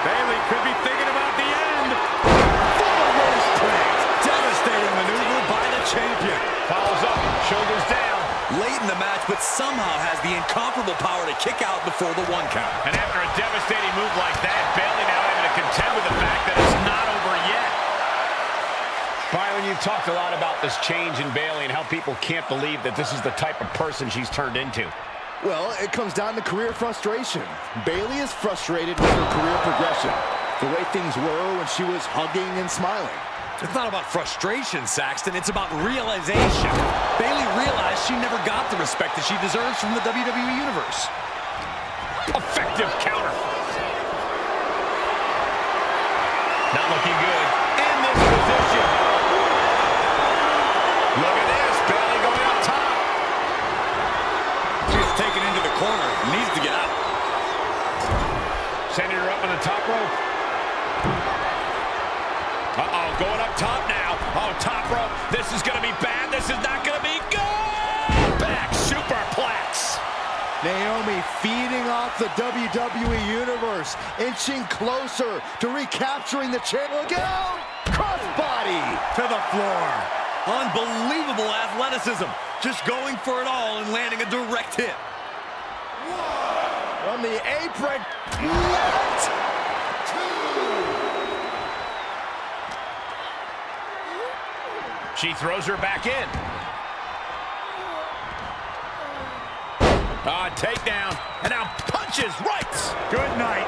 Bayley could be thinking about the end. Full wrist plant. Devastating maneuver by the champion. Follows up, shoulders down. Late in the match, but somehow has the incomparable power to kick out before the 1 count. And after a devastating move like that, Bayley now having to contend with the fact that it's not over yet. Byron, you've talked a lot about this change in Bayley and how people can't believe that this is the type of person she's turned into. Well, it comes down to career frustration. Bayley is frustrated with her career progression, the way things were when she was hugging and smiling. It's not about frustration, Saxton. It's about realization. Bayley realized she never got the respect that she deserves from the WWE Universe. Effective counter. Not looking good in this position. Look at this, Bayley going up top. She's taken into the corner, needs to get out. Sending her up on the top rope. Uh-oh, going up top now. Oh, top rope. This is going to be bad. This is not going to be good. Back superplex. Naomi feeding off the WWE Universe, inching closer to recapturing the champ. Look out! Crossbody To the floor. Unbelievable athleticism. Just going for it all and landing a direct hit. from the apron. What? She throws her back in. Takedown, and now punches right. Good night.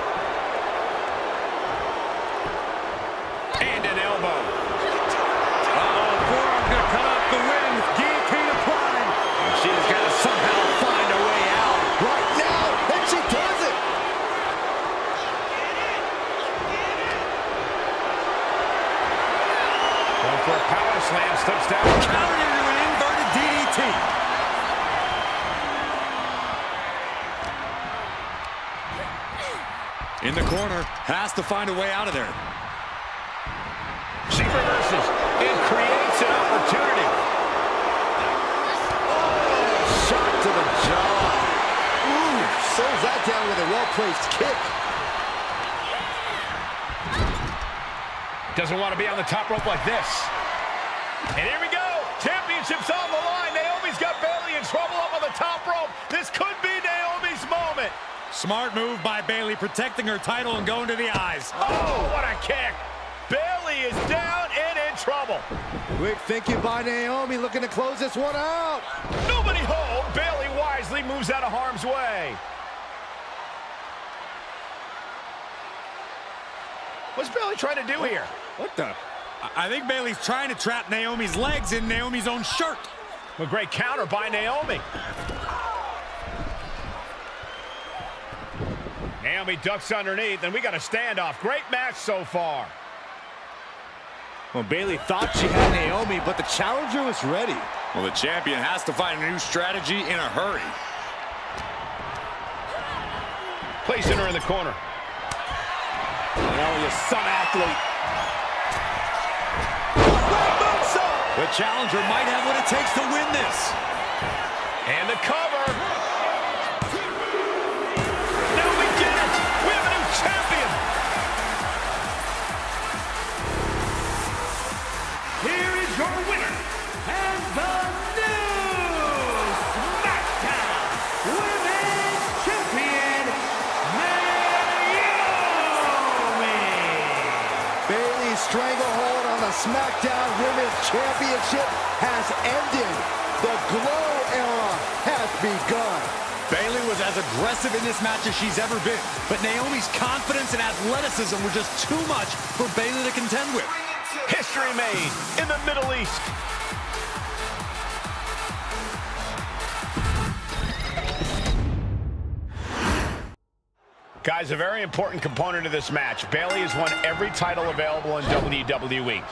And an elbow. Forearm gonna cut off the win. Guillotine applied. She's got to somehow find a way out. Right now, and she does it. Going for a power slam, slips down. Countered into an inverted DDT. In the corner, has to find a way out of there. She reverses and creates an opportunity. Shot to the jaw. Ooh, slows that down with a well-placed kick. Doesn't want to be on the top rope like this. And here we go. Championship's on the line. Naomi's got Bayley in trouble up on the top rope. This could be Naomi's moment. Smart move by Bayley, protecting her title and going to the eyes. Oh, what a kick. Bayley is down and in trouble. Quick thinking by Naomi, looking to close this one out. Nobody home. Bayley wisely moves out of harm's way. What's Bayley trying to do here? What the? I think Bayley's trying to trap Naomi's legs in Naomi's own shirt. A great counter by Naomi. Naomi ducks underneath, and we got a standoff. Great match so far. Well, Bayley thought she had Naomi, but the challenger was ready. Well, the champion has to find a new strategy in a hurry. Placing her in the corner. Naomi is some athlete. The challenger might have what it takes to win this. And the cover. Now we did it. We have a new champion. your winner, and the new SmackDown Women's Champion, Naomi. Bayley's stranglehold on the SmackDown Women's Championship has ended. The Glow era has begun. Bayley was as aggressive in this match as she's ever been, but Naomi's confidence and athleticism were just too much for Bayley to contend with. History made in the Middle East. Guys, a very important component of this match. Bayley has won every title available in WWE.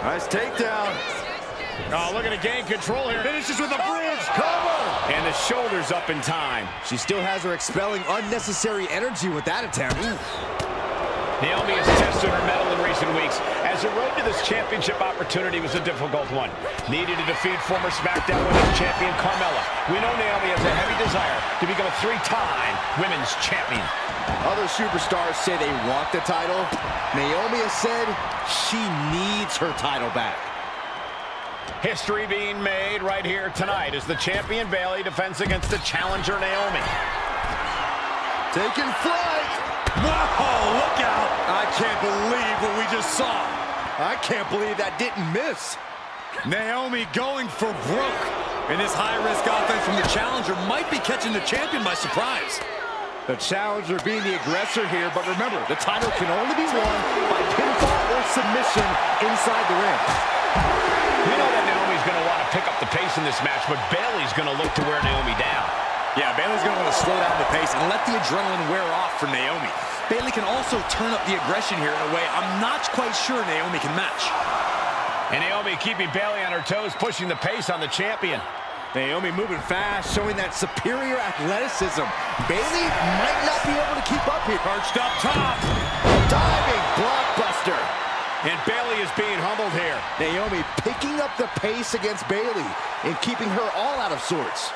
Nice takedown. Oh, looking to gain control here. Finishes with a bridge cover. And the shoulders up in time. She still has her expelling unnecessary energy with that attempt. Naomi has tested her mettle in recent weeks, as the road to this championship opportunity was a difficult one. Needed to defeat former SmackDown Women's Champion Carmella. We know Naomi has a heavy desire to become a 3-time Women's Champion. Other superstars say they want the title. Naomi has said she needs her title back. History being made right here tonight as the champion Bayley defends against the challenger Naomi. Taking flight. Whoa, look out! I can't believe what we just saw. I can't believe that didn't miss. Naomi going for broke. And this high-risk offense from the challenger might be catching the champion by surprise. The challenger being the aggressor here, but remember, the title can only be won by pinfall or submission inside the ring. We know that Naomi's going to want to pick up the pace in this match, but Bayley's going to look to wear Naomi down. Yeah, Bayley's going to want to slow down the pace and let the adrenaline wear off for Naomi. Bayley can also turn up the aggression here in a way I'm not quite sure Naomi can match. And Naomi keeping Bayley on her toes, pushing the pace on the champion. Naomi moving fast, showing that superior athleticism. Bayley might not be able to keep up here. Perched up top. Diving blockbuster. And Bayley is being humbled here. Naomi picking up the pace against Bayley and keeping her all out of sorts.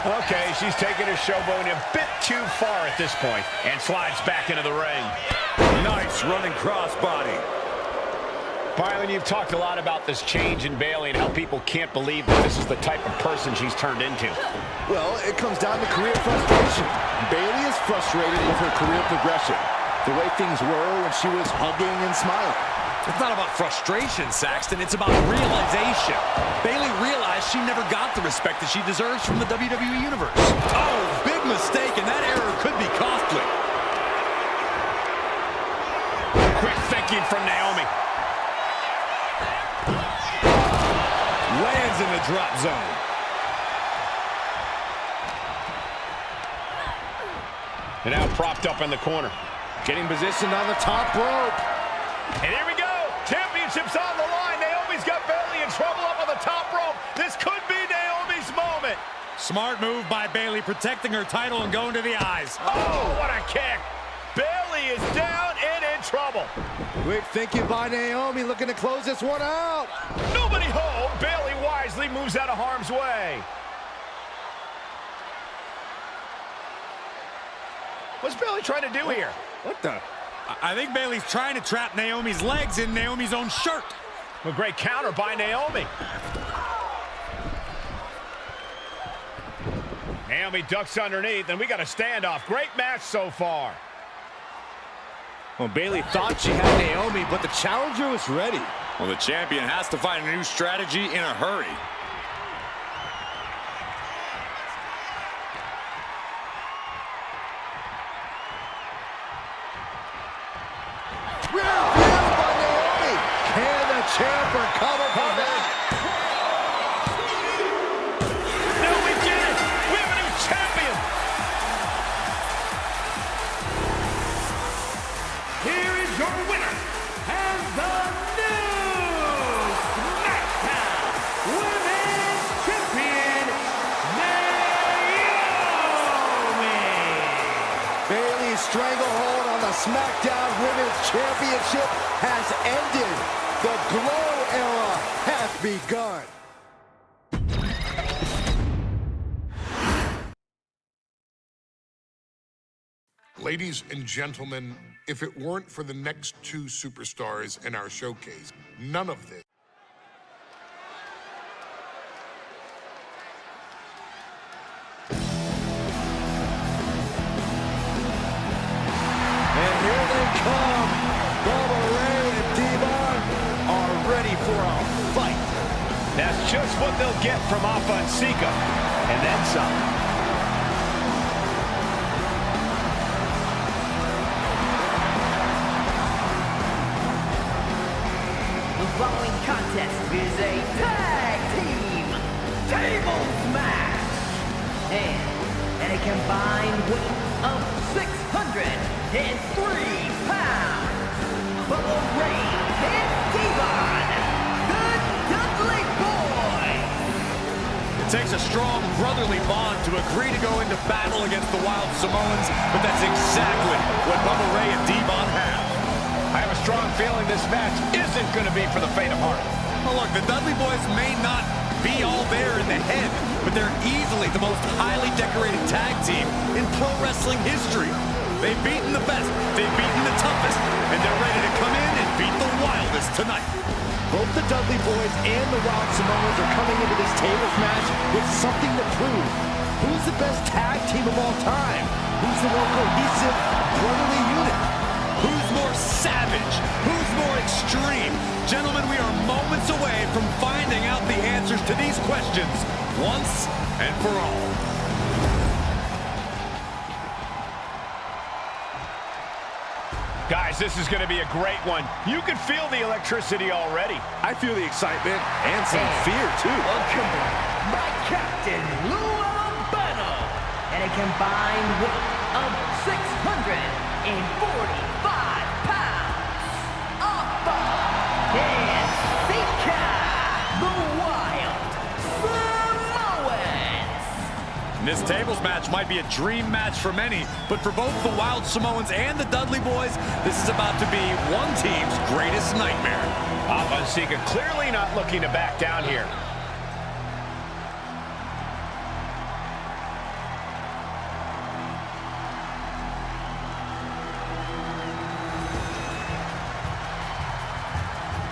Okay, she's taking her showboat a bit too far at this point and slides back into the ring. Nice running crossbody. Byron, you've talked a lot about this change in Bayley and how people can't believe that this is the type of person she's turned into. Well, it comes down to career frustration. Bayley is frustrated with her career progression. The way things were when she was hugging and smiling. It's not about frustration, Saxton. It's about realization. Bayley realized she never got the respect that she deserves from the WWE Universe. Oh, big mistake, and that error could be costly. Quick thinking from Naomi. Lands in the drop zone. And now propped up in the corner. Getting positioned on the top rope. And here we go. Championship's on the line. Naomi's got Bayley in trouble up on the top rope. This could be Naomi's moment. Smart move by Bayley, protecting her title and going to the eyes. Oh, what a kick. Bayley is down and in trouble. Quick thinking by Naomi, looking to close this one out. Nobody home. Bayley wisely moves out of harm's way. What's Bayley trying to do here? What the? I think Bayley's trying to trap Naomi's legs in Naomi's own shirt. A great counter by Naomi. Naomi ducks underneath, and we got a standoff. Great match so far. Well, Bayley thought she had Naomi, but the challenger was ready. Well, the champion has to find a new strategy in a hurry. Rear view by Naomi. Can the champ recover from that? Now we did it. We have a new champion. Here is your winner, and the new SmackDown Women's Champion, Naomi. Bayley's stranglehold on the SmackDown Women's Championship has ended. The Glow era has begun. Ladies and gentlemen, if it weren't for the next two superstars in our showcase, none of this. And here they come. Bubba Ray and D-Bar are ready for a fight. That's just what they'll get from Alpha and Sika, and then some. The following contest is a tag team tables match. And a combined weight of 603 pounds. Bubba Ray and Devon, the Dudley Boys. It takes a strong brotherly bond to agree to go into battle against the Wild Samoans, but that's exactly what Bubba Ray and Devon have. I have a strong feeling this match isn't going to be for the faint of heart. Oh, look, the Dudley Boys may not be all there in the head, but they're easily the most highly decorated tag team in pro wrestling history. They've beaten the best, they've beaten the toughest, and they're ready to come in and beat the wildest tonight. Both the Dudley Boys and the Wild Samoans are coming into this tables match with something to prove. Who's the best tag team of all time? Who's the more cohesive, brotherly unit? Who's more savage? Who's more extreme? Gentlemen, we are moments away from finding out the answers to these questions once and for all. Guys, this is going to be a great one. You can feel the electricity already. I feel the excitement and some fear, too. Welcome by Captain Lou Albano. And a combined weight of 645 pounds. Alpha and Sika, the Wild Samoans. This tables match might be a dream match for many, but for both the Wild Samoans and the Dudley Boys, this is about to be one team's greatest nightmare. Alpha and Sika clearly not looking to back down here.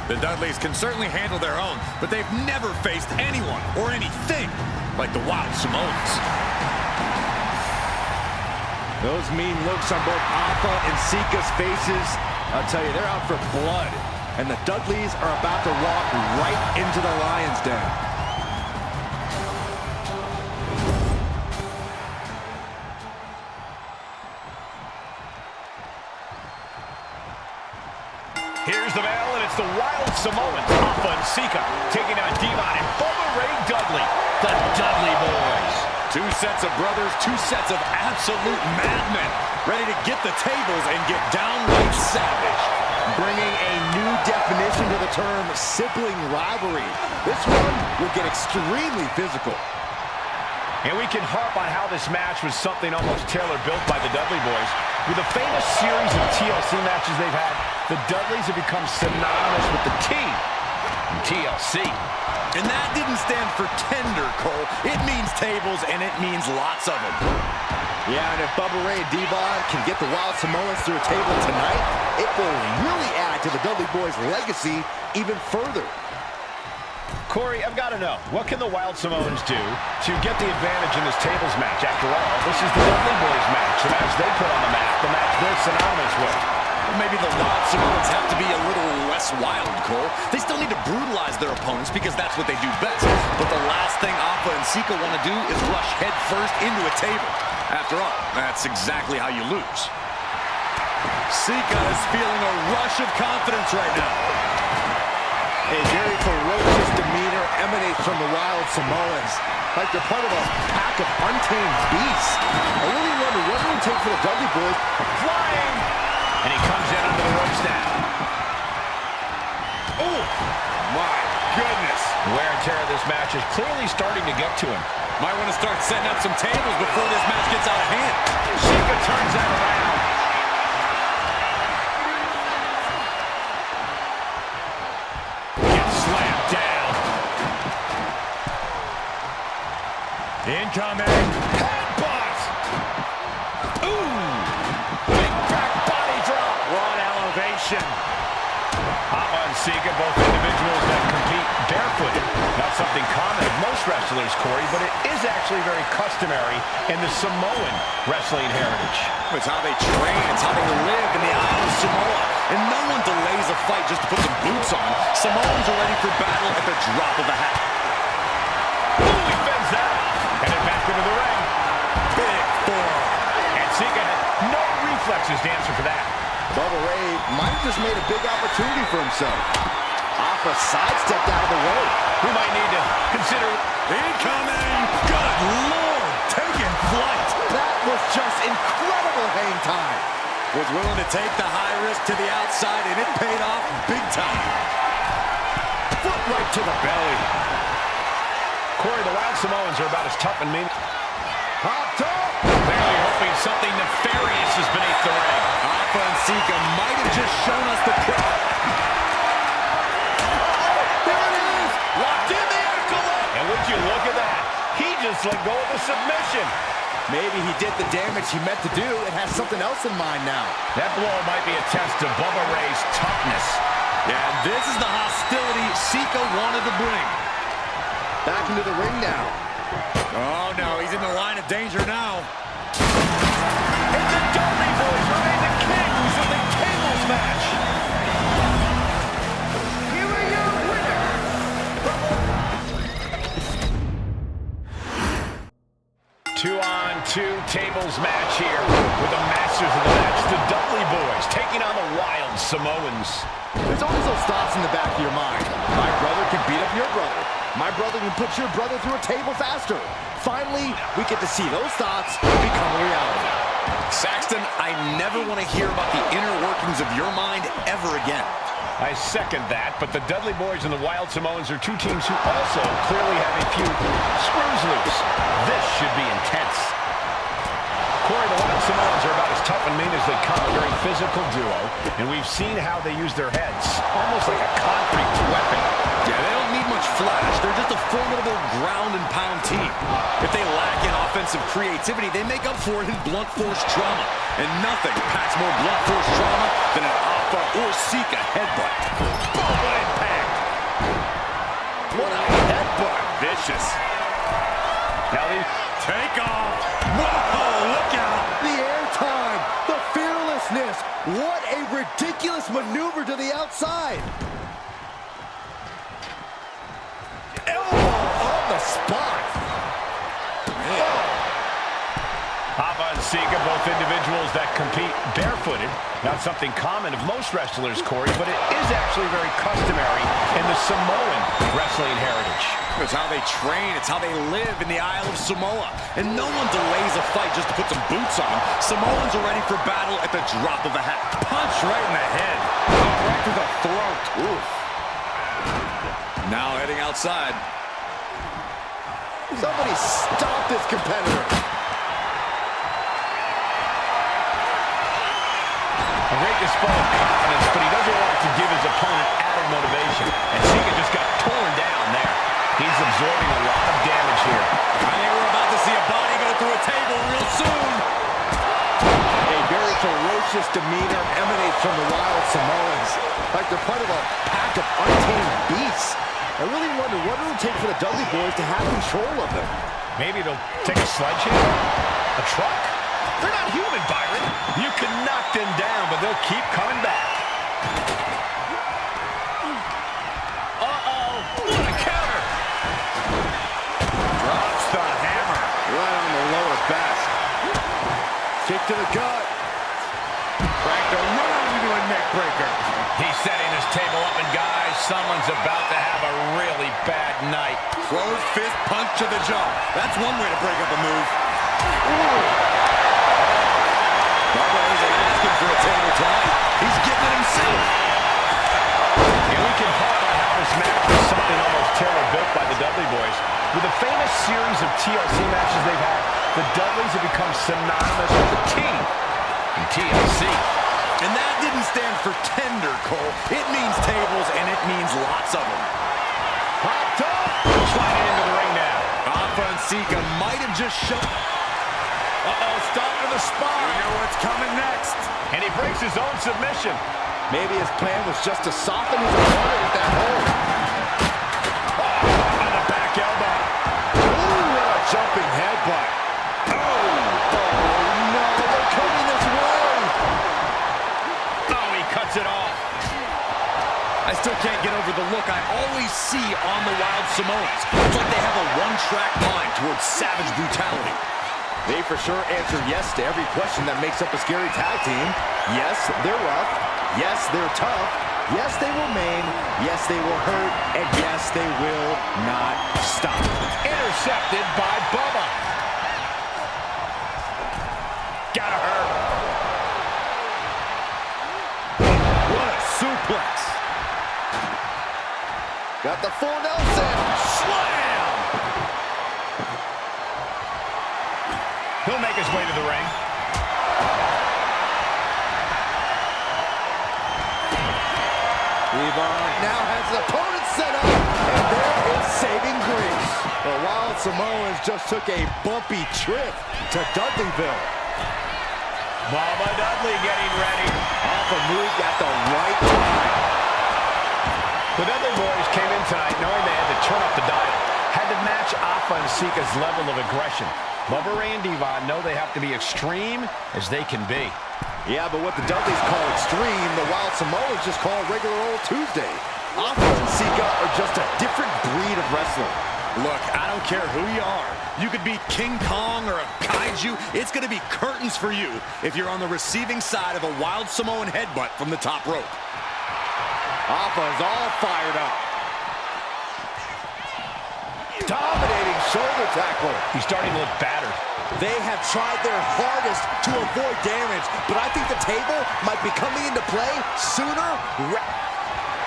The Dudleys can certainly handle their own, but they've never faced anyone or anything like the Wild Samoans. Those mean looks on both Alpha and Sika's faces, I'll tell you, they're out for blood. And the Dudleys are about to walk right into the lion's den. Here's the bell, and it's the Wild Samoans, Alpha and Sika, taking on Devon and Bubba Ray Dudley, the Dudley Boys. Two sets of brothers, two sets of absolute madmen, ready to get the tables and get downright savage. Bringing a new definition to the term sibling rivalry. This one will get extremely physical. And we can harp on how this match was something almost tailor-built by the Dudley Boys. With the famous series of TLC matches they've had, the Dudleys have become synonymous with the team in TLC. And that didn't stand for tender, Cole. It means tables, and it means lots of them. Yeah, and if Bubba Ray and Devon can get the Wild Samoans through a table tonight, it will really add to the Dudley Boys' legacy even further. Corey, I've got to know, what can the Wild Samoans do to get the advantage in this tables match? After all, this is the Dudley Boys match, the match they put on the map, the match they're synonymous with. Maybe the Wild Samoans have to be a little less wild, Cole. They still need to brutalize their opponents because that's what they do best. But the last thing Alpha and Sika want to do is rush head first into a table. After all, that's exactly how you lose. Sika is feeling a rush of confidence right now. A very ferocious demeanor emanates from the Wild Samoans, like they're part of a pack of untamed beasts. I really wonder what it would take for the Dudley Boys. Flying! And he comes in under the ropes now. Oh, my goodness. Wear and tear of this match is clearly starting to get to him. Might want to start setting up some tables before this match gets out of hand. Sika turns that around. Gets slammed down. Incoming. Headbutt. Ooh. elevation. Hapa and Sika, both individuals that compete barefooted. Not something common of most wrestlers, Corey, but it is actually very customary in the Samoan wrestling heritage. It's how they train, it's how they live in the Isle of Samoa. And no one delays a fight just to put some boots on. Samoans are ready for battle at the drop of a hat. Ooh, he fends that. Headed back into the ring. Big forearm. And Sika had no reflexes to answer for that. Bubba Ray might have just made a big opportunity for himself. Afa sidestepped out of the way. We might need to consider... Incoming! Good Lord! Taking flight! That was just incredible hang time. Was willing to take the high risk to the outside, and it paid off big time. Foot right to the belly. Corey, the Wild Samoans are about as tough and mean. Popped up. Clearly hoping something nefarious is beneath the ring. Afa and Sika might have just shown us the proof. There it is. Locked in the ankle. And would you look at that? He just let go of the submission. Maybe he did the damage he meant to do and has something else in mind now. That blow might be a test to Bubba Ray's toughness. Yeah, this is the hostility Sika wanted to bring. Back into the ring now. Oh, no, he's in the line of danger now. And the Dudley Boys remain the kings of the tables match. Here are your winners. 2-on-2 tables match here with the masters of the match, the Dudley Boys, taking on the Wild Samoans. There's always those thoughts in the back of your mind. My brother can beat up your brother. My brother can put your brother through a table faster. Finally, we get to see those thoughts become a reality. Saxton, I never want to hear about the inner workings of your mind ever again. I second that, but the Dudley Boys and the Wild Samoans are two teams who also clearly have a few screws loose. This should be intense. Corey, the Wild Samoans are about as tough and mean as they come, a very physical duo, and we've seen how they use their heads, almost like a concrete weapon. Yeah, they don't need much flash. They're just a formidable ground and pound team. If they lack in offensive creativity, they make up for it in blunt force trauma. And nothing packs more blunt force trauma than an Afa or Sika headbutt. Boom, what impact! What a headbutt. Vicious. Now they take off. Whoa, look out. The airtime, the fearlessness. What a ridiculous maneuver to the outside. Elbow on the spot. Hapa and Sika, both individuals that compete barefooted. Not something common of most wrestlers, Corey, but it is actually very customary in the Samoan wrestling heritage. It's how they train, it's how they live in the Isle of Samoa. And no one delays a fight just to put some boots on. Samoans are ready for battle at the drop of a hat. Punch right in the head. Right to the throat. Oof. Now heading outside. Somebody stop this competitor. A great display of confidence, but he doesn't want to give his opponent added motivation. And Sika just got torn down there. He's absorbing a lot of damage here. I think we're about to see a body go through a table real soon. A very ferocious demeanor emanates from the Wild Samoans. Like they're part of a pack of untamed beasts. I really wonder what it'll take for the Dudley Boys to have control of them. Maybe they'll take a sledgehammer? A truck? They're not human, Byron. You can knock them down, but they'll keep coming back. Uh-oh. What a counter. Drops the hammer. Right on the lower back. Kick to the gut. Cracked around into a neck breaker. He's setting his table up, and guys, someone's about to have a really bad night. Closed fist punch to the jaw. That's one way to break up a move. Bubba isn't asking for a table tonight. He's getting it himself. And we can talk about how this match was something almost tailor-built by the Dudley Boys. With a famous series of TLC matches they've had, the Dudleys have become synonymous with the team in TLC. And that didn't stand for tender, Cole. It means tables, and it means lots of them. Popped up. Sliding into the ring now. Afa and Sika might have just shown... Uh-oh, stop to the spine. We know what's coming next. And he breaks his own submission. Maybe his plan was just to soften his opponent with that hold. Oh, on the back elbow. Ooh, what a jumping headbutt. Oh, no, they're coming this way. Oh, he cuts it off. I still can't get over the look I always see on the Wild Samoans. It's like they have a one-track mind towards savage brutality. They for sure answer yes to every question that makes up a scary tag team. Yes, they're rough. Yes, they're tough. Yes, they will maim. Yes, they will hurt. And yes, they will not stop. Intercepted by Bubba. Gotta hurt. What a suplex. Got the full Nelson. Slam! He'll make his way to the ring. Devon now has his opponent set up, and there is saving grace. The Wild Samoans just took a bumpy trip to Dudleyville. Bubba Dudley getting ready. Off a move at the right time. The Dudley boys came in tonight knowing they had to turn up the dial. Had to match Alpha and Sika's level of aggression. Bubba Ray and Devon know they have to be extreme as they can be. Yeah, but what the Dudleys call extreme, the Wild Samoans just call regular old Tuesday. Alpha and Sika are just a different breed of wrestler. Look, I don't care who you are. You could be King Kong or a kaiju. It's going to be curtains for you if you're on the receiving side of a Wild Samoan headbutt from the top rope. Alpha is all fired up. Dominating shoulder tackle. He's starting to look battered. They have tried their hardest to avoid damage, but I think the table might be coming into play sooner.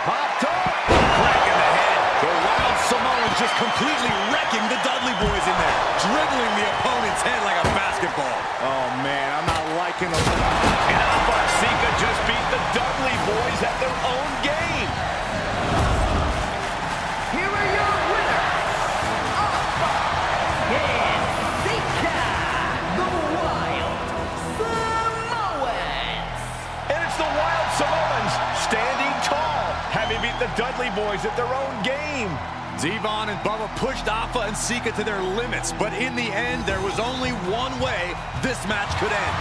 Popped up. Crack in the head. The Wild Samoans just completely wrecking the Dudley boys in there. Dribbling the opponent's head like a basketball. Oh, man, I'm not liking the... And Alpha and Sika just beat the Dudley boys at their own game. Here are your winners, Alpha and Sika, the Wild Samoans. And it's the Wild Samoans standing tall, having beat the Dudley boys at their own game. Devon and Bubba pushed Alpha and Sika to their limits, but in the end, there was only one way this match could end.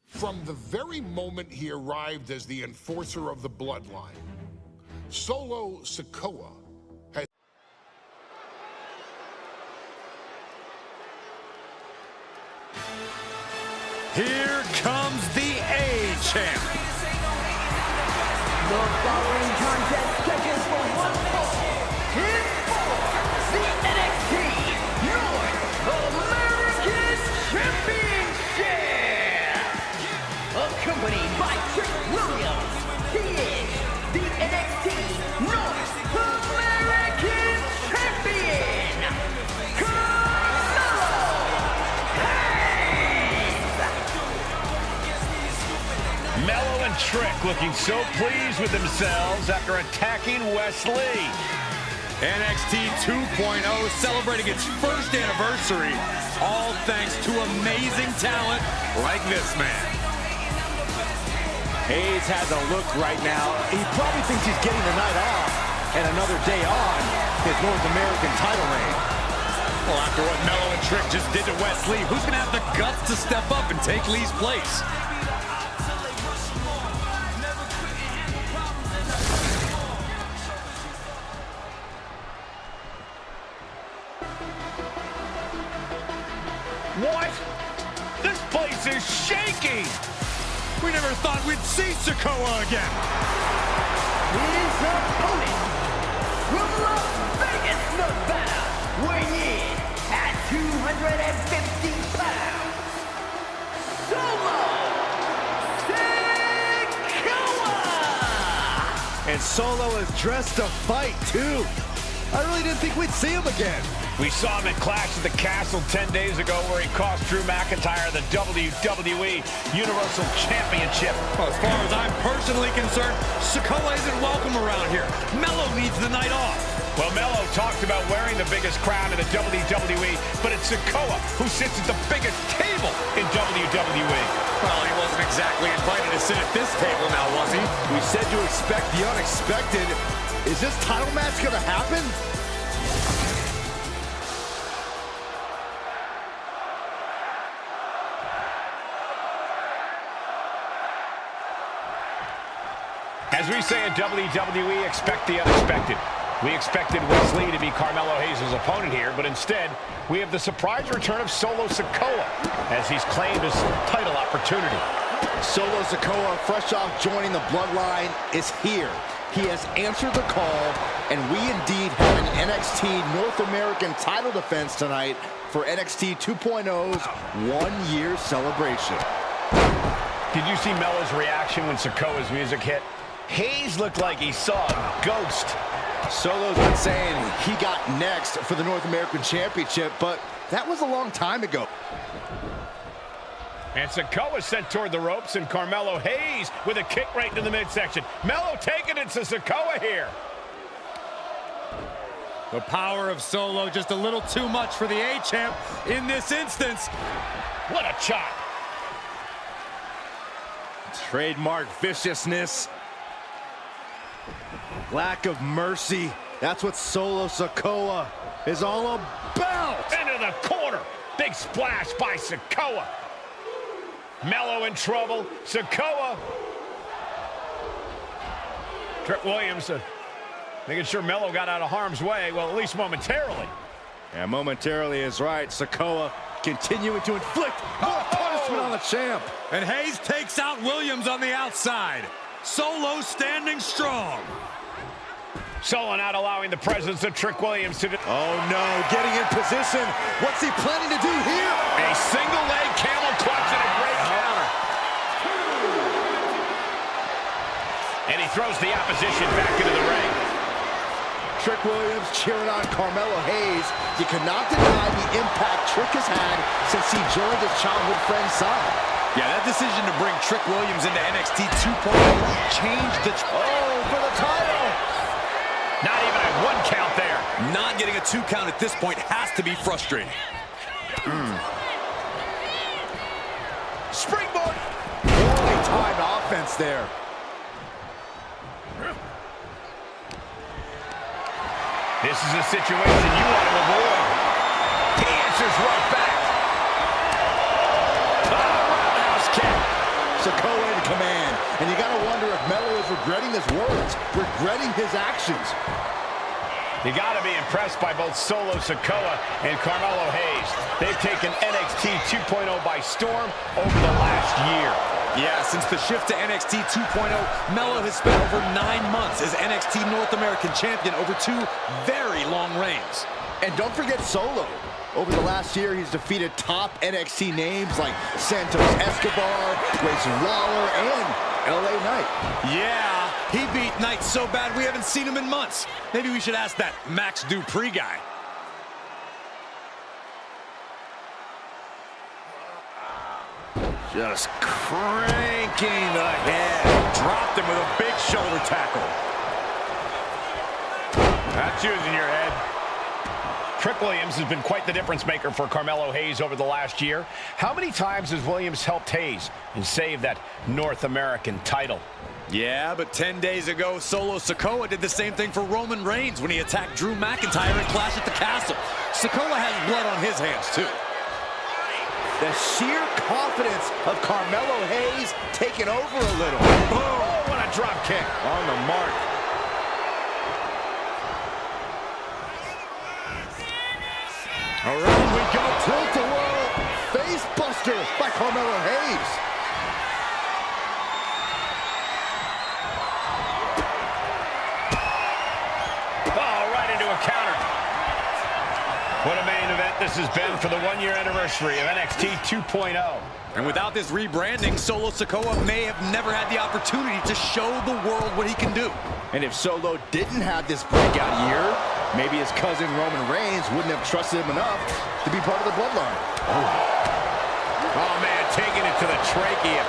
From the very moment he arrived as the enforcer of the bloodline, Solo Sikoa has... Here comes the A-Champ. The following contest scheduled for one fall is for the NXT North American Championship. Accompanied by Trick Williams, he is the NXT North American Champion, Carmelo Hayes. Mello and Trick looking so pleased with themselves after attacking Wes Lee. NXT 2.0 celebrating its first anniversary, all thanks to amazing talent like this man. Hayes has a look right now. He probably thinks he's getting the night off and another day on his North American title reign. Well, after what Mello and Trick just did to Wes Lee, who's going to have the guts to step up and take Lee's place? What? This place is shaking! We never thought we'd see Sikoa again. His opponent from Las Vegas, Nevada, weighing in at 250 pounds, Solo Sikoa! And Solo is dressed to fight, too. I really didn't think we'd see him again. We saw him at Clash at the Castle 10 days ago where he cost Drew McIntyre the WWE Universal Championship. Well, as far as I'm personally concerned, Sikoa isn't welcome around here. Melo needs the night off. Well, Melo talked about wearing the biggest crown in the WWE, but it's Sikoa who sits at the biggest table in WWE. Well, he wasn't exactly invited to sit at this table now, was he? We said to expect the unexpected. Is this title match gonna happen? As we say in WWE, expect the unexpected. We expected Wesley to be Carmelo Hayes' opponent here, but instead, we have the surprise return of Solo Sikoa as he's claimed his title opportunity. Solo Sikoa, fresh off joining the Bloodline, is here. He has answered the call, and we indeed have an NXT North American title defense tonight for NXT 2.0's one-year celebration. Did you see Melo's reaction when Sikoa's music hit? Hayes looked like he saw a ghost. Solo's been saying he got next for the North American Championship, but that was a long time ago. And Sikoa sent toward the ropes, and Carmelo Hayes with a kick right into the midsection. Melo taking it to Sikoa here. The power of Solo just a little too much for the A-Champ in this instance. What a chop. Trademark viciousness. Lack of mercy. That's what Solo Sikoa is all about. Into the corner. Big splash by Sikoa. Melo in trouble. Sikoa. Trick Williams making sure Melo got out of harm's way. Well, at least momentarily. Yeah, momentarily is right. Sikoa continuing to inflict more punishment on the champ. And Hayes takes out Williams on the outside. Solo standing strong. Solo not allowing the presence of Trick Williams to... Oh no, getting in position. What's he planning to do here? A single leg camel clutch and a great counter. And he throws the opposition back into the ring. Trick Williams cheering on Carmelo Hayes. You cannot deny the impact Trick has had since he joined his childhood friend's side. Yeah, that decision to bring Trick Williams into NXT 2.0 changed the... Oh, for the title! Not even a 1 count there. Not getting a 2 count at this point has to be frustrating. Springboard! Poorly timed offense there. This is a situation you want to avoid. He answers right back. Roundhouse kick. Sikoa in command. And you got to wonder if Melo is regretting his words, regretting his actions. You got to be impressed by both Solo Sikoa and Carmelo Hayes. They've taken NXT 2.0 by storm over the last year. Yeah, since the shift to NXT 2.0, Melo has spent over 9 months as NXT North American Champion over 2 very long reigns. And don't forget Solo. Over the last year, he's defeated top NXT names like Santos Escobar, Grayson Waller, and LA Knight. Yeah, he beat Knight so bad we haven't seen him in months. Maybe we should ask that Max Dupree guy. Just cranking the head. Dropped him with a big shoulder tackle. That's using your head. Trick Williams has been quite the difference maker for Carmelo Hayes over the last year. How many times has Williams helped Hayes and saved that North American title? Yeah, but 10 days ago, Solo Sikoa did the same thing for Roman Reigns when he attacked Drew McIntyre at Clash at the Castle. Sikoa has blood on his hands, too. The sheer confidence of Carmelo Hayes taking over a little. Oh, what a drop kick. On the mark. Around we go. Tilt-a-whirl. Face buster by Carmelo Hayes. Oh, right into a counter. What a main event this has been for the 1-year anniversary of NXT 2.0. And without this rebranding, Solo Sikoa may have never had the opportunity to show the world what he can do. And if Solo didn't have this breakout year, Maybe his cousin Roman Reigns wouldn't have trusted him enough to be part of the bloodline. Oh man, taking it to the trachea.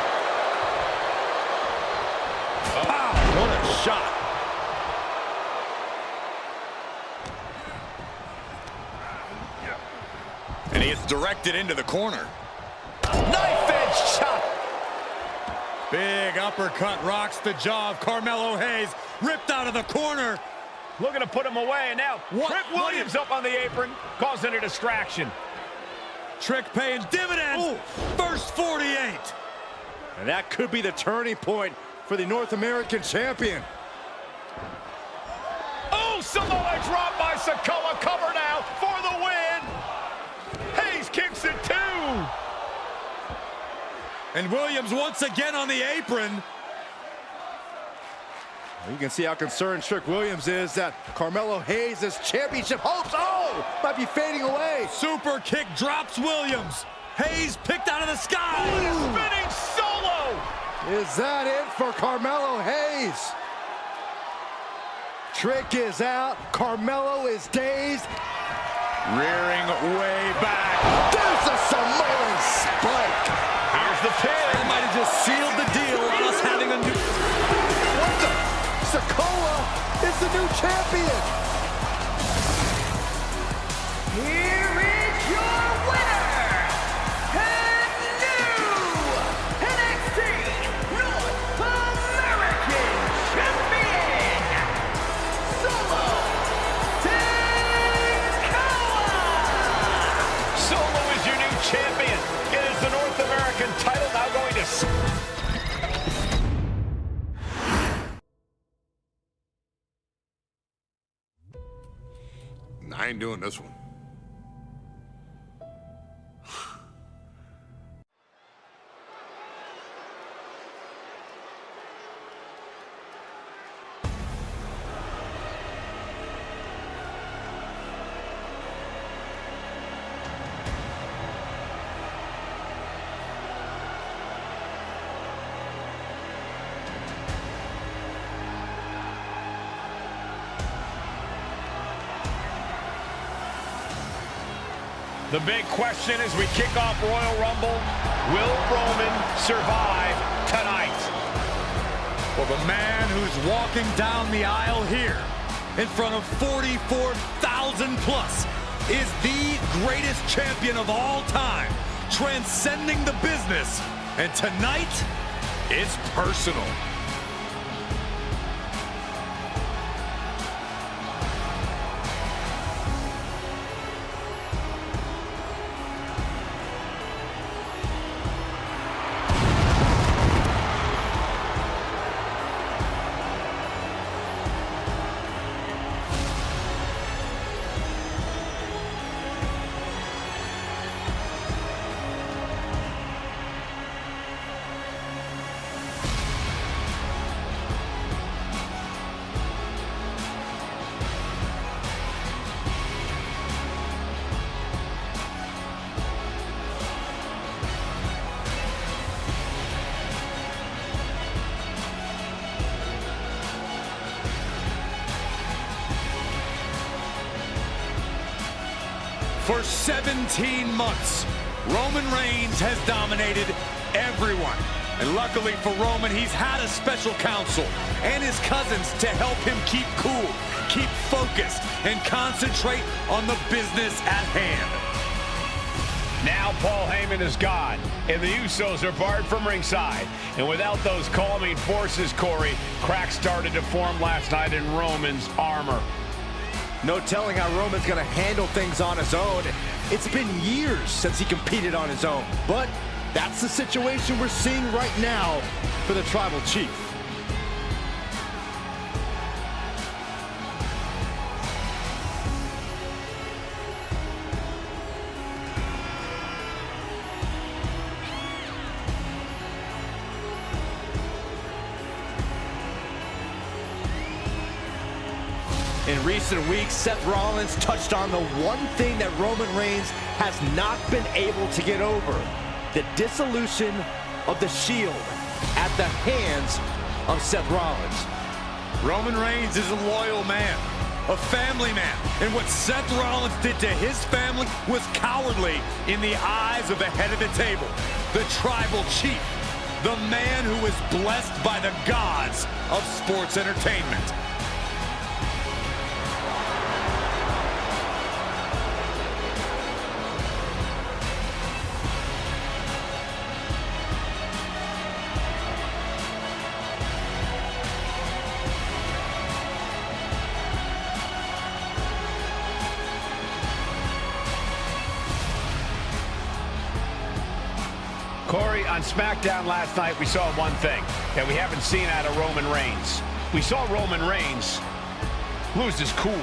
Wow, what a shot. And he is directed into the corner. Knife edge shot. Big uppercut rocks the jaw of Carmelo Hayes. Ripped out of the corner. Looking to put him away, and now What? Trick Williams up on the apron, causing a distraction. Trick paying dividends. Ooh. First 48. And that could be the turning point for the North American champion. Oh, Samoa drop by Sikoa, cover now for the win. Hayes kicks it too. And Williams once again on the apron. You can see how concerned Trick Williams is that Carmelo Hayes' championship hopes, might be fading away. Super kick drops Williams. Hayes picked out of the sky. Spinning solo. Is that it for Carmelo Hayes? Trick is out. Carmelo is dazed. Rearing way back. There's a Samoan spike. Here's the pin. They might have just sealed the deal on us having a new... What the? Sikoa is the new champion. Here is your winner, and new NXT North American Champion, Solo Sikoa! Solo is your new champion. It is the North American title now going to... I ain't doing this one. The big question as we kick off Royal Rumble, will Roman survive tonight? Well, the man who's walking down the aisle here in front of 44,000 plus is the greatest champion of all time, transcending the business. And tonight, it's personal. For 17 months, Roman Reigns has dominated everyone. And luckily for Roman, he's had a special counsel and his cousins to help him keep cool, keep focused, and concentrate on the business at hand. Now Paul Heyman is gone, and the Usos are barred from ringside. And without those calming forces, Corey, cracks started to form last night in Roman's armor. No telling how Roman's going to handle things on his own. It's been years since he competed on his own. But that's the situation we're seeing right now for the Tribal Chief. In recent weeks, Seth Rollins touched on the one thing that Roman Reigns has not been able to get over: the dissolution of the Shield at the hands of Seth Rollins. Roman Reigns is a loyal man. a family man. And what Seth Rollins did to his family was cowardly in the eyes of the head of the table, the tribal chief, the man who is blessed by the gods of sports entertainment. Corey, on SmackDown last night, we saw one thing that we haven't seen out of Roman Reigns. We saw Roman Reigns lose his cool.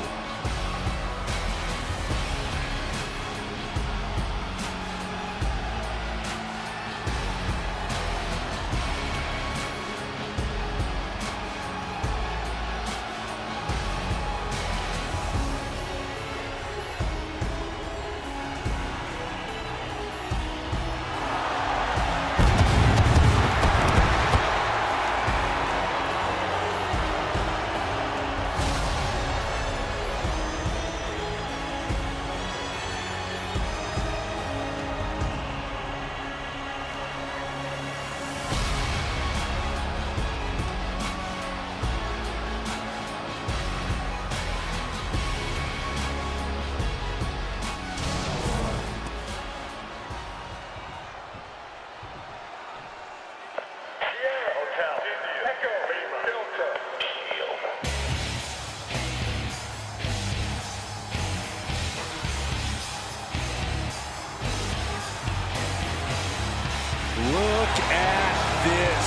Look at this.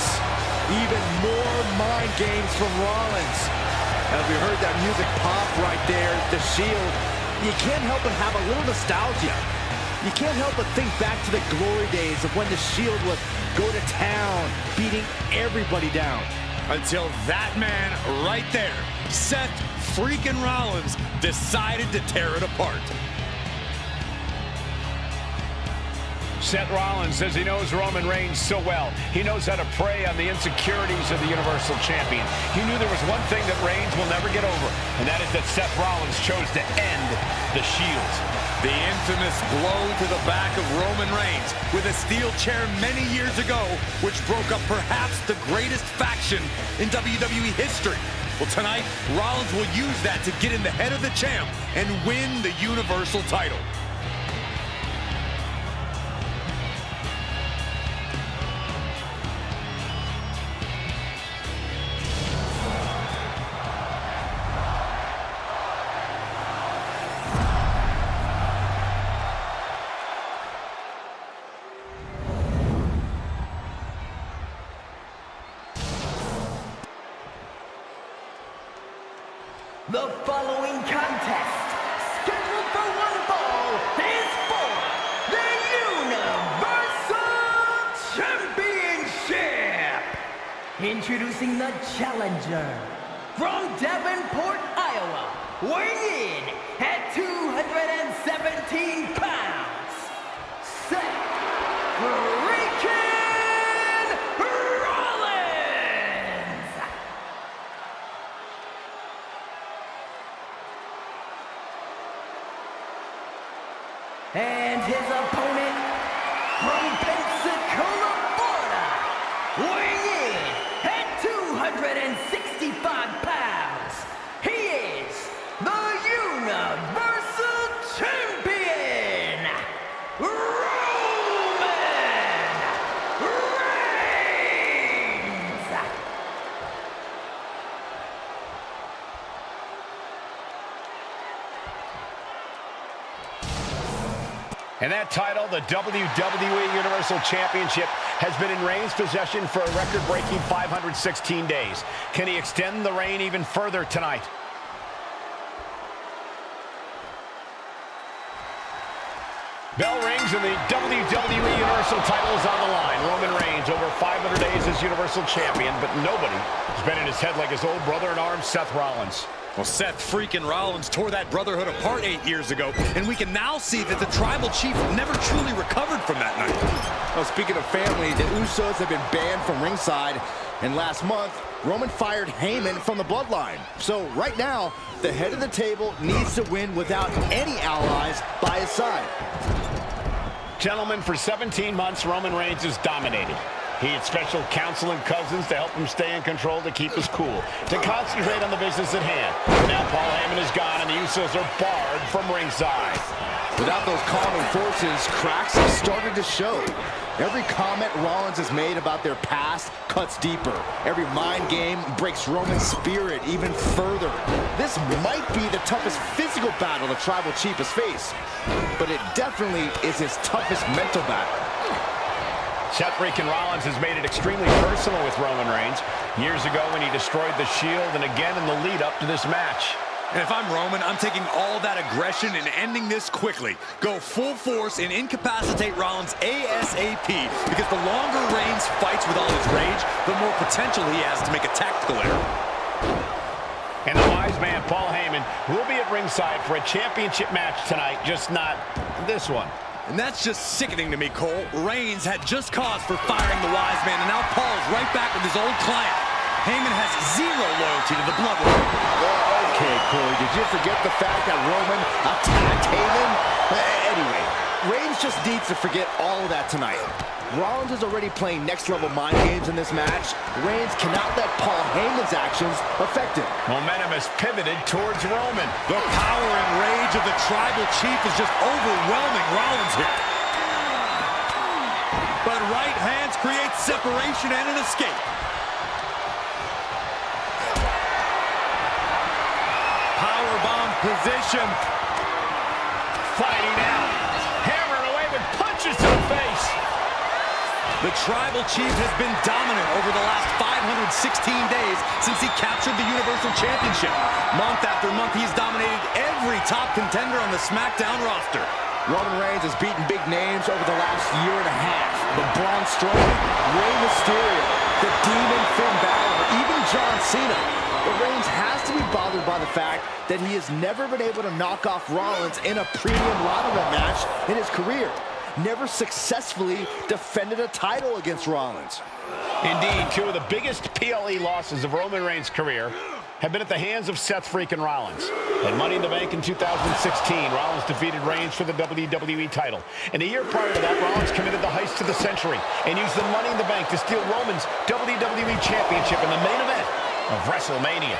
Even more mind games from Rollins. As we heard that music pop right there, the Shield, you can't help but have a little nostalgia. You can't help but think back to the glory days of when the Shield would go to town, beating everybody down. Until that man right there, Seth freaking Rollins, decided to tear it apart. Seth Rollins says he knows Roman Reigns so well. He knows how to prey on the insecurities of the Universal Champion. He knew there was one thing that Reigns will never get over, and that is that Seth Rollins chose to end the Shield. The infamous blow to the back of Roman Reigns with a steel chair many years ago, which broke up perhaps the greatest faction in WWE history. Well, tonight, Rollins will use that to get in the head of the champ and win the Universal title. The following contest, scheduled for one fall, is for the Universal Championship. Introducing the challenger from Davenport, Iowa, weighing in at 217 pounds, Seth freaking Rollins. And his opponent from Pensacola, Florida, weighing in at 265 pounds, he is the Universal Champion, Roman Reigns. And that title, the WWE Universal Championship, has been in Reigns' possession for a record-breaking 516 days. Can he extend the reign even further tonight? Bell rings and the WWE Universal title is on the line. Roman Reigns, over 500 days as Universal Champion, but nobody has been in his head like his old brother-in-arms, Seth Rollins. Well, Seth freaking Rollins tore that brotherhood apart 8 years ago, and we can now see that the Tribal Chief never truly recovered from that night. Well, speaking of family, the Usos have been banned from ringside, and last month, Roman fired Heyman from the Bloodline. So right now, the head of the table needs to win without any allies by his side. Gentlemen, for 17 months, Roman Reigns has dominated. He had special counsel and cousins to help him stay in control, to keep us cool, to concentrate on the business at hand. But now Paul Heyman is gone, and the Usos are barred from ringside. Without those calming forces, cracks have started to show. Every comment Rollins has made about their past cuts deeper. Every mind game breaks Roman's spirit even further. This might be the toughest physical battle the Tribal Chief has faced, but it definitely is his toughest mental battle. Seth freaking Rollins has made it extremely personal with Roman Reigns. Years ago when he destroyed the Shield, and again in the lead up to this match. And if I'm Roman, I'm taking all that aggression and ending this quickly. Go full force and incapacitate Rollins ASAP, because the longer Reigns fights with all his rage, the more potential he has to make a tactical error. And the wise man, Paul Heyman, will be at ringside for a championship match tonight, just not this one. And that's just sickening to me, Cole. Reigns had just cause for firing the wise man, and now Paul's right back with his old client. Heyman has zero loyalty to the Bloodline. Okay, Corey, did you forget the fact that Roman attacked Heyman? Anyway, Reigns just needs to forget all of that tonight. Rollins is already playing next-level mind games in this match. Reigns cannot let Paul Heyman's actions affect him. Momentum has pivoted towards Roman. The power and rage of the Tribal Chief is just overwhelming Rollins here. But right hands create separation and an escape. Powerbomb position. Fighting out. Hammering away with punches to the face. The Tribal Chief has been dominant over the last 516 days since he captured the Universal Championship. Month after month, he's dominated every top contender on the SmackDown roster. Roman Reigns has beaten big names over the last year and a half. But Braun Strowman, Rey Mysterio, the Demon Finn Balor, even John Cena. But Reigns has to be bothered by the fact that he has never been able to knock off Rollins in a premium ladder match in his career. Never successfully defended a title against Rollins. Indeed, two of the biggest PLE losses of Roman Reigns' career have been at the hands of Seth freaking Rollins. At Money in the Bank in 2016, Rollins defeated Reigns for the WWE title. And a year prior to that, Rollins committed the heist of the century and used the Money in the Bank to steal Roman's WWE Championship in the main event of WrestleMania.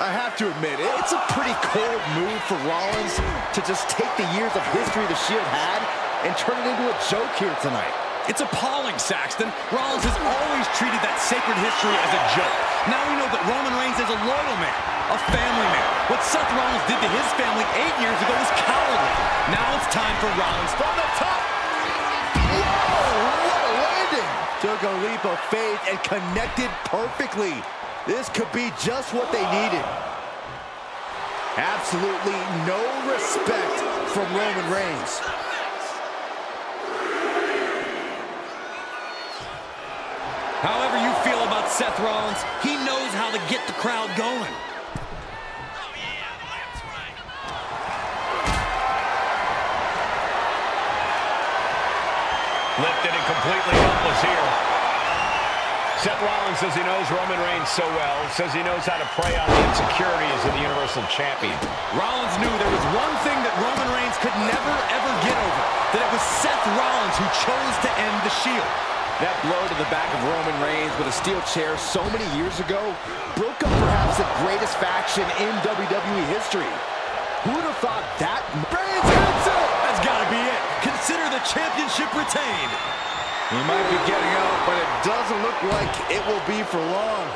I have to admit, it's a pretty cold move for Rollins to just take the years of history the Shield had and turn it into a joke here tonight. It's appalling, Saxton. Rollins has always treated that sacred history as a joke. Now we know that Roman Reigns is a loyal man, a family man. What Seth Rollins did to his family 8 years ago was cowardly. Now it's time for Rollins from the top. Whoa, what a landing! Took a leap of faith and connected perfectly. This could be just what they needed. Absolutely no respect from Roman Reigns. However you feel about Seth Rollins, he knows how to get the crowd going. Lifted and completely helpless here. Seth Rollins says he knows Roman Reigns so well, says he knows how to prey on the insecurities of the Universal Champion. Rollins knew there was one thing that Roman Reigns could never, ever get over, that it was Seth Rollins who chose to end the Shield. That blow to the back of Roman Reigns with a steel chair so many years ago broke up perhaps the greatest faction in WWE history. Who would have thought that? Reigns hits it! That's got to be it. Consider the championship retained. He might be getting out, but it doesn't look like it will be for long.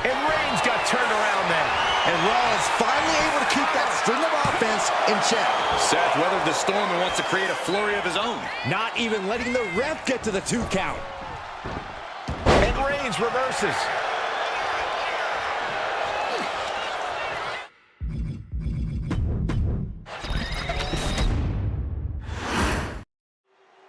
And Reigns got turned around then. And Rollins finally able to keep that string of offense in check. Seth weathered the storm and wants to create a flurry of his own. Not even letting the ref get to the 2 count. And Reigns reverses.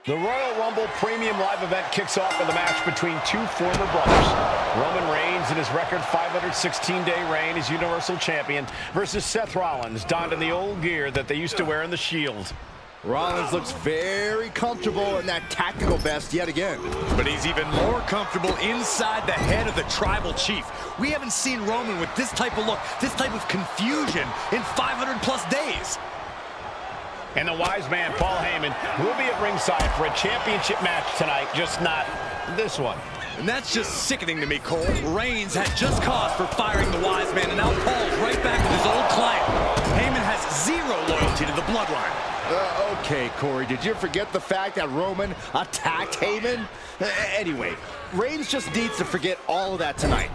The Royal Rumble Premium Live event kicks off with a match between two former brothers. Roman Reigns in his record 516-day reign as Universal Champion versus Seth Rollins, donned in the old gear that they used to wear in the Shield. Rollins looks very comfortable in that tactical vest yet again. But he's even more comfortable inside the head of the Tribal Chief. We haven't seen Roman with this type of look, this type of confusion in 500+ days. And the wise man, Paul Heyman, will be at ringside for a championship match tonight, just not this one. And that's just sickening to me, Cole. Reigns had just cause for firing the wise man, and now Paul's right back with his old client. Heyman has zero loyalty to the bloodline. Okay, Corey, did you forget the fact that Roman attacked Heyman? Anyway, Reigns just needs to forget all of that tonight.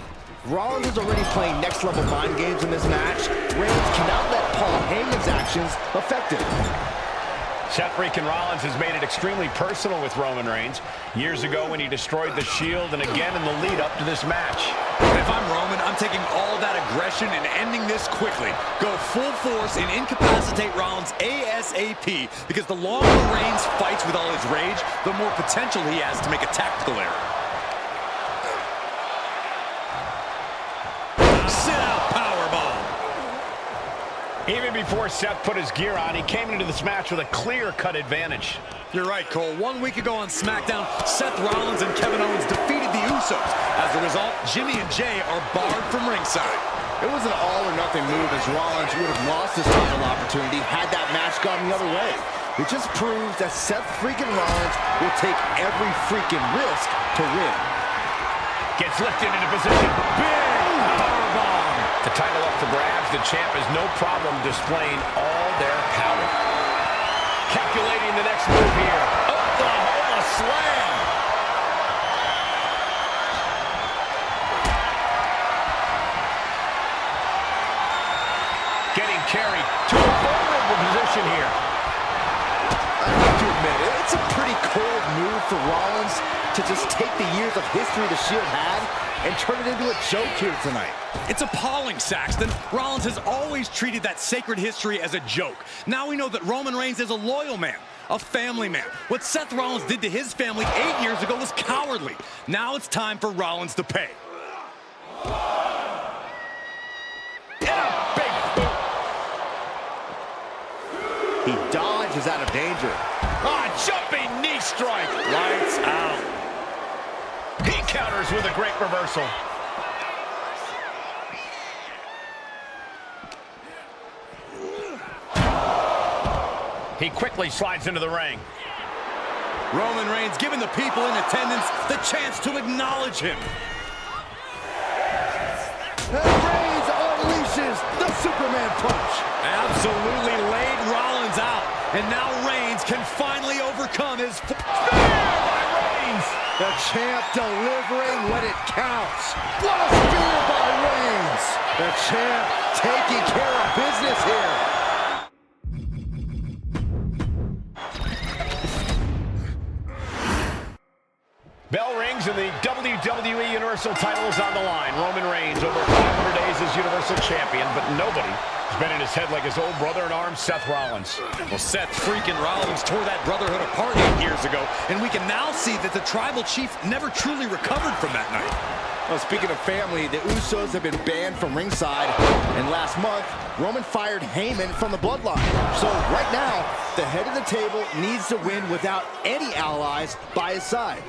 Rollins is already playing next-level mind games in this match. Reigns cannot let Paul Heyman's actions affect him. Seth freaking Rollins has made it extremely personal with Roman Reigns. Years ago when he destroyed the Shield, and again in the lead-up to this match. If I'm Roman, I'm taking all that aggression and ending this quickly. Go full force and incapacitate Rollins ASAP, because the longer Reigns fights with all his rage, the more potential he has to make a tactical error. Even before Seth put his gear on, he came into this match with a clear-cut advantage. You're right, Cole. 1 week ago on SmackDown, Seth Rollins and Kevin Owens defeated the Usos. As a result, Jimmy and Jay are barred from ringside. It was an all-or-nothing move, as Rollins would have lost his title opportunity had that match gone the other way. It just proves that Seth freaking Rollins will take every freaking risk to win. Gets lifted into position. Big powerbomb. The title up for grabs. The champ has no problem displaying all their power. Calculating the next move here. Oklahoma slam. Getting carried to a vulnerable position here. I have to admit, it's a pretty cold move for Rollins to just take the years of history the Shield had and turn it into a joke here tonight. It's appalling, Saxton. Rollins has always treated that sacred history as a joke. Now we know that Roman Reigns is a loyal man, a family man. What Seth Rollins did to his family 8 years ago was cowardly. Now it's time for Rollins to pay. He dodges out of danger. Jumping knee strike. Lights out. He counters with a great reversal. He quickly slides into the ring. Roman Reigns giving the people in attendance the chance to acknowledge him. And Reigns unleashes the Superman punch. Absolutely laid Rollins out. And now Reigns can finally overcome his... Spear by Reigns. The champ delivering when it counts. What a spear by Reigns. The champ taking care of business here. Bell rings and the WWE Universal title is on the line. Roman Reigns over 500 days as Universal Champion, but nobody has been in his head like his old brother-in-arms, Seth Rollins. Well, Seth freaking Rollins tore that brotherhood apart 8 years ago, and we can now see that the Tribal Chief never truly recovered from that night. Well, speaking of family, the Usos have been banned from ringside, and last month, Roman fired Heyman from the bloodline. So right now, the head of the table needs to win without any allies by his side.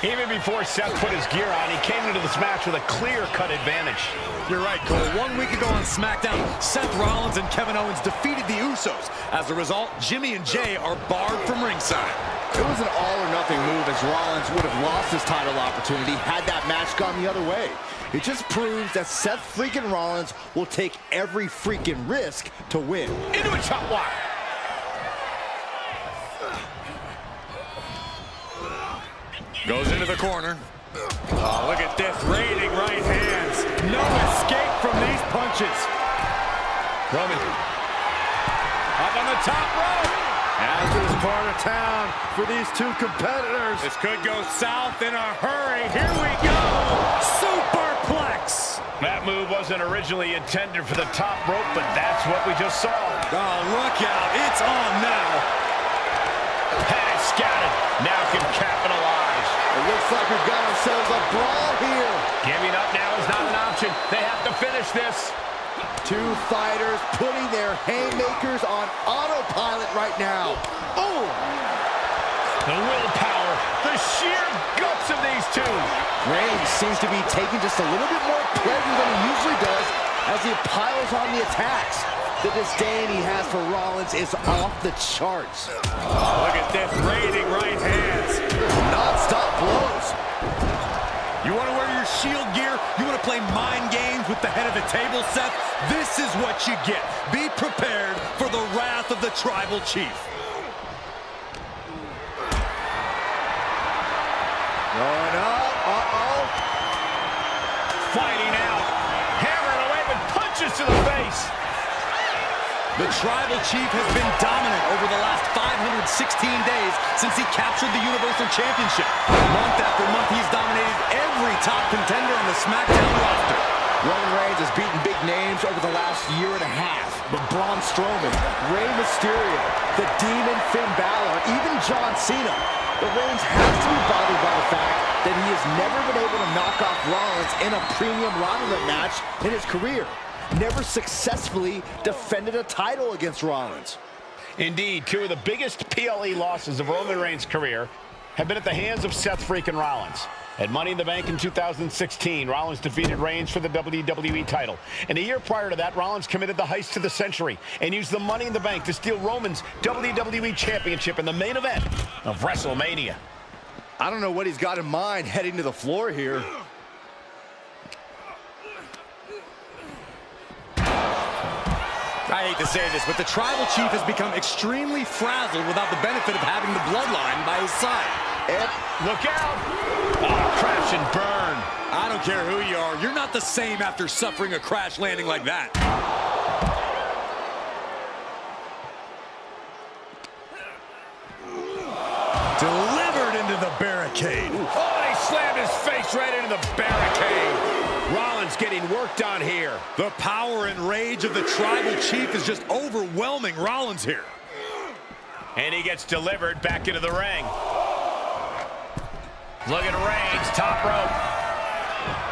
Even before Seth put his gear on, he came into this match with a clear-cut advantage. You're right, Cole. 1 week ago on SmackDown, Seth Rollins and Kevin Owens defeated the Usos. As a result, Jimmy and Jay are barred from ringside. It was an all-or-nothing move, as Rollins would have lost his title opportunity had that match gone the other way. It just proves that Seth freaking Rollins will take every freaking risk to win. Into a chop block. Goes into the corner. Oh, look at this. Raining right hands. No escape from these punches. Roman up on the top rope. Hazardous part of town for these two competitors. This could go south in a hurry. Here we go. Superplex. That move wasn't originally intended for the top rope, but that's what we just saw. Oh, look out. It's on now. Had it scouted. Now can capitalize. It looks like we've got ourselves a brawl here. Giving up now is not an option. They have to finish this. Two fighters putting their haymakers on autopilot right now. Oh! The willpower, the sheer guts of these two. Reigns seems to be taking just a little bit more pleasure than he usually does as he piles on the attacks. The disdain he has for Rollins is off the charts. Look at this, raining right hands. Non-stop blows. You want to wear your Shield gear? You want to play mind games with the head of the table, Seth? This is what you get. Be prepared for the wrath of the Tribal Chief. Going up. Uh-oh. Fighting out. Hammering away with punches to the face. The Tribal Chief has been dominant over the last 516 days since he captured the Universal Championship. Month after month, he's dominated every top contender on the SmackDown roster. Roman Reigns has beaten big names over the last year and a half. But Braun Strowman, Rey Mysterio, the Demon Finn Balor, even John Cena. But Reigns has to be bothered by the fact that he has never been able to knock off Rollins in a premium rivalry match in his career. Never successfully defended a title against Rollins. Indeed, two of the biggest PLE losses of Roman Reigns' career have been at the hands of Seth freaking Rollins. At Money in the Bank in 2016, Rollins defeated Reigns for the WWE title. And a year prior to that, Rollins committed the heist of the century and used the Money in the Bank to steal Roman's WWE Championship in the main event of WrestleMania. I don't know what he's got in mind heading to the floor here. I hate to say this, but the Tribal Chief has become extremely frazzled without the benefit of having the bloodline by his side. Look out! Oh, crash and burn. I don't care who you are. You're not the same after suffering a crash landing like that. Delivered into the barricade. Oh, he slammed his face right into the barricade. Rollins getting worked on here. The power and rage of the Tribal Chief is just overwhelming Rollins here. And he gets delivered back into the ring. Look at Reigns, top rope.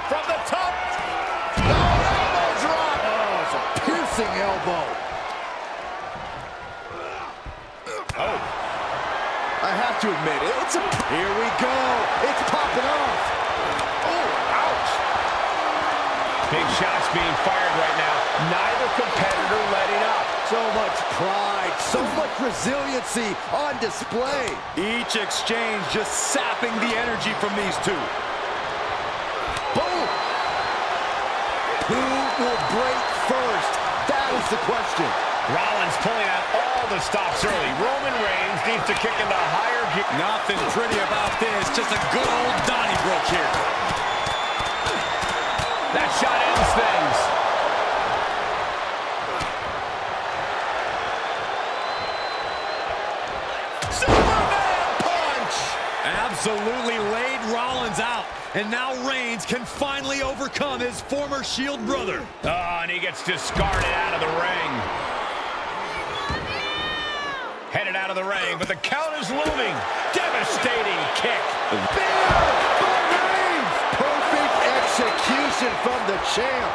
From the top. Elbow drop. Oh, it's a piercing elbow. Oh. I have to admit, it's a... Here we go. It's popping off. Oh, ouch. Big shots being fired right now. Neither competitor letting up. So much pride, so much resiliency on display. Each exchange just sapping the energy from these two. Boom! Who will break first? That is the question. Rollins pulling out all the stops early. Roman Reigns needs to kick into higher gear. Nothing pretty about this, just a good old Donnybrook here. That shot ends things. Superman punch! Absolutely laid Rollins out. And now Reigns can finally overcome his former Shield brother. Oh, and he gets discarded out of the ring. Headed out of the ring, but the count is looming. Devastating kick. Perfect execution from the champ.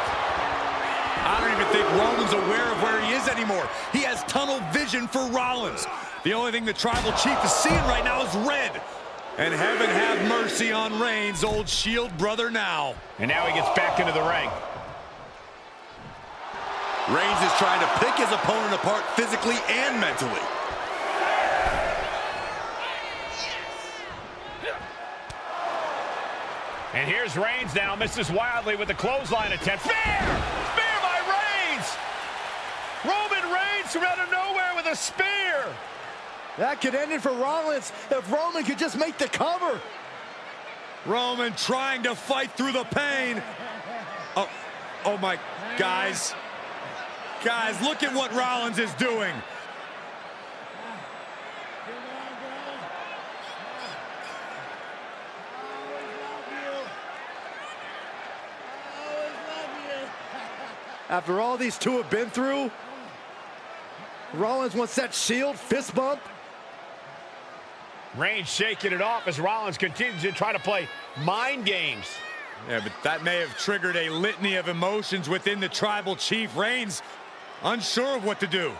I don't even think Roman's aware of where he is anymore. He has tunnel vision for Rollins. The only thing the Tribal Chief is seeing right now is red. And heaven have mercy on Reigns, old Shield brother now. And now he gets back into the ring. Reigns is trying to pick his opponent apart physically and mentally. And here's Reigns now, misses wildly with the clothesline attempt. Spear! Spear by Reigns! Roman Reigns from out of nowhere with a spear! That could end it for Rollins if Roman could just make the cover. Roman trying to fight through the pain. Oh my, guys. Guys, look at what Rollins is doing. After all these two have been through, Rollins wants that Shield fist bump. Reigns shaking it off as Rollins continues to try to play mind games. Yeah, but that may have triggered a litany of emotions within the Tribal Chief. Reigns unsure of what to do.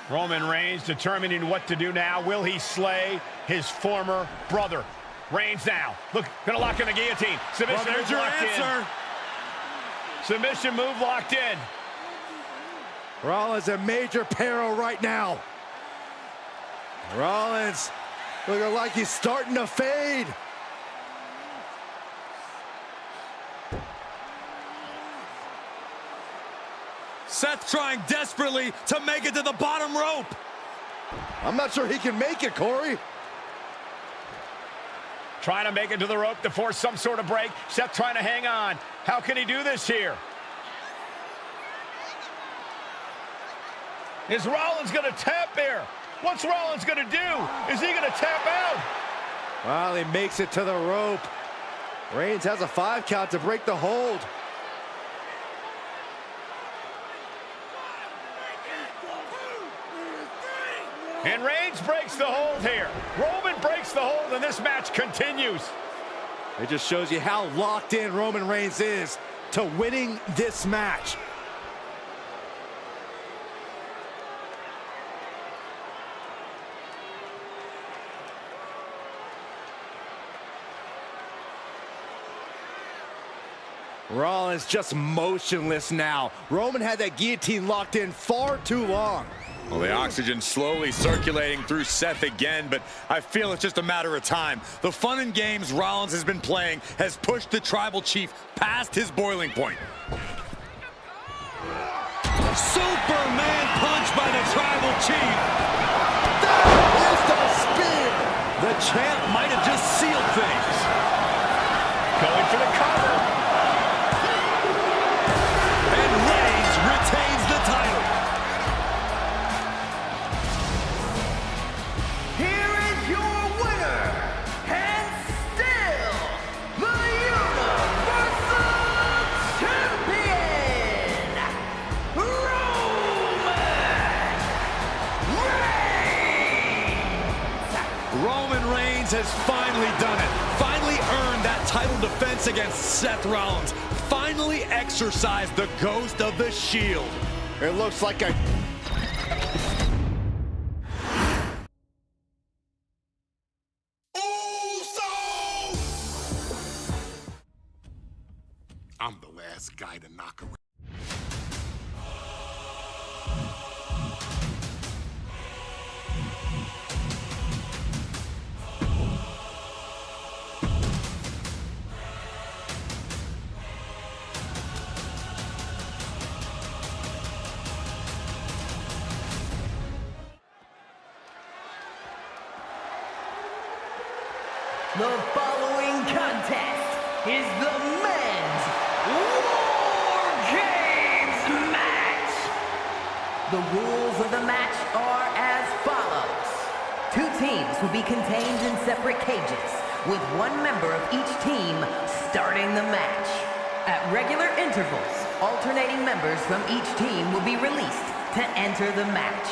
Roman Reigns determining what to do now. Will he slay his former brother? Reigns now. Look, gonna lock in the guillotine. Submission Well, there's move your locked answer. in. Submission move locked in. Rollins in major peril right now. Rollins looking like he's starting to fade. Seth trying desperately to make it to the bottom rope. I'm not sure he can make it, Corey. Trying to make it to the rope to force some sort of break. Seth trying to hang on. How can he do this here? Is Rollins going to tap here? What's Rollins going to do? Is he going to tap out? Well, he makes it to the rope. Reigns has a 5 count to break the hold. And Reigns breaks the hold here. Roman breaks the hold, and this match continues. It just shows you how locked in Roman Reigns is to winning this match. Rollins just motionless now. Roman had that guillotine locked in far too long. Well, the oxygen slowly circulating through Seth again, but I feel it's just a matter of time. The fun and games Rollins has been playing has pushed the Tribal Chief past his boiling point. Superman punch by the Tribal Chief. That is the spear. The champ might have just sealed things. Going for the cover. And Reigns retains the title. Here is your winner, and still the Universal Champion, Roman Reigns has finally done it. Finally earned that title defense against Seth Rollins. Finally exercised the ghost of the Shield. It looks like a... I'm the last guy to knock around. The following contest is the men's War Games match. The rules of the match are as follows. 2 teams will be contained in separate cages, with 1 member of each team starting the match. At regular intervals, alternating members from each team will be released to enter the match.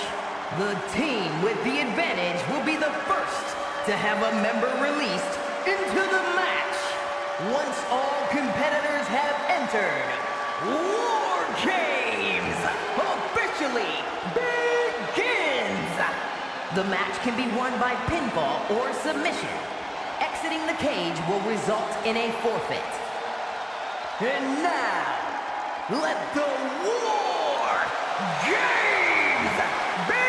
The team with the advantage will be the first to have a member released into the match. Once all competitors have entered, War Games officially begins. The match can be won by pinfall or submission. Exiting the cage will result in a forfeit. And now, let the War Games begin!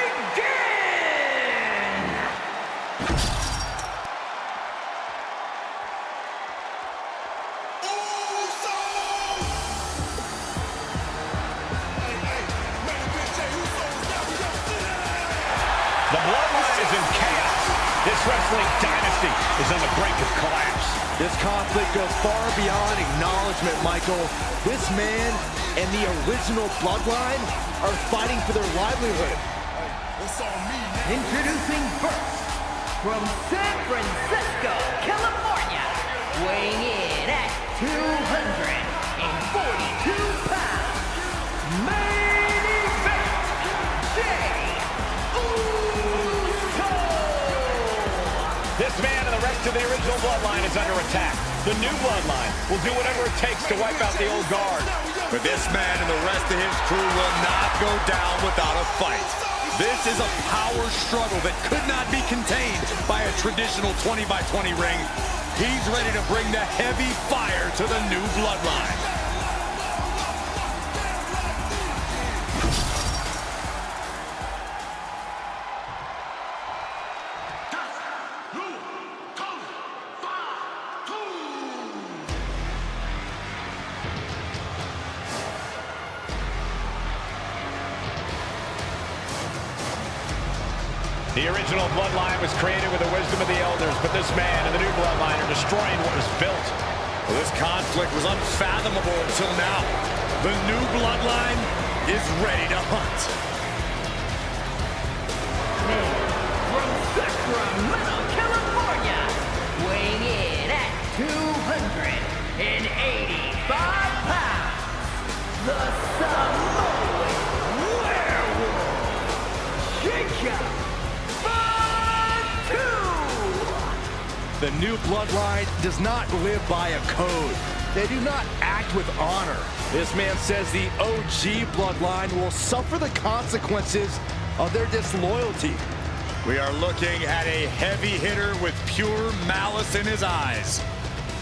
The bloodline is in chaos. This wrestling dynasty is on the brink of collapse. This conflict goes far beyond acknowledgement, Michael. This man and the original bloodline are fighting for their livelihood. It's on me now. Introducing first, from San Francisco, California, weighing in at 242 pounds, main event, Jey Uso! This man and the rest of the original bloodline is under attack. The new bloodline will do whatever it takes to wipe out the old guard. But this man and the rest of his crew will not go down without a fight. This is a power struggle that could not be contained by a traditional 20-by-20 ring. He's ready to bring the heavy fire to the new bloodline. The original bloodline was created with the wisdom of the elders, but this man and the new bloodline are destroying what was built. Well, this conflict was unfathomable until now. The new bloodline is ready to hunt. From Sacramento, California, weighing in at 285 pounds, the Samoan werewolf, Jacob. The new bloodline does not live by a code. They do not act with honor. This man says the OG bloodline will suffer the consequences of their disloyalty. We are looking at a heavy hitter with pure malice in his eyes.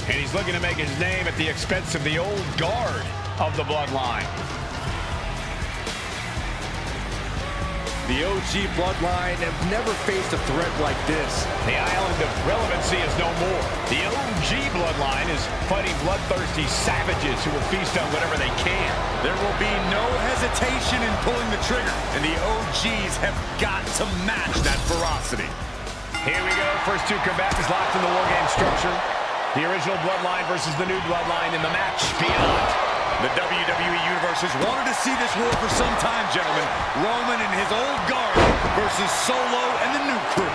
And he's looking to make his name at the expense of the old guard of the bloodline. The OG bloodline have never faced a threat like this. The island of relevancy is no more. The OG bloodline is fighting bloodthirsty savages who will feast on whatever they can. There will be no hesitation in pulling the trigger, and the OGs have got to match that ferocity. Here we go. First two combatants locked in the War Game structure. The original bloodline versus the new bloodline in the match beyond. The WWE Universe has wanted to see this war for some time, gentlemen. Roman and his old guard versus Solo and the new crew.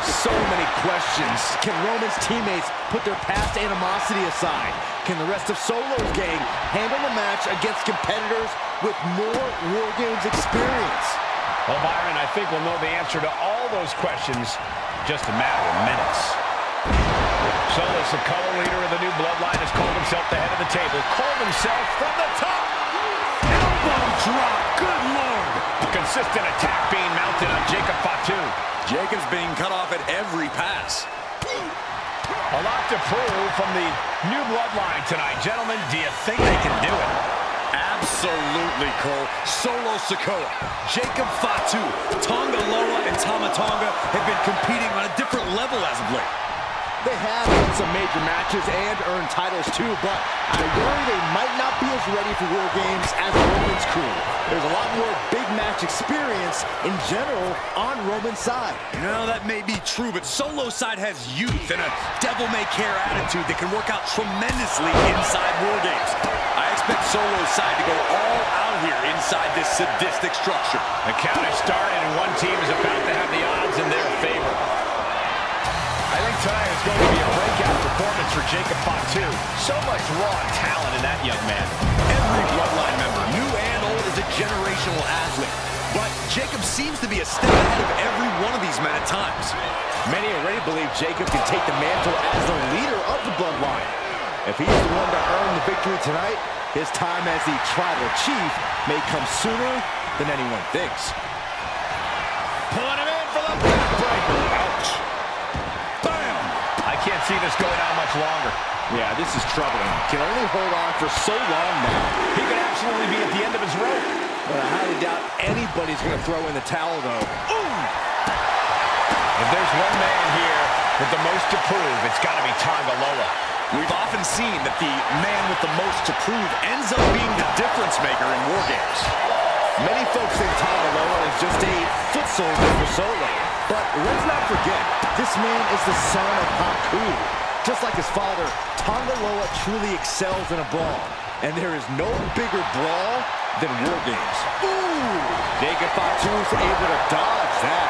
So many questions. Can Roman's teammates put their past animosity aside? Can the rest of Solo's gang handle a match against competitors with more War Games experience? Well, Byron, I think we'll know the answer to all those questions in just a matter of minutes. Solo Sikoa, leader of the new bloodline, has called himself the head of the table. Called himself from the top. Elbow drop, good Lord. A consistent attack being mounted on Jacob Fatu. Jacob's being cut off at every pass. A lot to prove from the new bloodline tonight. Gentlemen, do you think they can do it? Absolutely, Cole. Solo Sikoa, Jacob Fatu, Tonga Loa, and Tama Tonga have been competing on a different level as of late. They have won some major matches and earned titles too, but I worry they might not be as ready for War Games as Roman's crew. There's a lot more big match experience in general on Roman's side. No, that may be true, but Solo's side has youth and a devil-may-care attitude that can work out tremendously inside War Games. I expect Solo's side to go all out here inside this sadistic structure. The count has started and one team is about to have the odds in their favor. I think tonight is going to be a breakout performance for Jacob Fatu. So much raw talent in that young man. Every bloodline member, new and old, is a generational athlete. But Jacob seems to be a step ahead of every one of these men at times. Many already believe Jacob can take the mantle as the leader of the bloodline. If he's the one to earn the victory tonight, his time as the tribal chief may come sooner than anyone thinks. Pulling him in for the backbreaker. Ouch. I can't see this going on much longer. Yeah, this is troubling. Can only hold on for so long now. He could absolutely be at the end of his rope. But I highly doubt anybody's going to throw in the towel, though. Ooh! If there's one man here with the most to prove, it's got to be Tonga Loa. We've often seen that the man with the most to prove ends up being the difference maker in War Games. Many folks think Tonga Loa is just a foot soldier for Solo. But let's not forget, this man is the son of Haku. Just like his father, Tonga Loa truly excels in a brawl. And there is no bigger brawl than War Games. Ooh! Jacob Fatu's able to dodge that.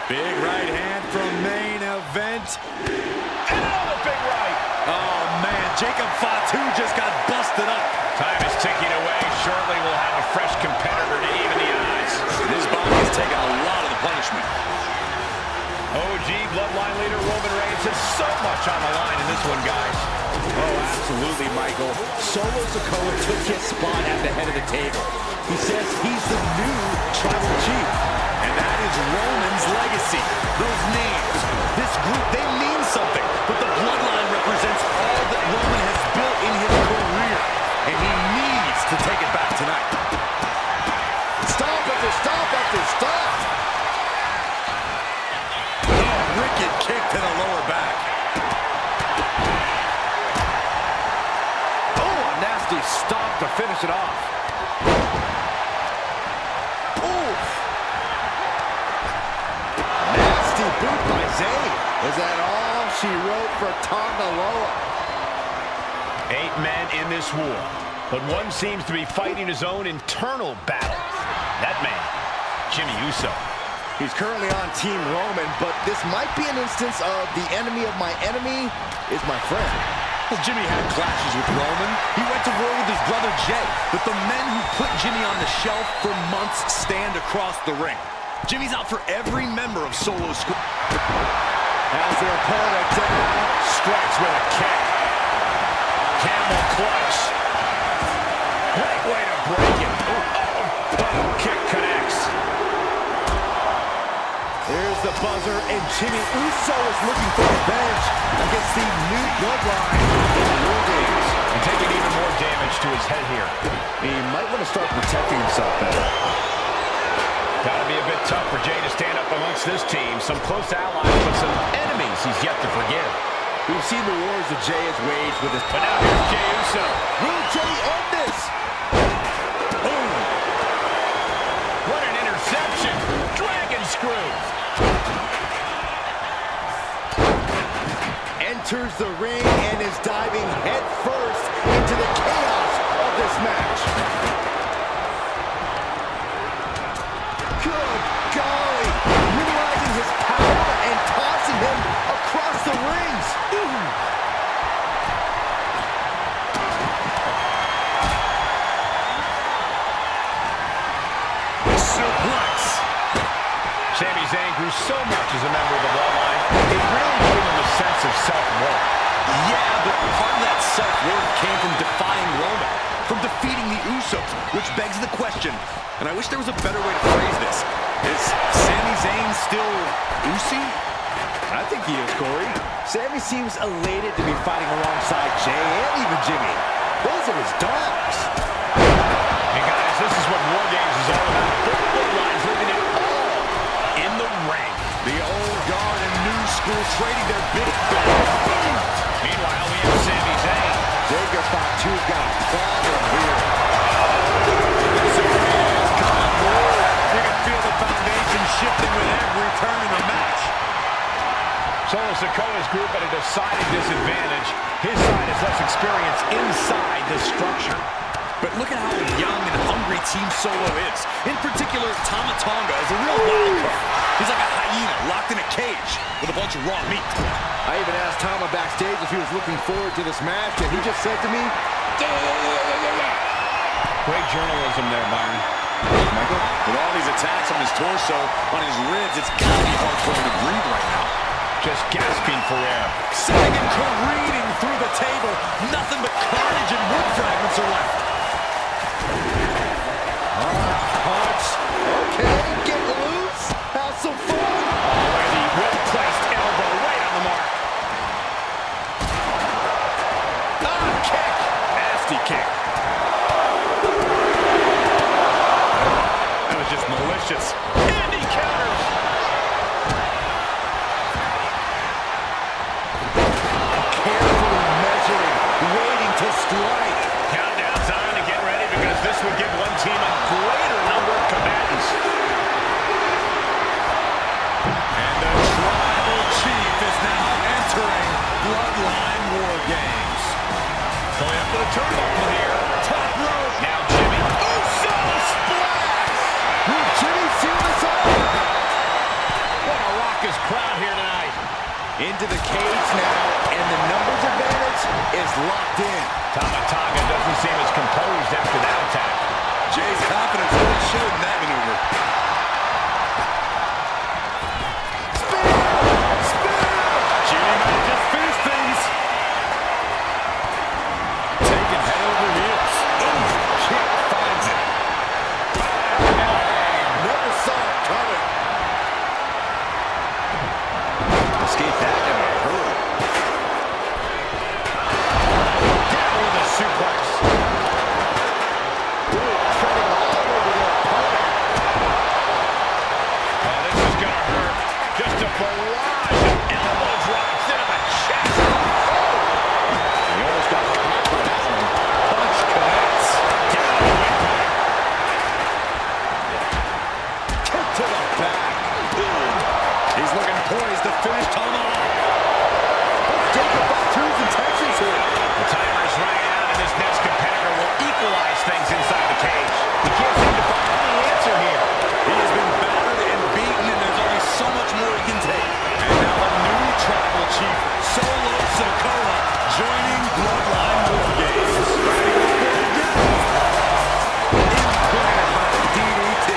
Big right hand from main event. And another big right. Oh, man, Jacob Fatu just got busted up. Time is ticking away. Shortly, we'll have a fresh competitor to even the odds. This body has taken a lot of the punishment. OG bloodline leader Roman Reigns has so much on the line in this one, guys. Oh, absolutely, Michael. Solo Sikoa took his spot at the head of the table. He says he's the new tribal chief. And that is Roman's legacy. Those names, this group, they mean something. But the bloodline represents all that Roman has built in his career. And he needs to take it back tonight. Stop after stop after stop. Oh, wicked kick to the lower back. Oh, a nasty stop to finish it off. Oof. Nasty boot by Zayn. Is that all she wrote for Tonga Loa? 8 men in this war, but one seems to be fighting his own internal battle. That man, Jimmy Uso. He's currently on Team Roman, but this might be an instance of the enemy of my enemy is my friend. Well, Jimmy had clashes with Roman. He went to war with his brother Jay, but the men who put Jimmy on the shelf for months stand across the ring. Jimmy's out for every member of Solo Squad. As their opponent down, Strikes with a kick. Camel clutch. Great way to break it. Kick connects. here's the buzzer, and Jimmy Uso is looking for revenge against the new bloodline in the War Games. And taking even more damage to his head here. He might want to start protecting himself better. Gotta be a bit tough for Jay to stand up amongst this team. Some close allies, but some enemies he's yet to forgive. We've seen the wars that Jay has waged with his... But now here's Jey Uso. Will Jay end this? Boom. What an interception. Dragon screw. Enters the ring and is diving head first into the chaos of this match. Good golly. Utilizing his power and tossing him across the rings. Suplex. Sami Zayn grew so much as a member of the Bloodline. It really gave him a sense of self-worth. Yeah, but part of that self-worth came from defying Roman, from defeating the Usos, which begs the question, and I wish there was a better way to phrase this. Is Sami Zayn still Usi? I think he is, Corey. Sami seems elated to be fighting alongside Jay and even Jimmy. Those are his dogs. Hey guys, this is what War Games is all about. Both bloodlines living it all in the ring. The old guard and new school trading their big battles. Meanwhile, we have Sami Zayn. Jacob Fatu got a problem here. So he's gone forward. You can feel the foundation shifting with every turn in the match. Solo Sikoa's group at a decided disadvantage. His side has less experience inside this structure. But look at how young and hungry Team Solo is. In particular, Tama Tonga is a real wild card. He's like a hyena locked in a cage with a bunch of raw meat. I even asked Tama backstage if he was looking forward to this match, and he just said to me, Great journalism there, Byron. Michael, with all these attacks on his torso, on his ribs, it's gotta be hard for him to breathe right now. Just gasping for air. Sagging, careening through the table. Nothing but carnage and wood fragments are left. punch. Okay, get loose. Have some fun. Already well-placed elbow right on the mark. Kick. Nasty kick. That was just malicious. And he counters. Carefully measuring, waiting to strike. Countdown's on to get ready because this would give one team a greater number of combatants. And the tribal chief is now entering Bloodline War Games. Going up to the turnbuckle here. Top rope. Now Jimmy. Uso splash. Will Jimmy seal this off? into the cage now, and the numbers advantage is locked in. Tama Tonga doesn't seem as composed after that attack. Jay's confidence really showed in that maneuver. Jimmy might just finish things. Taking head over heels. Kick finds it. Never saw it coming. Escape that in a hurry. Down with a suplex. Treading all over their opponent. Oh, this is gonna hurt. Just a barrage of elbow drops into the chest. He almost got caught by that one. Punch connects. Down with it. Kick to the back. He's looking poised to finish Tama off. Jacob Fatu's intentions here. The timer's running out, and this next competitor will equalize things inside the cage. He can't seem to find any answer here. He has been battered and beaten, and there's only so much more he can take. And now a new tribal chief, Solo Sikoa, joining Bloodline War Games. Implanted by the DDT.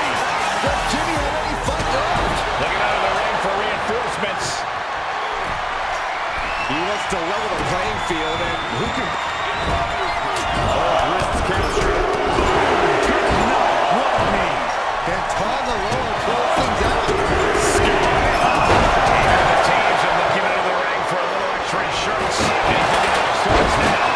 Does Jimmy have any fight left? Looking out of the ring for reinforcements. He wants to level the playing field, and who can... Wrists captured. Good night. What a knee. Can Tonga Loa close things out? And the teams are looking out of the ring for a little extra insurance. Anything to make starts now.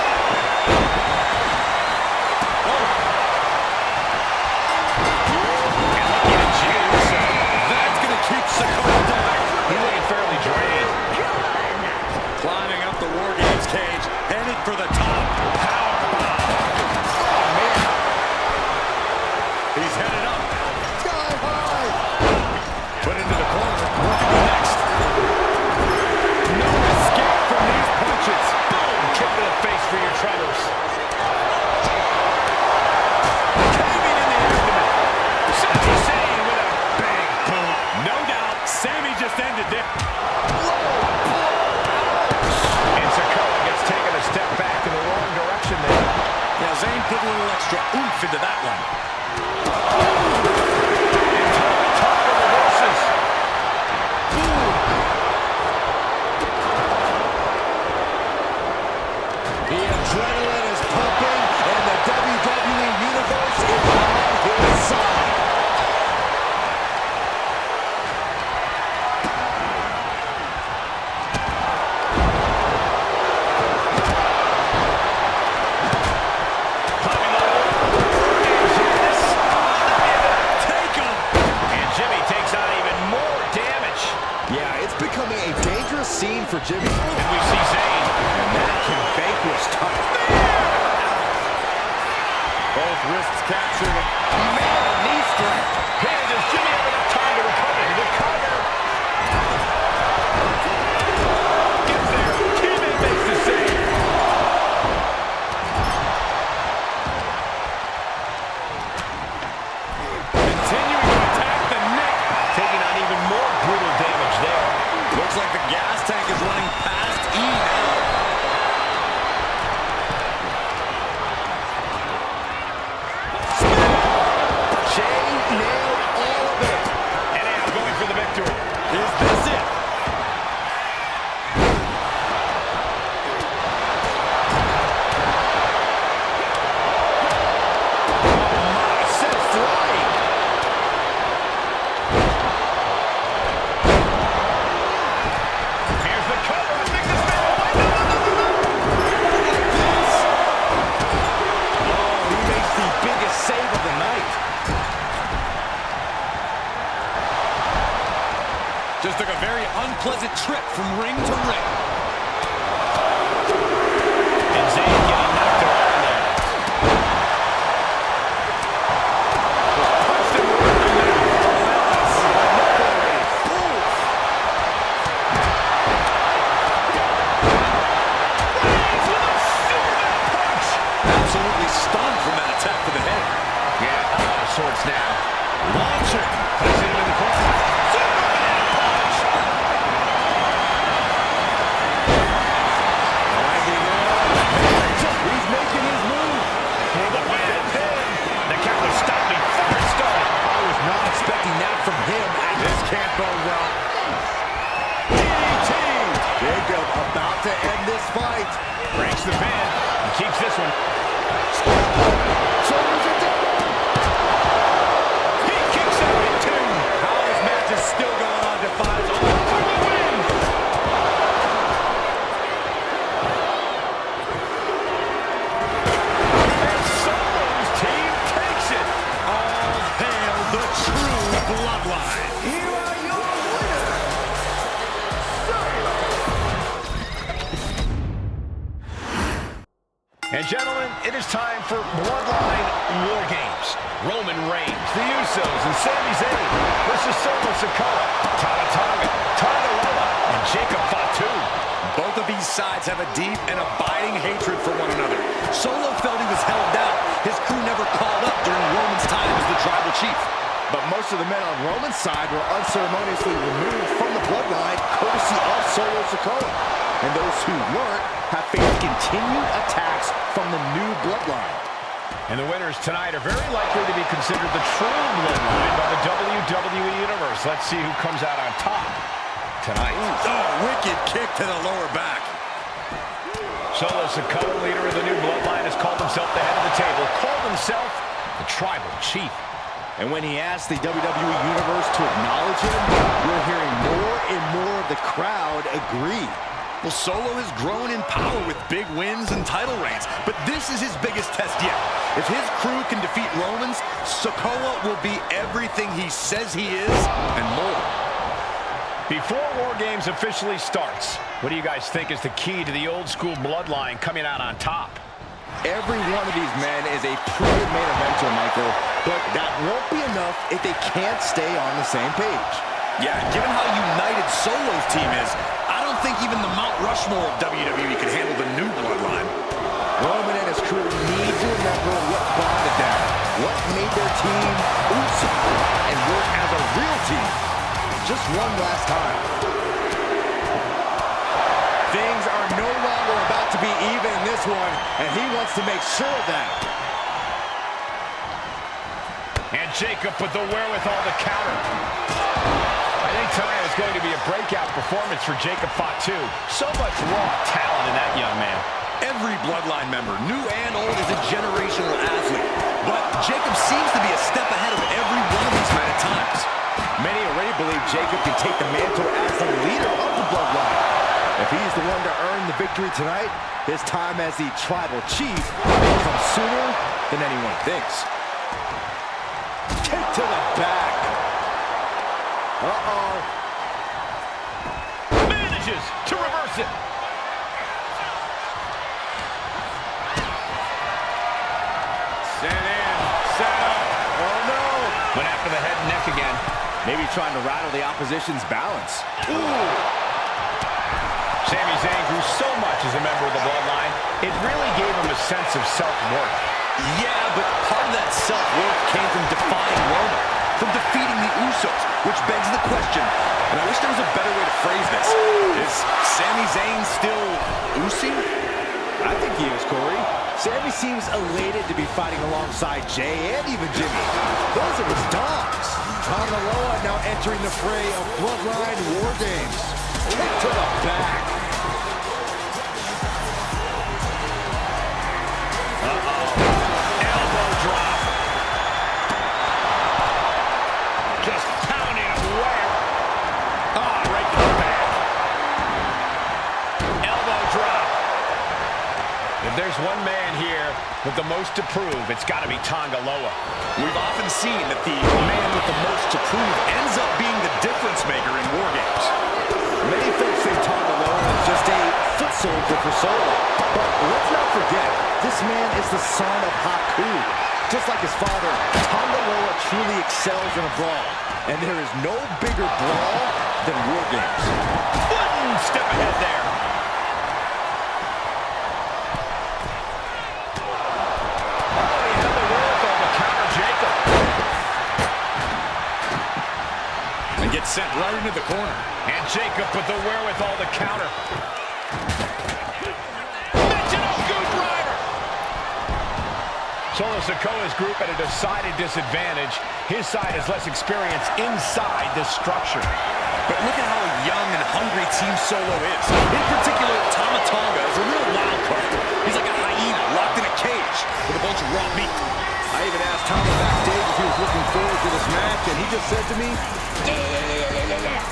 And looking at Juice. That's going to keep Sikoa down. He's looking fairly drained. Climbing up the War Games cage, headed for the top. Power bomb. Oh, man. He's headed up. Sky high. Put into the corner. What could be next? No escape from these punches. Boom! Kick to the face for your troubles. Caving in the abdomen. Sami Zayn with a big boot. No doubt, Sammy just ended it. And Sikoa gets taken a step back in the wrong direction there. Yeah, Zayn put a little extra oomph into that one. And Tonga reverses. The adrenaline is pumping, and the WWE Universe is on his side. Take him. And Jimmy takes on even more damage. Yeah, it's becoming a dangerous scene for Jimmy. And we see Zayn. And that can vanquish Tonga. Both wrists captured. Man, knee strike. Man, does Jimmy have enough time to recover? The cover. Gets there. Teammate makes the save. Continuing to attack the neck. Taking on even more brutal damage there. Looks like the gas tank is running past E now. Jay nailed all of it. And now going for the victory. Is this it? Sent flying. Here's the cover. I think this man will win. Oh, he makes the biggest save of the night. Just took a very unpleasant trip from ring to ring. And Zayn getting knocked around there. Punched him right in the mouth. Absolutely stunned from that attack to the head. Yeah, out of sorts now. Launching. Placing him in the corner. can't bode well. DDT! Jacob about to end this fight. Breaks the pin. He keeps this one. Shoulders are down. He kicks out at 2. How this match is still going on defies all. For the win! And Solo's team takes it. All hail the true bloodline. Here are your winners, And gentlemen, it is time for Bloodline War Games. Roman Reigns, the Usos, and Sami Zayn versus Solo Sikoa, Tama Tonga, Tonga Loa, and Jacob Fatu. Both of these sides have a deep and abiding hatred for one another. Solo felt he was held down. His crew never called up during Roman's time as the tribal chief. But most of the men on Roman's side were unceremoniously removed from the bloodline, courtesy of Solo Sikoa. And those who weren't have faced continued attacks from the new bloodline. And the winners tonight are very likely to be considered the true bloodline by the WWE Universe. Let's see who comes out on top tonight. Oh, wicked kick to the lower back. Solo Sikoa, leader of the new bloodline, has called himself the head of the table, called himself the tribal chief. And when he asked the WWE Universe to acknowledge him, we're hearing more and more of the crowd agree. Well, Solo has grown in power with big wins and title reigns, but this is his biggest test yet. If his crew can defeat Romans, Sikoa will be everything he says he is and more. Before War Games officially starts, what do you guys think is the key to the old school bloodline coming out on top? Every one of these men is a proven main eventer, Michael, but that won't be enough if they can't stay on the same page. Yeah, given how united Solo's team is, I don't think even the Mount Rushmore of WWE could handle the new bloodline. Roman and his crew need to remember what bonded them, what made their team awesome, and work as a real team. Just one last time. Things are no longer about to be even in this one, and he wants to make sure of that. And Jacob with the wherewithal to counter. I think tonight is going to be a breakout performance for Jacob Fatu. So much raw talent in that young man. Every bloodline member, new and old, is a generational athlete. But Jacob seems to be a step ahead of every one of these men at times. Many already believe Jacob can take the mantle as the leader of the bloodline. If he's the one to earn the victory tonight, his time as the tribal chief may come sooner than anyone thinks. Kick to the back. Uh-oh. Manages to reverse it. Set in, set up. Oh, no. Went after the head and neck again. Maybe trying to rattle the opposition's balance. Ooh. Sami Zayn grew so much as a member of the bloodline, it really gave him a sense of self-worth. Yeah, but part of that self-worth came from defying Roman, from defeating the Usos, which begs the question, and I wish there was a better way to phrase this. Is Sami Zayn still Usi? I think he is, Corey. Sami seems elated to be fighting alongside Jay and even Jimmy. Those are his dogs. Tonga Loa now entering the fray of Bloodline War Games. Kick to the back. Elbow drop. Just pounding him where? Right to the back. Elbow drop. If there's one man here with the most to prove, it's got to be Tonga Loa. We've often seen that the man with the most to prove ends up being the difference maker in War Games. Many folks say Tonga Loa is just a foot soldier for Solo. But let's not forget, this man is the son of Haku. Just like his father, Tonga Loa truly excels in a brawl. And there is no bigger brawl than War Games. One step ahead there. Gets sent right into the corner. And Jacob with the wherewithal to counter. Michinoku driver. Solo Sikoa's group at a decided disadvantage. His side has less experience inside this structure. But look at how young and hungry Team Solo is. In particular, Tama Tonga is a real wild card. He's like a hyena locked in a cage with a bunch of raw meat. I even asked Tama backstage if he was looking forward to this match, and he just said to me, yeah.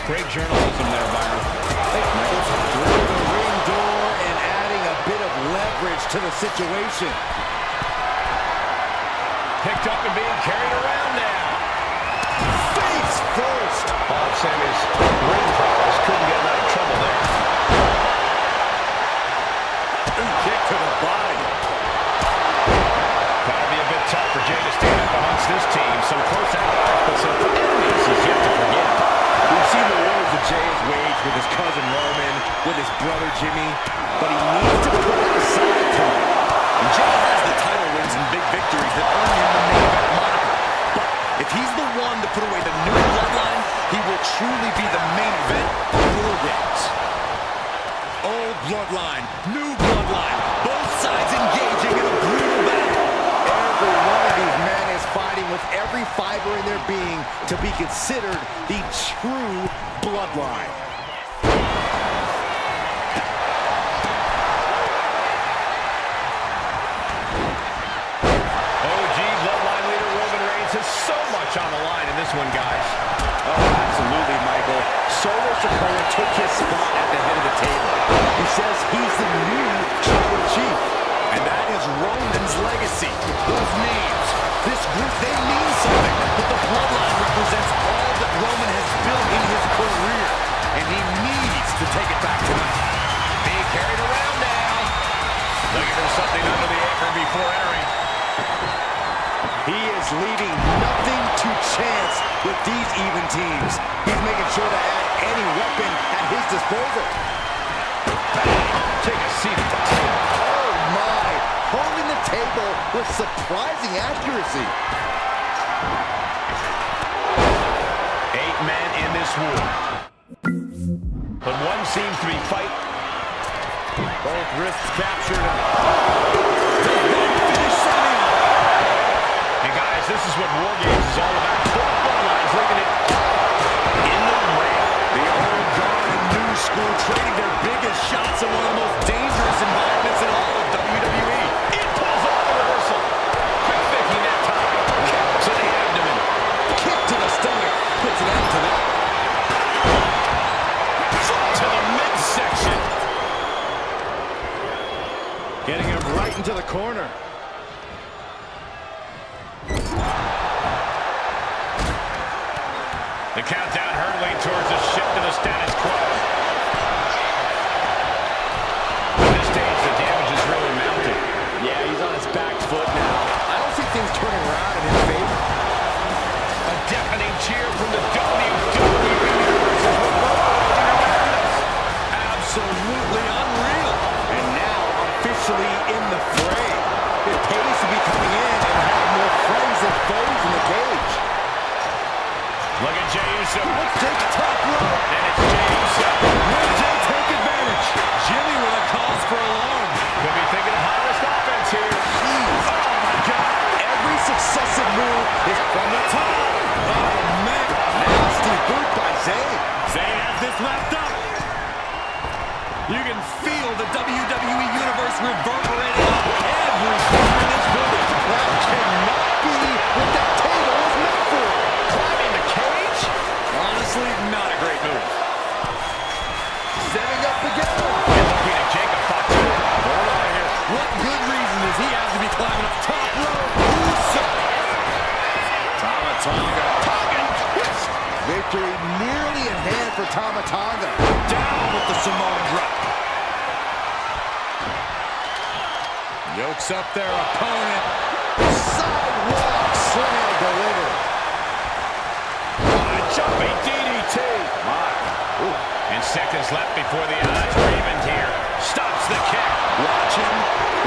Great journalism there, Byron. Through the ring door and adding a bit of leverage to the situation. Picked up and being carried around now. Face first. Bob Sammy's ring prowess couldn't get him out of trouble there. Kick to the body. That'll be a bit tough for Jay to stand up amongst this team. Some close allies, but some enemies he's yet to forget. We've seen the wars that Jay has waged with his cousin Roman, with his brother Jimmy, but he needs to put it aside tonight. And Jay has the title wins and big victories that earn him the main event moniker. But if he's the one to put away the new bloodline, he will truly be the main event of War Games. Old bloodline, new bloodline, both sides engaging in a brutal battle. Every one of these men is fighting with every fiber in their being to be considered the true bloodline. So much on the line in this one, guys. Oh, absolutely, Michael. Solo Sikoa took his spot at the head of the table. He says he's the new tribal chief. And that is Roman's legacy. Those names, this group, they mean something. But the bloodline represents all that Roman has built in his career. And he needs to take it back tonight. Being carried around now. Looking for something under the apron before entering. He is leaving nothing to chance with these even teams. He's making sure to add any weapon at his disposal. Take a seat at the table. Oh my! Holding the table with surprising accuracy. 8 men in this war. But one seems to be fight. Both wrists captured. This is what War Games is all about. 12 bloodlines leaving it in the ring. The old guard and new school trading their biggest shots in one of the most dangerous environments in all of WWE. It pulls off the reversal. Quick thinking that time. Kick to the abdomen. Kick to the stomach. Puts an end to that. To the midsection. Getting him right into the corner. The countdown hurtling towards a shift to the status quo. At this stage, the damage is really mounting. Yeah, he's on his back foot now. I don't see things turning around in his favor. A deafening cheer from the WWE Universe is what we're around us. Absolutely unreal. And now officially in the fray. It pays to be coming in and have more friends than foes in the cage. Look at Jey Uso. Let's take the top rope. And it's Jey Uso. Will Jey take advantage? Jimmy with a cause for alarm. Could be thinking of high-risk offense here. Jeez. Oh, my God. Every successive move is from the top. Oh, man. Nasty boot by Zayn. Zayn has this wrapped up. You can feel the WWE Universe reverberating off every corner in this building. That cannot be what that table was meant for. Climbing the cage? Honestly, not a great move. Setting up again. And looking at Jacob Fox. Hold on here. What good reason does he have to be climbing up top rope? Uso. Tama Tonga. Tonga twist. Victory nearly in hand for Tama Tonga. Down with the Samoan drop. Yokes up their opponent. Sidewalk slam delivered. A jumping DDT. And seconds left before the odds are even here. Stops the kick. Watching,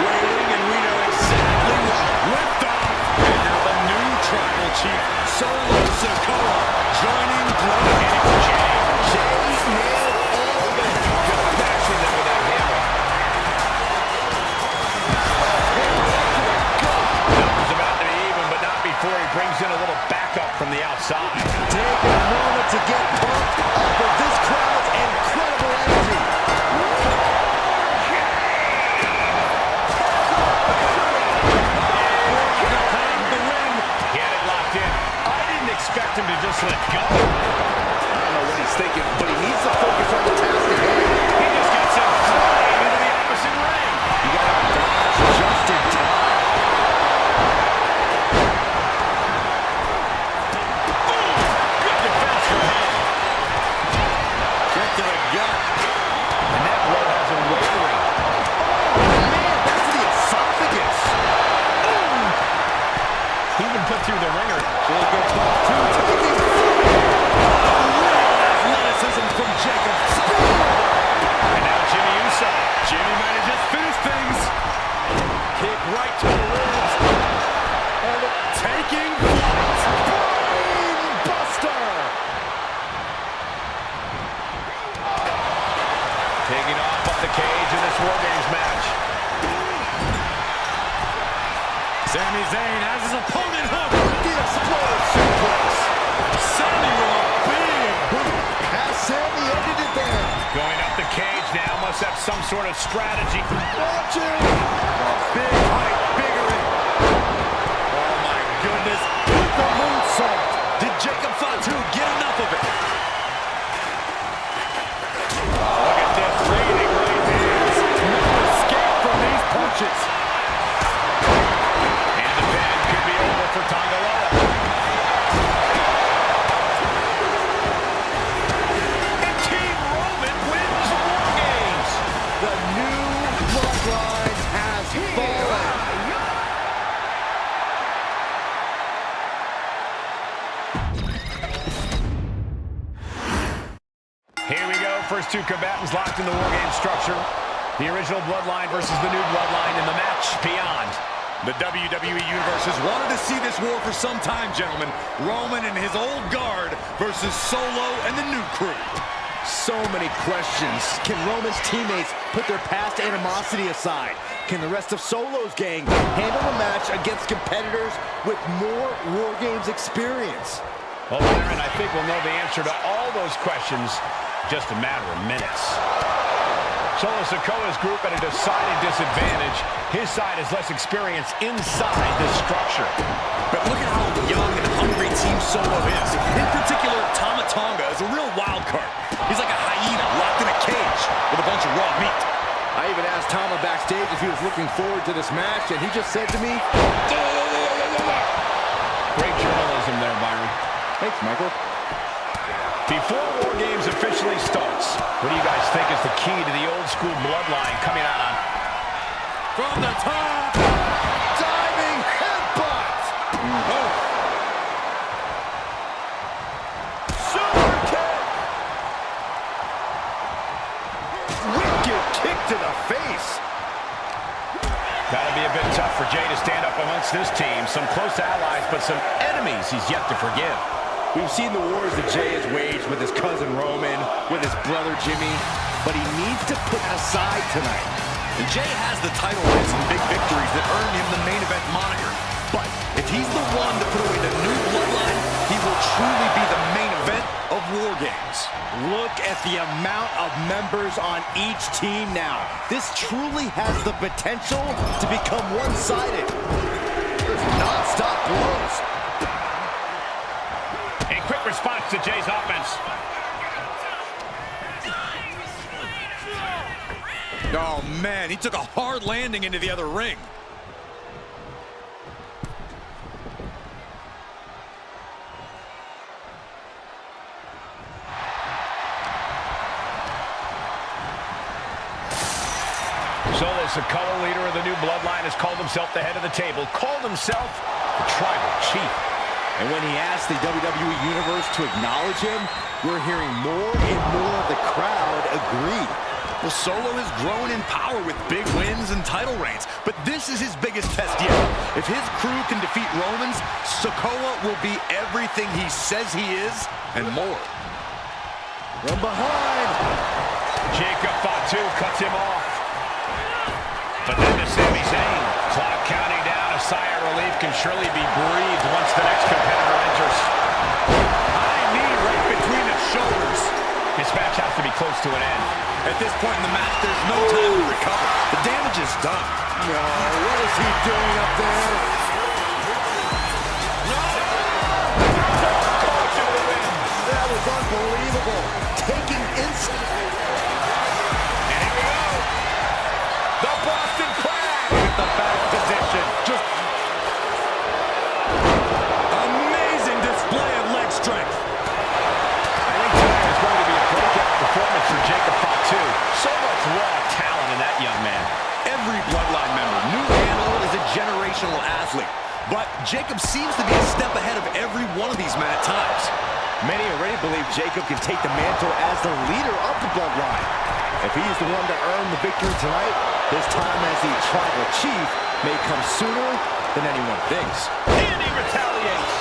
waiting, and we know exactly what. Lift off. And now the new tribal chief, Solo Sikoa, joining Blood. And it's Jey. Jey nailed all of it. Just bashing them with that hammer. Take a moment to get pumped up with this crowd's incredible energy. He had it locked in. I didn't expect him to just let go. I don't know what he's thinking, but he needs to focus on the task at hand. He just got sent flying into the opposite ring. You got to dodge just in time. Good defense from him. Kick to the gut. And that blow has him wavering. Man, back to the esophagus. He even put through the ringer. Jacob Fatu taking athleticism from Jacob. And now Jimmy Uso. Jimmy might have just finished things. Kick right to the ribs. And taking flight. Brain buster. Taking off the cage in this War Games match. Sami Zayn has his opponent hooked. The exploder suplex. Sami with a big boot. Has Sami ended it there. Going up the cage now. Must have some sort of strategy. Watch it. Big height, bigger in. Oh my goodness. With the moonsault. Did Jacob Fatu get enough of it? Look at this leading right hands. No escape from these punches. And the pin could be over for Tangaloa. And Team Roman wins War Games. The new bloodline has fallen. Here we go. First two combatants locked in the War Games structure. The original bloodline versus the new bloodline in the match beyond. The WWE Universe has wanted to see this war for some time, gentlemen. Roman and his old guard versus Solo and the new crew. So many questions. Can Roman's teammates put their past animosity aside? Can the rest of Solo's gang handle a match against competitors with more War Games experience? Well, Byron, I think we'll know the answer to all those questions in just a matter of minutes. Solo Sikoa's group at a decided disadvantage. His side has less experience inside this structure. But look at how young and hungry Team Solo is. In particular, Tama Tonga is a real wild card. He's like a hyena locked in a cage with a bunch of raw meat. I even asked Tama backstage if he was looking forward to this match, and he just said to me, Great journalism there, Byron. thanks, Michael. Before War Games officially starts, what do you guys think is the key to the old school bloodline coming out on? From the top. Diving headbutt. Oh. Super kick. Wicked kick to the face. Gotta be a bit tough for Jay to stand up amongst this team. Some close allies, but some enemies he's yet to forgive. We've seen the wars that Jay has waged with his cousin Roman, with his brother Jimmy, but he needs to put that aside tonight. And Jay has the title wins and big victories that earned him the main event moniker. But if he's the one to put away the new bloodline, he will truly be the main event of War Games. Look at the amount of members on each team now. This truly has the potential to become one-sided. There's non-stop blows. A quick response to Jay's offense. Oh, man, he took a hard landing into the other ring. Solo Sikoa, leader of the new bloodline, has called himself the head of the table, called himself the tribal chief. And when he asked the WWE Universe to acknowledge him, we're hearing more and more of the crowd agree. Well, Solo has grown in power with big wins and title reigns, but this is his biggest test yet. If his crew can defeat Roman's, Sikoa will be everything he says he is and more. From behind. Jacob Fatu cuts him off. But then to Sami Zayn. Clock counting down. A sigh of relief can surely be breathed once the next competitor enters. to be close to an end. At this point in the match, there's no time to recover. The damage is done. No, what is he doing up there? That was unbelievable. Taking inside. And here we go. The Boston Crab. With the back position. Just Amazing display of leg strength. I think tonight is going to be a breakout performance for Jacob Fatu. So much raw talent in that young man. Every Bloodline member knew Handler is a generational athlete, but Jacob seems to be a step ahead of every one of these men at times. Many already believe Jacob can take the mantle as the leader of the Bloodline. If he's the one to earn the victory tonight, his time as the tribal chief may come sooner than anyone thinks. And he retaliates.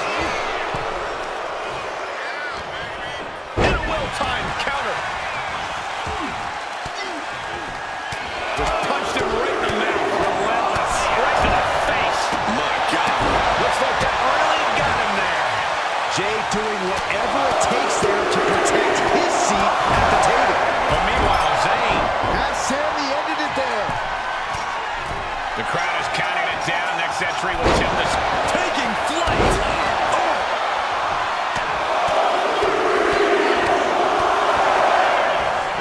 And a well-timed counter. Just punched him right in the mouth. Relentless. Right to the face. My God. Looks like that really got him there. Jay doing whatever it takes there to protect his seat at the table. But meanwhile, Zayn. As Sammy ended it there. The crowd is counting it down. Next entry will tip this. Taking flight.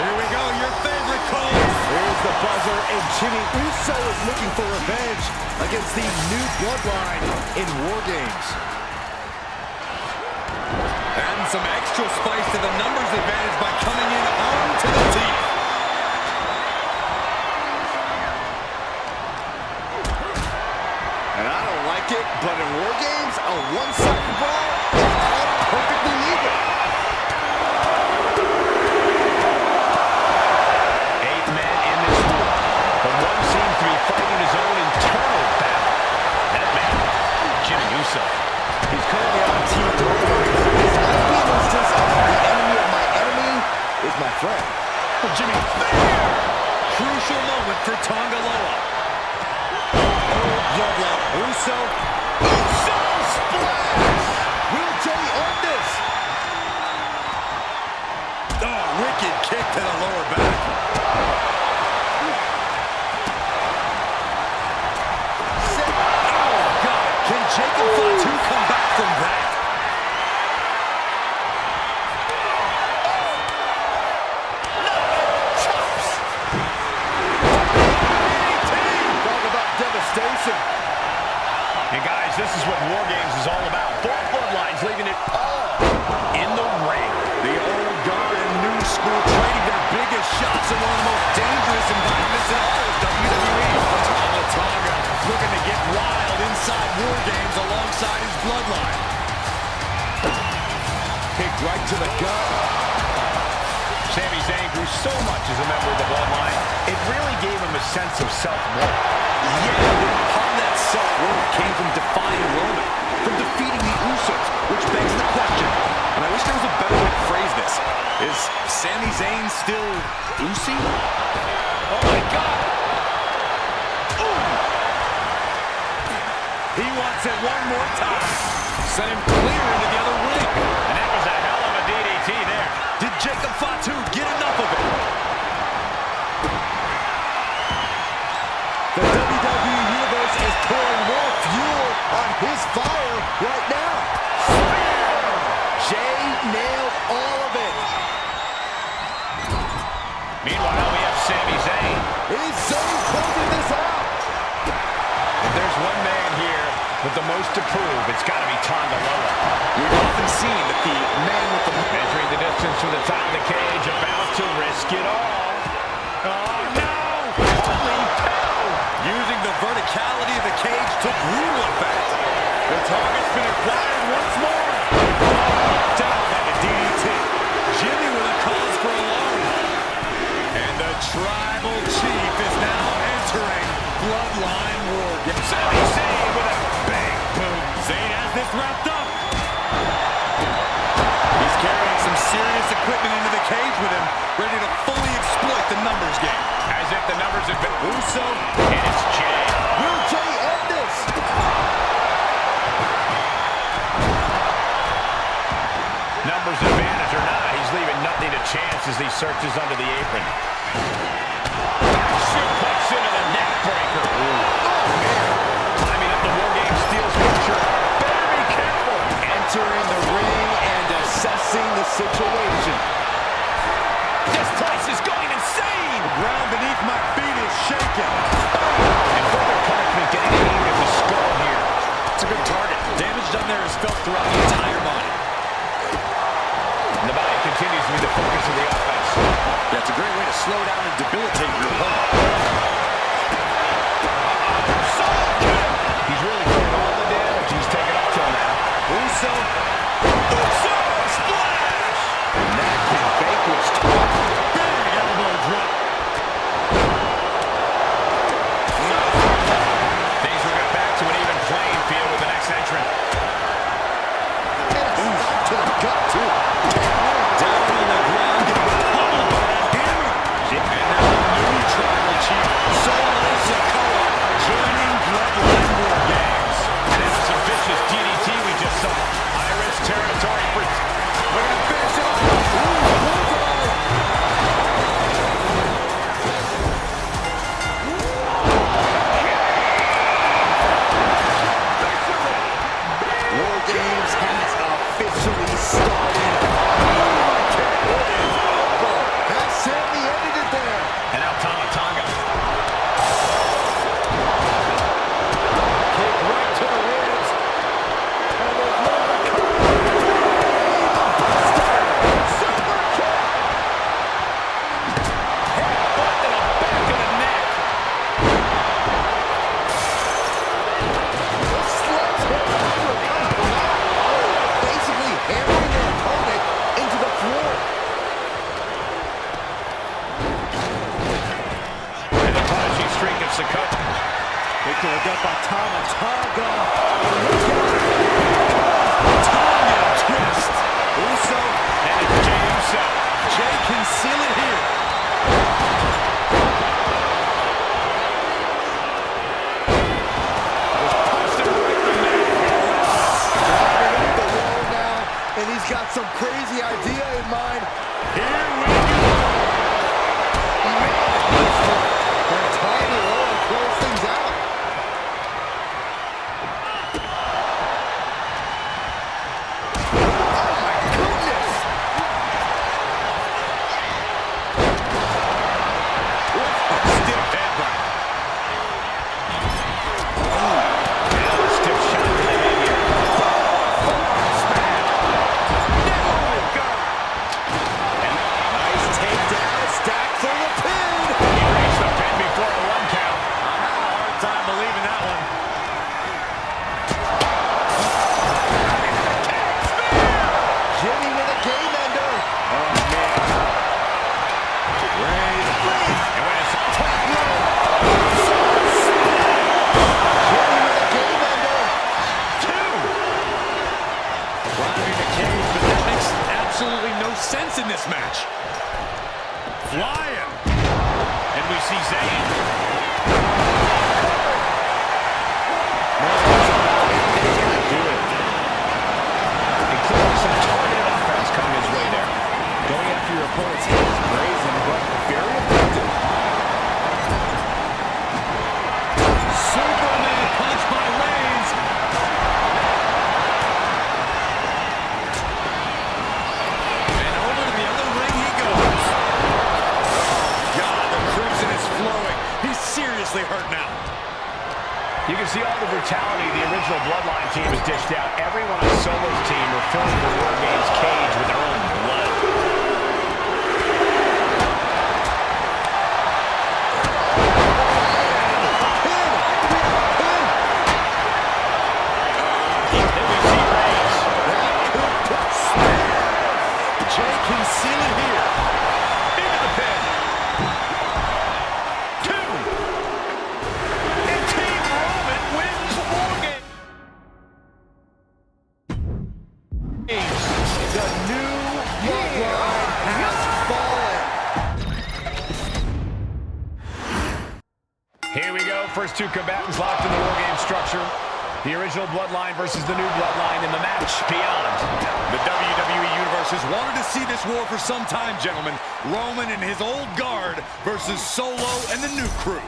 Here we go, your favorite call. Here's the buzzer, and Jimmy Uso is looking for revenge against the new Bloodline in War Games. Adding some extra spice to the numbers advantage by coming in armed to the teeth. And I don't like it, but in War Games, a one-sided brawl is all perfectly legal. Eight men in this war, but one seems to be fighting his own internal battle. That man, Jimmy Uso. He's currently on Team Bloodline. This might be an instance of the enemy of my enemy is my friend. Well, Jimmy, Crucial moment for Tonga Loa. Bloodline Uso. Uso splash! Will Jay end this? Oh, wicked kick to the lower back. Oh, God. Can Jacob Fatu come back from that? Talk about devastation. and guys, this is what War Games is all about. Both bloodlines leaving it all in the ring. The old guard and new school trading their biggest shots in one of the most dangerous environments in all of WWE. Tonga looking to get wild inside War Games alongside his bloodline. Kick right to the gut. Sami Zayn grew so much as a member of the bloodline, it really gave him a sense of self-worth. Yeah, but part of that self-worth came from defying Roman, from defeating the Usos, which begs the question, and I wish there was a better way to phrase this, is Sami Zayn still Usi? Oh my God! Ooh. He wants it one more time. Sent him clear into the other ring. And that was a hell of a DDT there. Did Jacob Fatu get enough of it? The WWE Universe is pouring more fuel on his fire right now. Jay nailed all of it. Meanwhile, we have Sami Zayn. Is Zayn closing this out? If there's one man here with the most to prove, it's got to be Tonga Loa. We've often seen that the man with the... Measuring the distance from the top of the cage, about to risk it all. Oh, no! Holy cow! Using the verticality of the cage to brutal effect. The target's been acquired once more. Down by the DDT. Jimmy with a cause for alarm. And the tribal chief is now entering Bloodline War Games. Sami Zayn with a big boom. Zayn has this wrapped up. He's carrying some serious equipment into the cage with him, ready to fully exploit the numbers game. As if the numbers have been... Uso. And it's Jay. Will Jay end this? Now numbers advantage or not, he's leaving nothing to chance as he searches under the apron. Suplex into the neck breaker. Oh, man. Climbing up the War Games steel structure. Better be careful. Entering the ring and assessing the situation. This place is going insane. The ground beneath my feet is shaking. And further punishment getting aimed at the skull here. It's a good target. Damage done there is felt throughout the entire body. And the body continues to be the focus of the offense. That's a great way to slow down and debilitate your opponent. He's really doing all the damage he's taken up till now. Uso splash! And that can vanquish Tom. Big elbow drop. Things will get back to an even playing field with the next entrant. To the gut, too. Down on the ground, getting pummeled by that hammer. And now the new tribal chief, Solo Sikoa, joining Bloodline War Games. And it's a vicious DDT we just saw. High-risk territory for... We're going to finish it off. War Games has officially started. That Sammy ended it there. And now Tonga. Kick right to the ribs. And there's no recovery. Super kick. Headbutt to the back of the neck. The sledgehammer comes back. Basically hammering their opponent into the floor. And the punishing streak of Sikoa. Quick look up by Tonga. Tonga twist. Uso. And it's Jay himself. Jay can seal it here. Pushed him right in the neck. Dropping up the wall now, and he's got some crazy idea in mind. Here we go. And Tonga will close things out. Oh my goodness! Stiff headbutt. Another stiff shot to the head here. Smash. Oh, God. And Nice takedown, stack for the pin. he reached the pin before a 1 count. I had a hard time believing that one. Jimmy with a game ender. Oh man. Great. And when it's Top rope. Jimmy with a game ender. Climbing the cage, but that makes absolutely no sense in this match. flying. And we see Zayn. Including some targeted offense coming his way there. Going after your opponent's head is brazen, but very effective. Superman punch by Reigns. And over to the other ring he goes. God, the crimson is flowing. He's seriously hurt now. You can see all the brutality the original Bloodline team has dished out. Everyone on Solo's team are filling the War Games cage with their own blood. Then we see Reigns. Jay can seal it here. Into the pin. 2. And Team Roman wins War Games. The new bloodline has fallen. Here we go. First two combatants locked in the War Games structure. The original Bloodline versus the new Bloodline in the match beyond the WWE Universal Universe has wanted to see this war for some time, gentlemen. Roman and his old guard versus Solo and the new crew.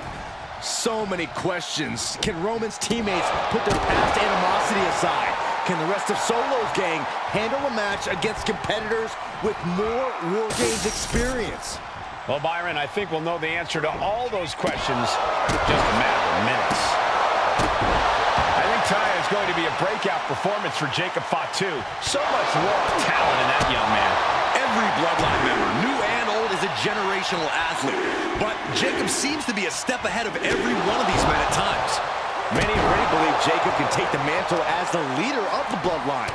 So many questions. Can Roman's teammates put their past animosity aside? Can the rest of Solo's gang handle a match against competitors with more War Games experience? Well, Byron, I think we'll know the answer to all those questions in just a matter of minutes. I think tonight is going to be a breakout performance for Jacob Fatu. So much raw talent in that young man. Every Bloodline member, new and old, is a generational athlete. But Jacob seems to be a step ahead of every one of these men at times. Many already believe Jacob can take the mantle as the leader of the Bloodline.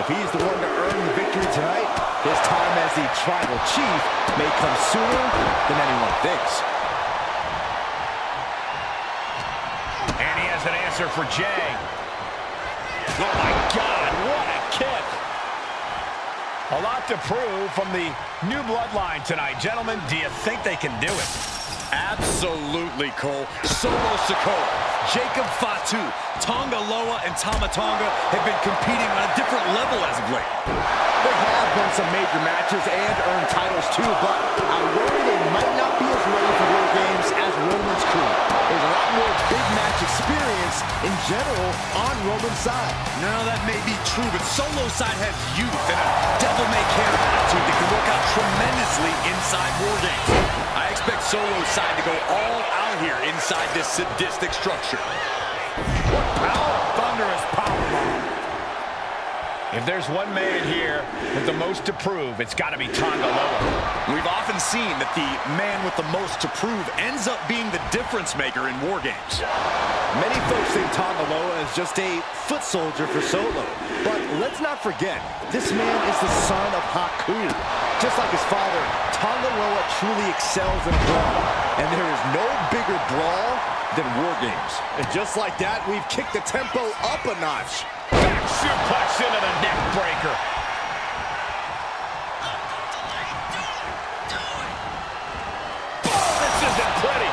If he's the one to earn the victory tonight, his time as the Tribal Chief may come sooner than anyone thinks. And he has an answer for Jay. Oh my God, what a kick. A lot to prove from the new Bloodline tonight. Gentlemen, do you think they can do it? Absolutely, Cole. Solo Sikoa, Jacob Fatu, Tonga Loa, and Tama Tonga have been competing on a different level as of late. They have won some major matches and earned titles too, but I worry they might not be as ready for War Games as Roman's crew. There's a lot more big match experience in general on Roman's side. No, that may be true, but Solo's side has youth and a devil-may-care attitude that can work out tremendously inside War Games. I expect Solo's side to go all out here inside this sadistic structure. What power! Thunderous powerbomb. If there's one man here with the most to prove, it's got to be Tonga Loa. We've often seen that the man with the most to prove ends up being the difference maker in War Games. Many folks think Tonga Loa is just a foot soldier for Solo. But let's not forget, this man is the son of Haku. Just like his father, Tonga Loa truly excels in a brawl. And there is no bigger brawl than War Games. And just like that, we've kicked the tempo up a notch. Back suplex into the neck breaker. Oh, this isn't pretty.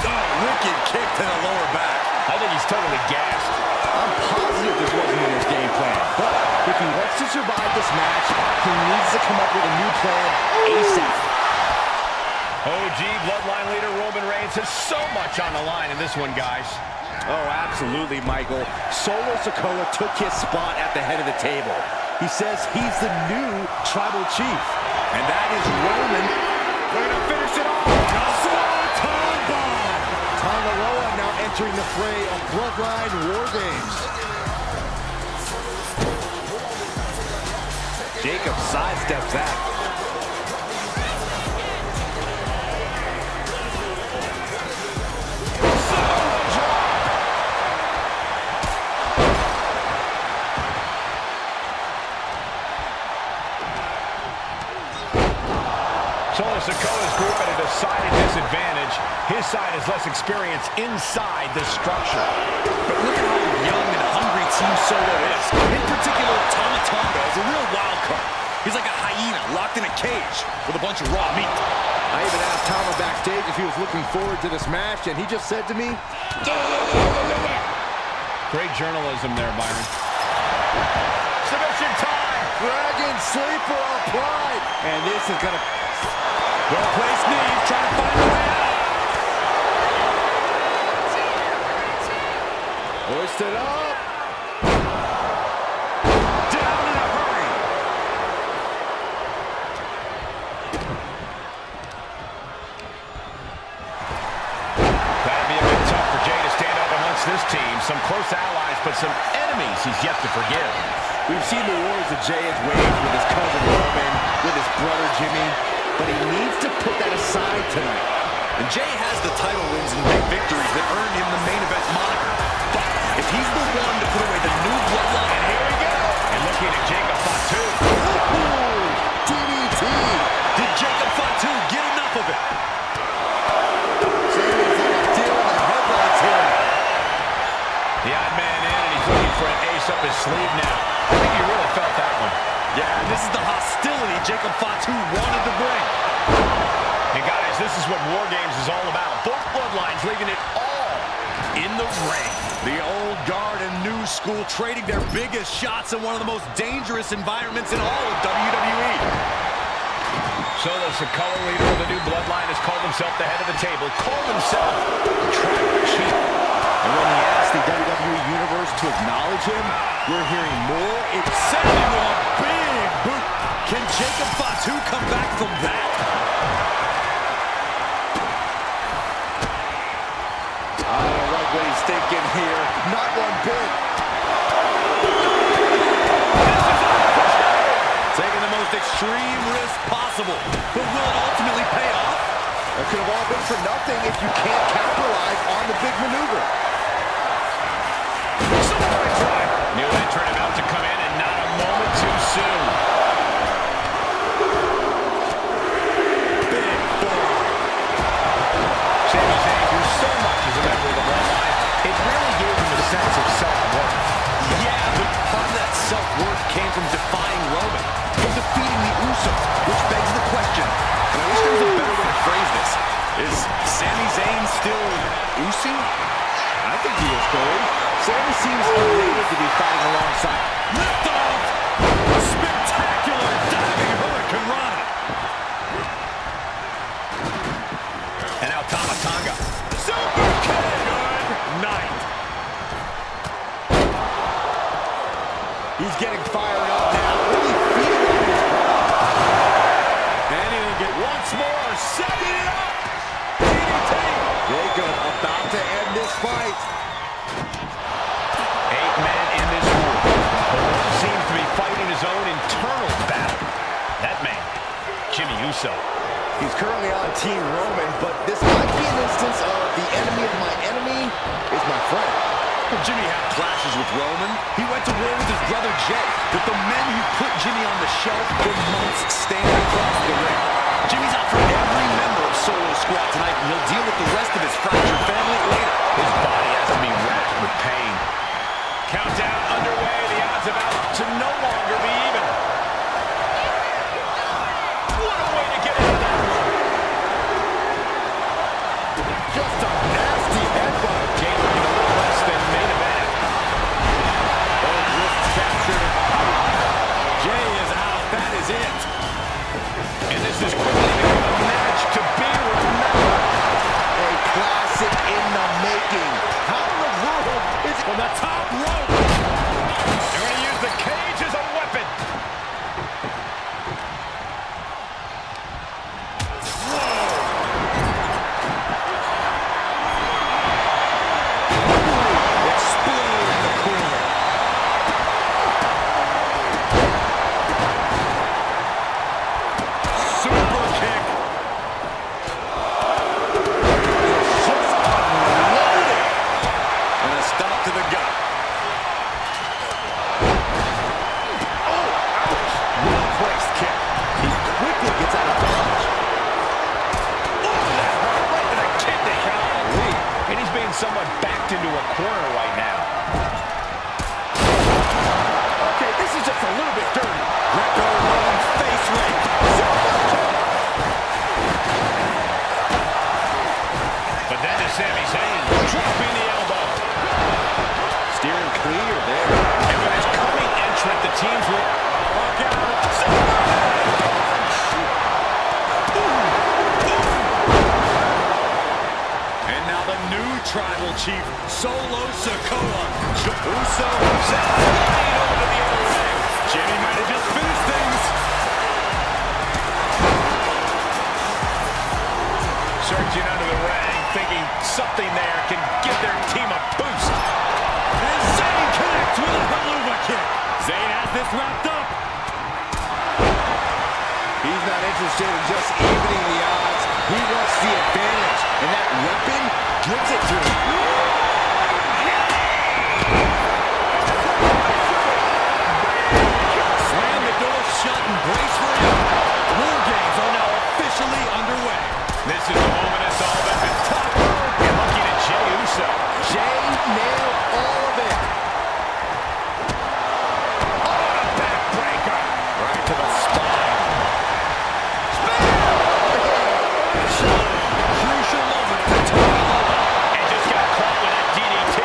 Oh, wicked kick to the lower back. I think he's totally gassed. I'm positive this wasn't in his game plan. But if he wants to survive this match, he needs to come up with a new plan ASAP. OG Bloodline leader Roman Reigns has so much on the line in this one, guys. Oh, absolutely, Michael. Solo Sikoa took his spot at the head of the table. He says he's the new Tribal Chief. And that is Roman. They're going to finish it off. Swanton bomb. Tonga Loa now entering the fray of Bloodline War Games. Jacob sidesteps that. Solo Sikoa's group at a decided disadvantage. His side has less experience inside this structure. But look at how young and hungry Team Solo is. In particular, Tama Tonga is a real wild card. He's like a hyena locked in a cage with a bunch of raw meat. I even asked Tama backstage if he was looking forward to this match, and he just said to me, Great journalism there, Byron. Submission time! Dragon Sleeper applied. And this is going to... Well-placed knees, trying to find a way out. Hoisted up. Down in a hurry. That'd be a bit tough for Jay to stand up amongst this team. Some close allies, but some enemies he's yet to forgive. We've seen the wars that Jay has waged with his cousin Roman, with his brother Jimmy, but he needs to put that aside tonight. And Jay has the title wins and big victories that earned him the main event moniker. But if he's the one to put away the new Bloodline, and here we go. And looking at Jacob Fatu. DDT. Did Jacob Fatu get enough of it? Seems like a deal in the headlights here. The odd man in, and he's looking for an ace up his sleeve now. I think he really felt that one. Yeah, and this is the hostility Jacob Fatu wanted to bring. And guys, this is what War Games is all about. Both bloodlines leaving it all in the ring. The old guard and new school trading their biggest shots in one of the most dangerous environments in all of WWE. So the color leader of the new bloodline has called himself the head of the table, called himself the tribal chief. And when he asked the WWE Universe to acknowledge him, we're hearing more. It's sending a big boot. Can Jacob Fatu come back from that? I don't like what he's thinking here. Not one bit. Taking the most extreme risk possible. But will it ultimately pay off? That could have all been for nothing if you can't capitalize on the big maneuver. New entrant about to come in, and not a moment too soon. Big forearm. Sami Zayn through so much as a member of the bloodline, it really gave him a sense of self-worth. Yeah, but part of that self-worth came from defying Roman, from defeating the Usos, which begs the question, and I wish there was a better way to phrase this, is Sami Zayn still Uso? I think he is, Corey. Sami seems elated to be fighting alongside. Lift off! A spectacular diving Hurricane Rana. And now Tama Tonga. Super kick! Good night. He's getting fired up now. Really feeding on his crowd. And he'll get once more, setting it up. DDT. Jacob about to end this fight. 8 men in this war. But one seems to be fighting his own internal battle. That man, Jimmy Uso. He's currently on Team Roman, but this might be an instance of the enemy of my enemy is my friend. Well, Jimmy had clashes with Roman. He went to war with his brother Jay, but the men who put Jimmy on the shelf for months stand across the ring. Jimmy's out for every member of Solo Squad tonight, and he'll deal with the rest of his fractured family later. His body has to be racked with pain. Countdown underway. The odds about to no longer be even. What a way to get out of that one. Just a nasty headbutt. Jay looking a little less than main event. Both wrists captured. Jay is out. That is it. And this is quickly become a match to be remembered. A classic in the making. How in the world is it From the top rope. They're going to use the cage as a weapon. Explode in the corner. Super kick. just unloaded? And a stop to the gut. Well-placed kick. He quickly gets out of dodge. Right to the kidney. Golly. And he's being somewhat backed into a corner right now. Okay, this is just a little bit dirty. Greco-Roman face rake. But then to Sami Zayn, dropping the elbow. Steering clear there. And with his coming entrant, the teams will walk out. And now the new tribal chief, Solo Sikoa. Uso sent flying over to the other ring. Jimmy might have just finished things. Searching under the ring, thinking something there can give their team a boost. And Zayn connects with a haluva kick. Zayn has this wrapped up. He's not interested in just evening the odds. He wants the advantage, and that weapon gives it to him. Slam the door shut and brace for it. War games are now officially underway. This is the moment it's all been top rope. And looking at Jey Uso. Jay nailed all of it. Oh, a backbreaker. Right to the spine. Crucial moment for Tony Lowe. And just got caught with that DDT.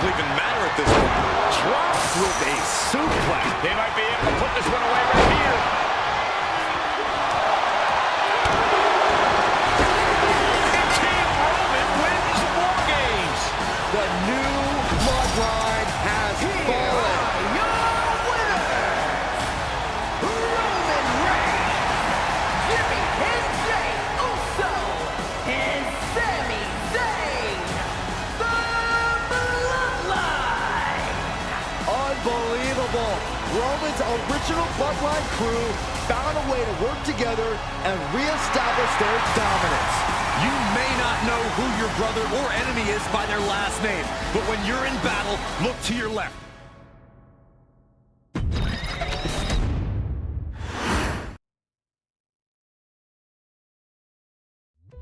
will even matter at this point. Drops with a suplex. They might be able to put this one away right here. And Team Roman wins War Games. The new bloodline has fallen. Your winners, Roman Reigns, Jimmy and Jey Uso, and Sami Zayn, the Bloodline. Unbelievable. Roman's original bloodline crew found a way to work together and reestablish their dominance. You may not know who your brother or enemy is by their last name, but when you're in battle, look to your left.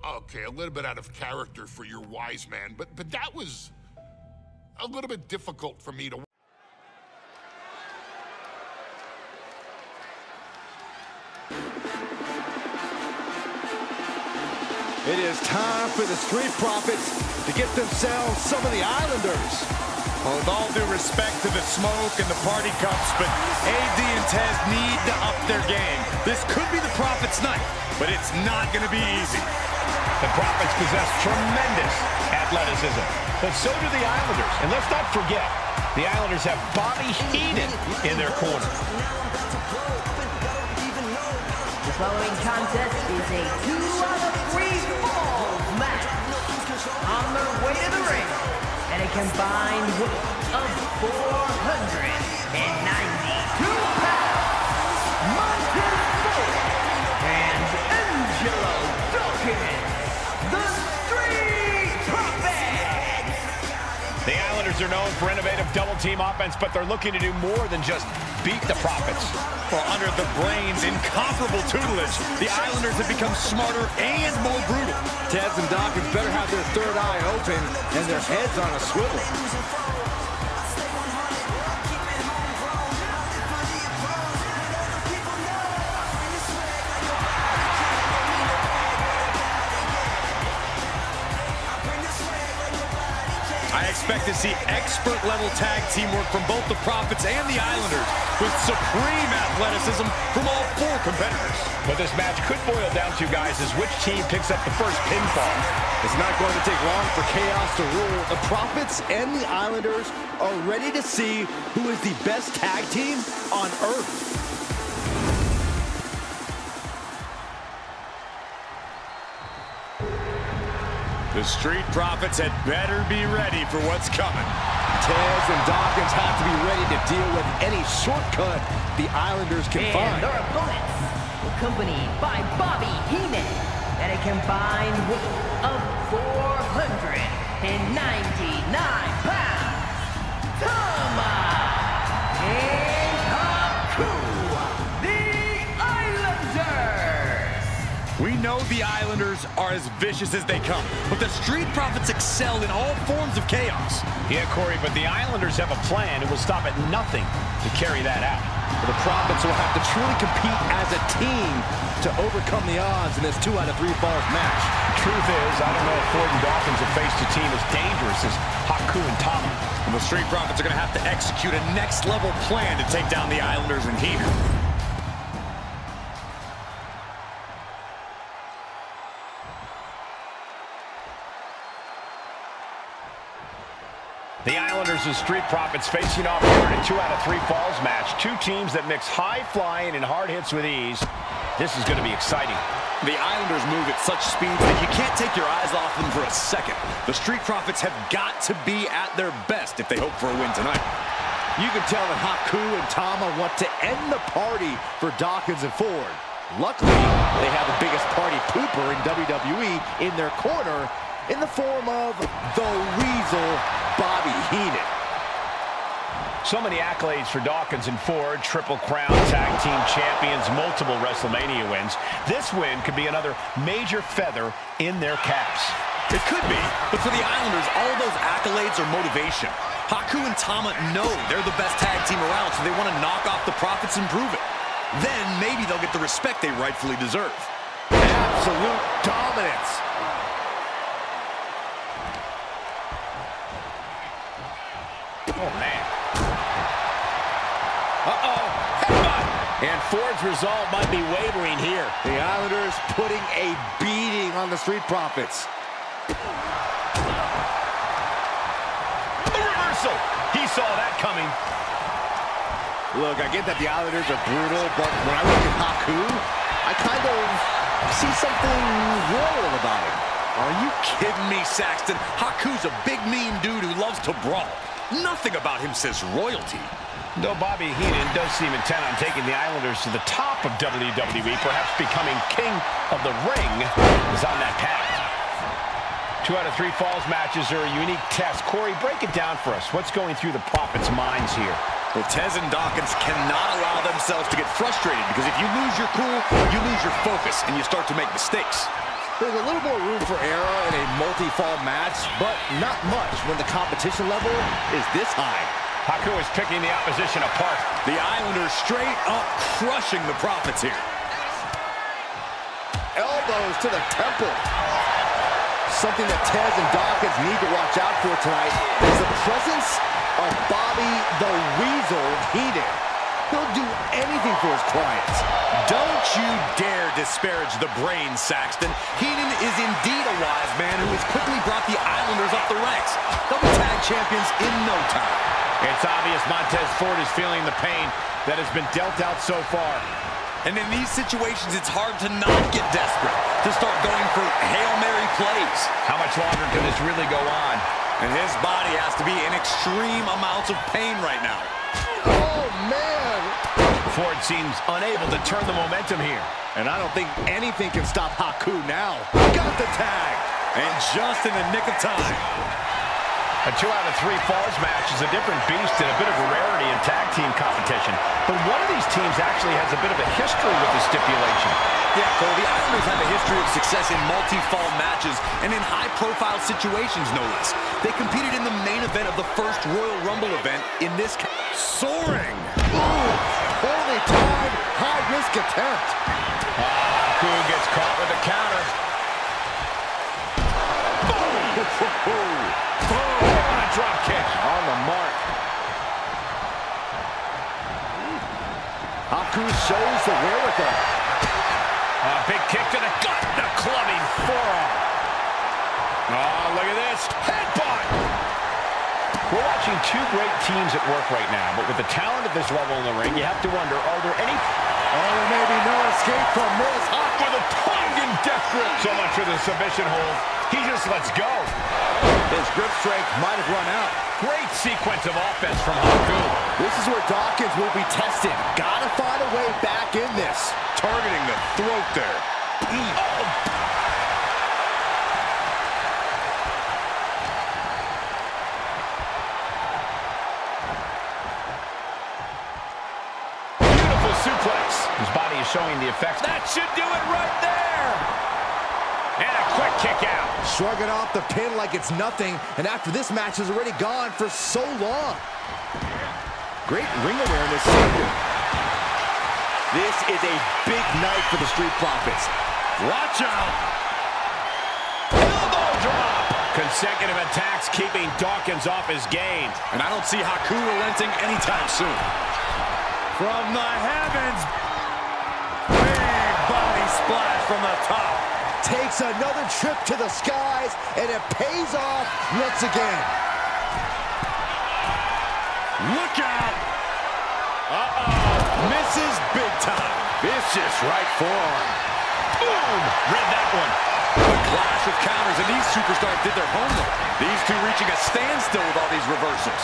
Okay, a little bit out of character for your wise man, but that was a little bit difficult for me to. It is time for the Street Profits to get themselves some of the Islanders. Well, with all due respect to the smoke and the party cups, but AD and Tez need to up their game. This could be the Profits' night, but it's not going to be easy. The Profits possess tremendous athleticism, but so do the Islanders. And let's not forget, the Islanders have Bobby Heenan in their corner. The following contest is a 2-out-of-3 falls match. On their way to the ring, and a combined weight of 492 pounds, Mountain Ford and Angelo Dawkins, the Street Profits. The Islanders are known for innovative double-team offense, but they're looking to do more than just beat the Profits. Well, under the Brains' incomparable tutelage, the Islanders have become smarter and more brutal. Tez and Dawkins better have their third eye open and their heads on a swivel. I expect to see expert-level tag teamwork from both the Profits and the Islanders, with supreme athleticism from all four competitors. What this match could boil down to, guys, is which team picks up the first pinfall. It's not going to take long for chaos to rule. The Profits and the Islanders are ready to see who is the best tag team on Earth. The Street Profits had better be ready for what's coming. Tez and Dawkins have to be ready to deal with any shortcut the Islanders can And find. their opponents, accompanied by Bobby Heenan, and a combined weight of 499 pounds, Tama and Haku, the Islanders. We know the Islanders are as vicious as they come, but the Street Profits excel in all forms of chaos. Yeah, Corey, but the Islanders have a plan and will stop at nothing to carry that out. The Profits will have to truly compete as a team to overcome the odds in this 2-out-of-3 falls match. Truth is, I don't know if Ford and Dawkins have faced a team as dangerous as Haku and Tama. And the Street Profits are going to have to execute a next-level plan to take down the Islanders and Heenan. The Islanders and Street Profits facing off here in a 2-out-of-3 falls match. Two teams that mix high flying and hard hits with ease. This is going to be exciting. The Islanders move at such speed that you can't take your eyes off them for a second. The Street Profits have got to be at their best if they hope for a win tonight. You can tell that Haku and Tama want to end the party for Dawkins and Ford. Luckily, they have the biggest party pooper in WWE in their corner in the form of the Weasel, Bobby Heenan. So many accolades for Dawkins and Ford. Triple Crown Tag Team Champions, multiple WrestleMania wins. This win could be another major feather in their caps. It could be, but for the Islanders, all of those accolades are motivation. Haku and Tama know they're the best tag team around, so they want to knock off the Profits and prove it. Then maybe they'll get the respect they rightfully deserve. Absolute dominance. Ford's resolve might be wavering here. The Islanders putting a beating on the Street Profits. The reversal. He saw that coming. Look, I get that the Islanders are brutal, but when I look at Haku, I kind of see something royal about him. Are you kidding me, Saxton? Haku's a big, mean dude who loves to brawl. Nothing about him says royalty. Though Bobby Heenan does seem intent on taking the Islanders to the top of WWE, perhaps becoming king of the ring, is on that path. 2 out of 3 falls matches are a unique test. Corey, break it down for us. What's going through the Profits' minds here? Well, Tez and Dawkins cannot allow themselves to get frustrated, because if you lose your cool, you lose your focus, and you start to make mistakes. There's a little more room for error in a multi-fall match, but not much when the competition level is this high. Haku is picking the opposition apart. The Islanders straight up crushing the Profits here. Elbows to the temple. Something that Tez and Dawkins need to watch out for tonight is the presence of Bobby the Weasel Heenan. He'll do anything for his clients. Don't you dare disparage the brain, Saxton. Heenan is indeed a wise man who has quickly brought the Islanders up the ranks. They'll be tag champions in no time. It's obvious Montez Ford is feeling the pain that has been dealt out so far. And in these situations, it's hard to not get desperate, to start going for Hail Mary plays. How much longer can this really go on? And his body has to be in extreme amounts of pain right now. Oh, man! Ford seems unable to turn the momentum here. And I don't think anything can stop Haku now. Got the tag. And just in the nick of time. A 2 out of 3 falls match is a different beast and a bit of a rarity in tag team competition. But one of these teams actually has a bit of a history with the stipulation. Yeah, Cole, the Islanders have a history of success in multi-fall matches and in high-profile situations, no less. They competed in the main event of the first Royal Rumble event in this soaring. Ooh, poorly timed, high-risk attempt. Haku gets caught with a counter. Boom! Drop kick On the mark. Haku shows the wherewithal. A big kick to the gut, the clubbing forearm. Oh, look at this. Headbutt! We're watching 2 great teams at work right now, but with the talent at this level in the ring, you have to wonder, are there any... Oh, there may be no escape from this. Haku with a plunging death grip. So much for the submission hold. He just lets go. His grip strength might have run out. Great sequence of offense from Haku. This is where Dawkins will be tested. Gotta find a way back in this. Targeting the throat there. Beautiful suplex. His body is showing the effects. That should do it right there. And a quick kick out. Shrugging off the pin like it's nothing, and after this match is already gone for so long. Great ring awareness. This is a big night for the Street Profits. Watch out. Elbow drop. Consecutive attacks keeping Dawkins off his game. And I don't see Haku relenting anytime soon. From the heavens. Big body splash from the top. Takes another trip to the skies, and it pays off once again. Look out! Uh-oh. Misses big time. Vicious right forearm. Boom! Read that one. A clash of counters, and these superstars did their homework. These two reaching a standstill with all these reversals.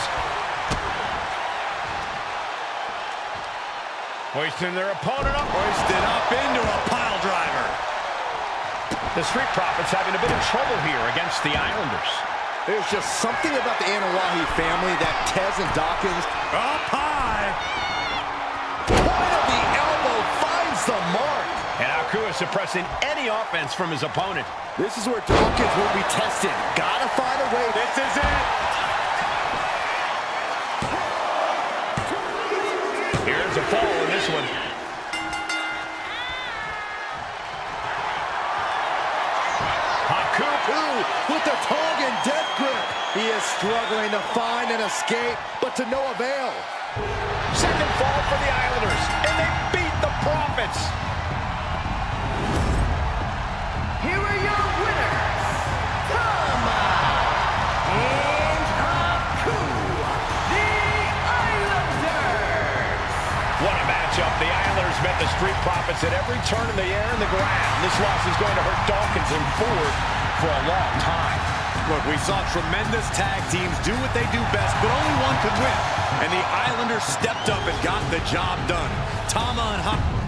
Hoisting their opponent up. Hoisted up into a pile driver. The Street Profits having a bit of trouble here against the Islanders. There's just something about the Anawahi family that Tez and Dawkins... Up high. Point of the elbow finds the mark. And Haku is suppressing any offense from his opponent. This is where Dawkins will be tested. Gotta find a way. This is it. Here's a fall in this one. With the Tongan death grip. He is struggling to find an escape, but to no avail. Second fall for the Islanders, and they beat the Profits. Here are your winners, Tama and Haku, the Islanders. What a matchup. The Islanders met the Street Profits at every turn in the air and the ground. This loss is going to hurt Dawkins and Ford for a long time. Look, we saw tremendous tag teams do what they do best, but only one could win. And the Islanders stepped up and got the job done. Tama and Haku.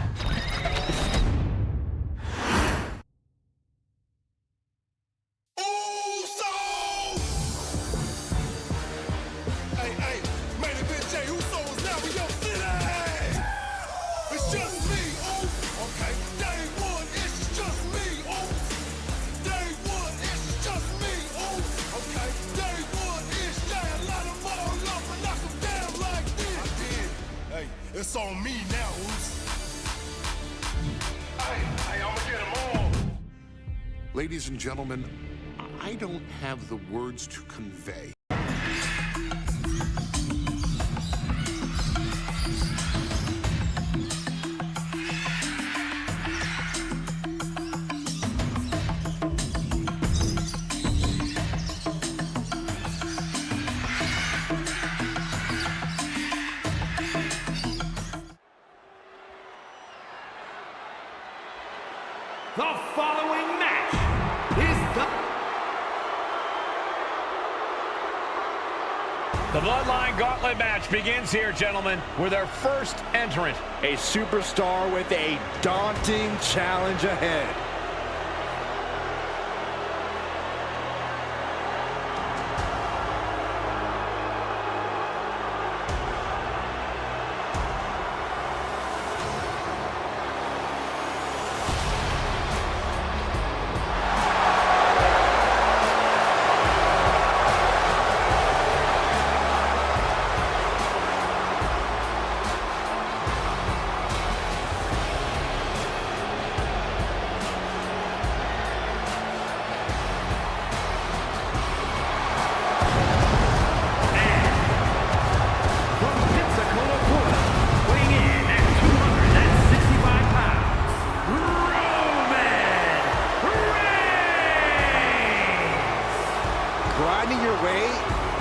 It's on me now, Oos. Hey, I'ma get them all. Ladies and gentlemen, I don't have the words to convey. The following match is The Bloodline Gauntlet match begins here, gentlemen, with our first entrant. A superstar with a daunting challenge ahead. Grinding your way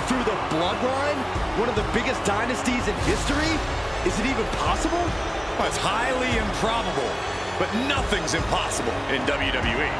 through the bloodline? One of the biggest dynasties in history? Is it even possible? Well, it's highly improbable, but nothing's impossible in WWE.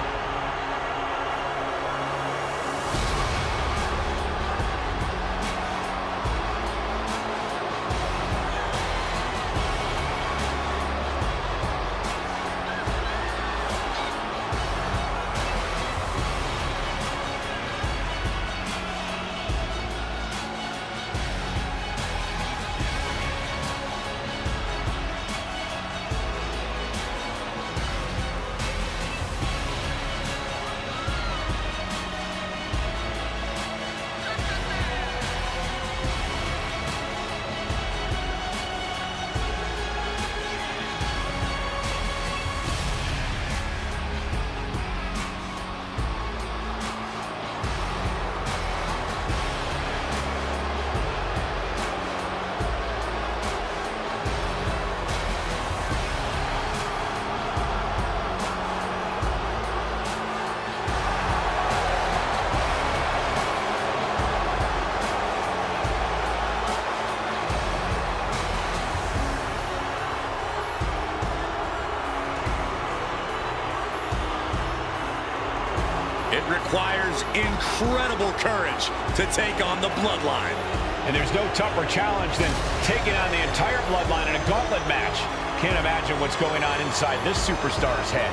It requires incredible courage to take on the Bloodline. And there's no tougher challenge than taking on the entire Bloodline in a gauntlet match. Can't imagine what's going on inside this superstar's head.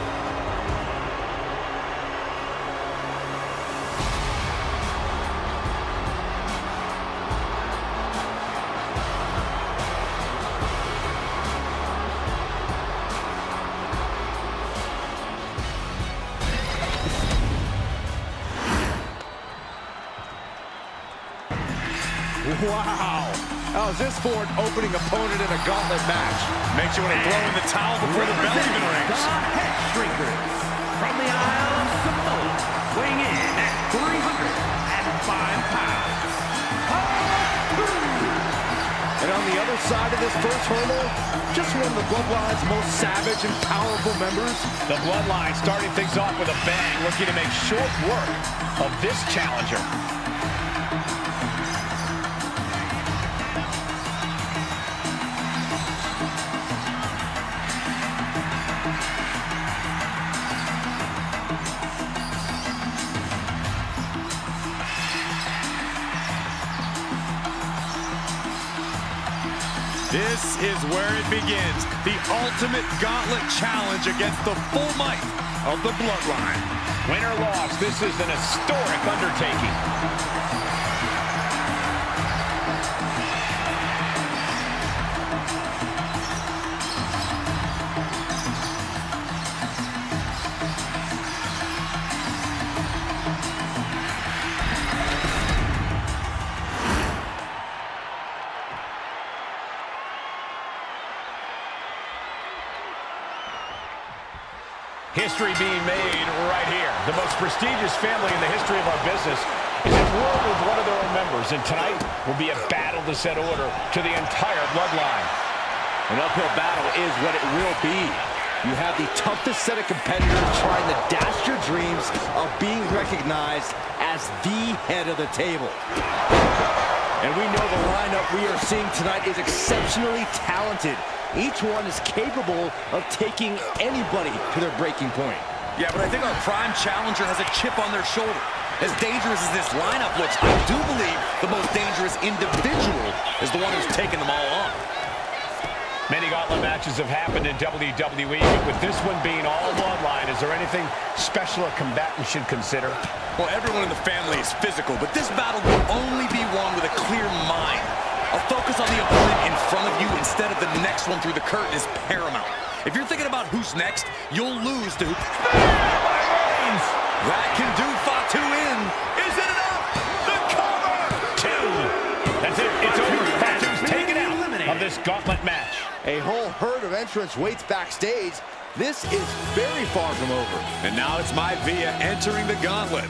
Wow. How's this for an opening opponent in a gauntlet match? Makes you want to throw in the towel before the bell even rings. the Head Shrinkers from the Isle of Samoa, weighing in at 305 pounds. And on the other side of this first hurdle, just one of the Bloodline's most savage and powerful members. The Bloodline starting things off with a bang, looking to make short work of this challenger. This is where it begins. The ultimate gauntlet challenge against the full might of the Bloodline. Win or loss, this is an historic undertaking. History being made right here. The most prestigious family in the history of our business is at war with one of their own members, and tonight will be a battle to set order to the entire Bloodline. An uphill battle is what it will be. You have the toughest set of competitors trying to dash your dreams of being recognized as the head of the table. And we know the lineup we are seeing tonight is exceptionally talented. Each one is capable of taking anybody to their breaking point. Yeah, but I think our prime challenger has a chip on their shoulder. As dangerous as this lineup looks, I do believe the most dangerous individual is the one who's taking them all on. Many gauntlet matches have happened in WWE, but with this one being all Bloodline, is there anything special a combatant should consider? Well, everyone in the family is physical, but this battle will only be won with a clear mind. A focus on the opponent in front of you instead of the next one through the curtain is paramount. If you're thinking about who's next, you'll lose to who... That can do Fatu in. Is it enough? The cover! Two. That's it. It's over. Fatu's taken out of this gauntlet match. A whole herd of entrants waits backstage. This is very far from over. And now it's Wwe entering the gauntlet.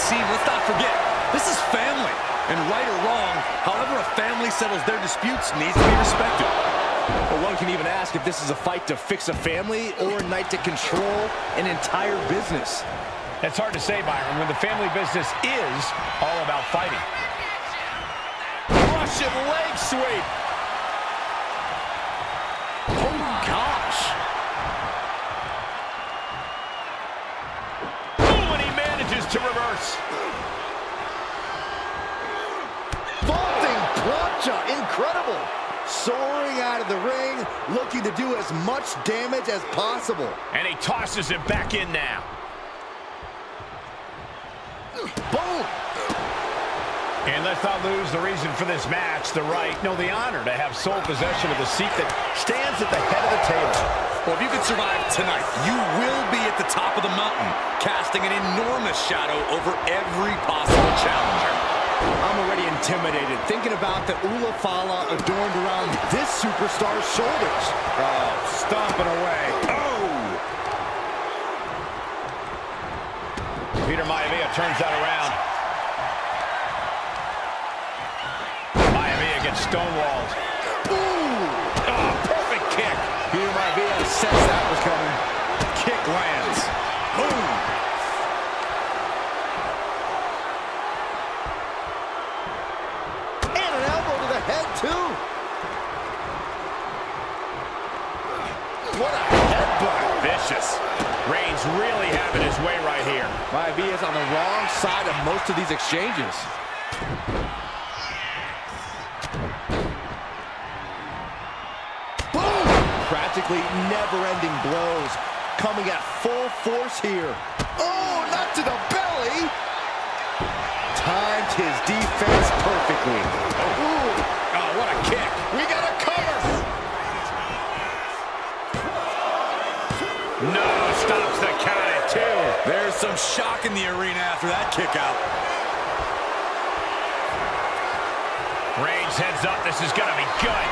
Let's not forget, this is family. And right or wrong, however a family settles their disputes needs to be respected. Well, one can even ask if this is a fight to fix a family or a night to control an entire business. It's hard to say, Byron, when the family business is all about fighting. Russian leg sweep. Oh, gosh. Oh, and he manages to reverse. Vaulting plancha, incredible. Soaring out of the ring, looking to do as much damage as possible. And he tosses him back in now. Boom! And let's not lose the reason for this match, the right, no, the honor to have sole possession of the seat that stands at the head of the table. Well, if you can survive tonight, you will be at the top of the mountain, casting an enormous shadow over every possible challenger. I'm already intimidated, thinking about the Ulafala adorned around this superstar's shoulders. Oh, stomping away. Oh! Peter Maivia turns that around. Maivia gets stonewalled. Ooh! Oh, perfect kick. Peter Maivia sensed that was coming. Kick lands. Boom! And an elbow to the head, too. What a headbutt. Vicious. Reigns really having his way right here. Maivia is on the wrong side of most of these exchanges. Boom! Practically never-ending blows coming at full force here. Oh, not to the belly! Timed his defense perfectly. Oh, what a kick. We got a cover! No, stops the count at 2. There's some shock in the arena after that kick out. Reigns heads up. This is going to be good.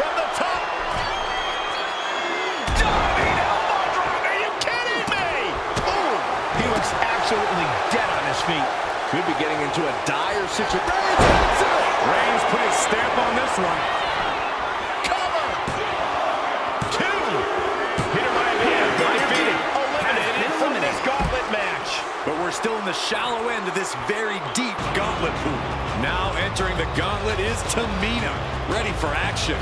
From the top. Diving elbow drop. Are you kidding me? Ooh, he looks absolutely dead on his feet. Could be getting into a dire situation. Reigns put his stamp on this one. Cover. 2. Peter Maivia defeated, eliminated from this gauntlet match. But we're still in the shallow end of this very deep gauntlet pool. Now entering the gauntlet is Tamina, ready for action.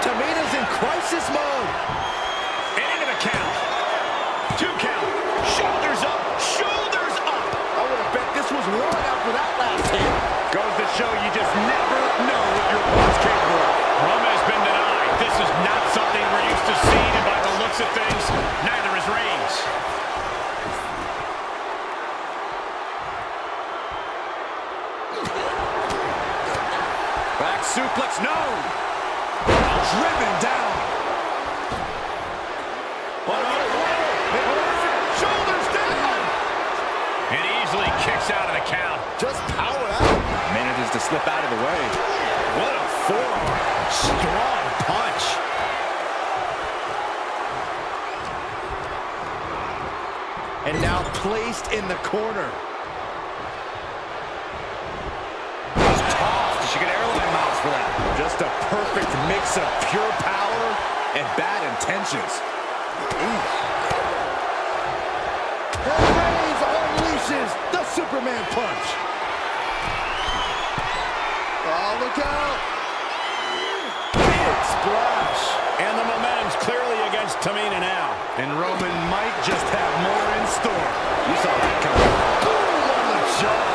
Tamina's in crisis mode. And into the count. 2 count. Shoulders up. Shoulders up. I would have bet this was one after that last hit. Goes to show you just never know what your opponent's capable of. Roman has been denied. This is not something we're used to seeing, and by the looks of things, neither is Reigns. Back suplex, no! Driven down. Shoulders down. And easily kicks out of the count. Just power out. Manages to slip out of the way. What a forearm. Strong punch. And now placed in the corner. Just tossed. She get airline miles for that. Just a perfect mix of pure power and bad intentions. And Reigns unleashes the Superman punch. Oh, look out. Big splash. And the momentum's clearly against Tamina now. And Roman might just have more in store. You saw that coming. Boom on the jaw.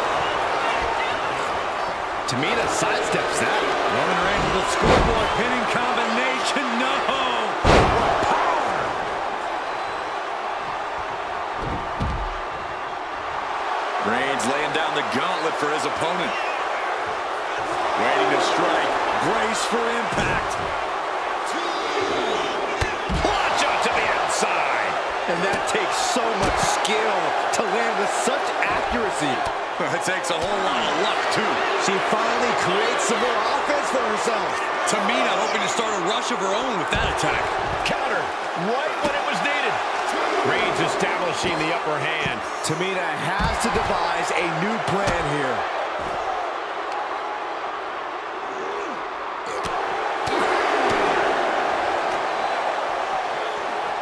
Tamina sidesteps that. Roman Reigns with a schoolboy pinning combination. No! Power. Reigns laying down the gauntlet for his opponent. Waiting to strike. Brace for impact. Launch out to the outside. And that takes so much skill to land with such accuracy. It takes a whole lot of luck, too. She finally creates some more offense for herself. Tamina hoping to start a rush of her own with that attack. Counter right when it was needed. Reigns establishing the upper hand. Tamina has to devise a new plan here.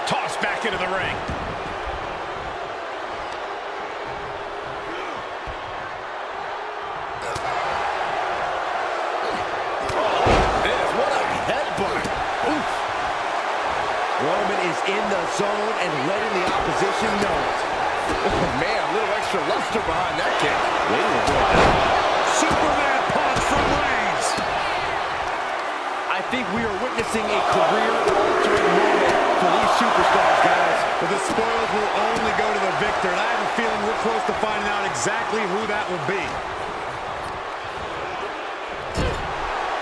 Tossed back into the ring. Roman is in the zone and letting the opposition know it. Oh, man, a little extra luster behind that kick. Superman punch from Reigns. I think we are witnessing a career-altering moment for these superstars, guys. But the spoils will only go to the victor, and I have a feeling we're close to finding out exactly who that will be.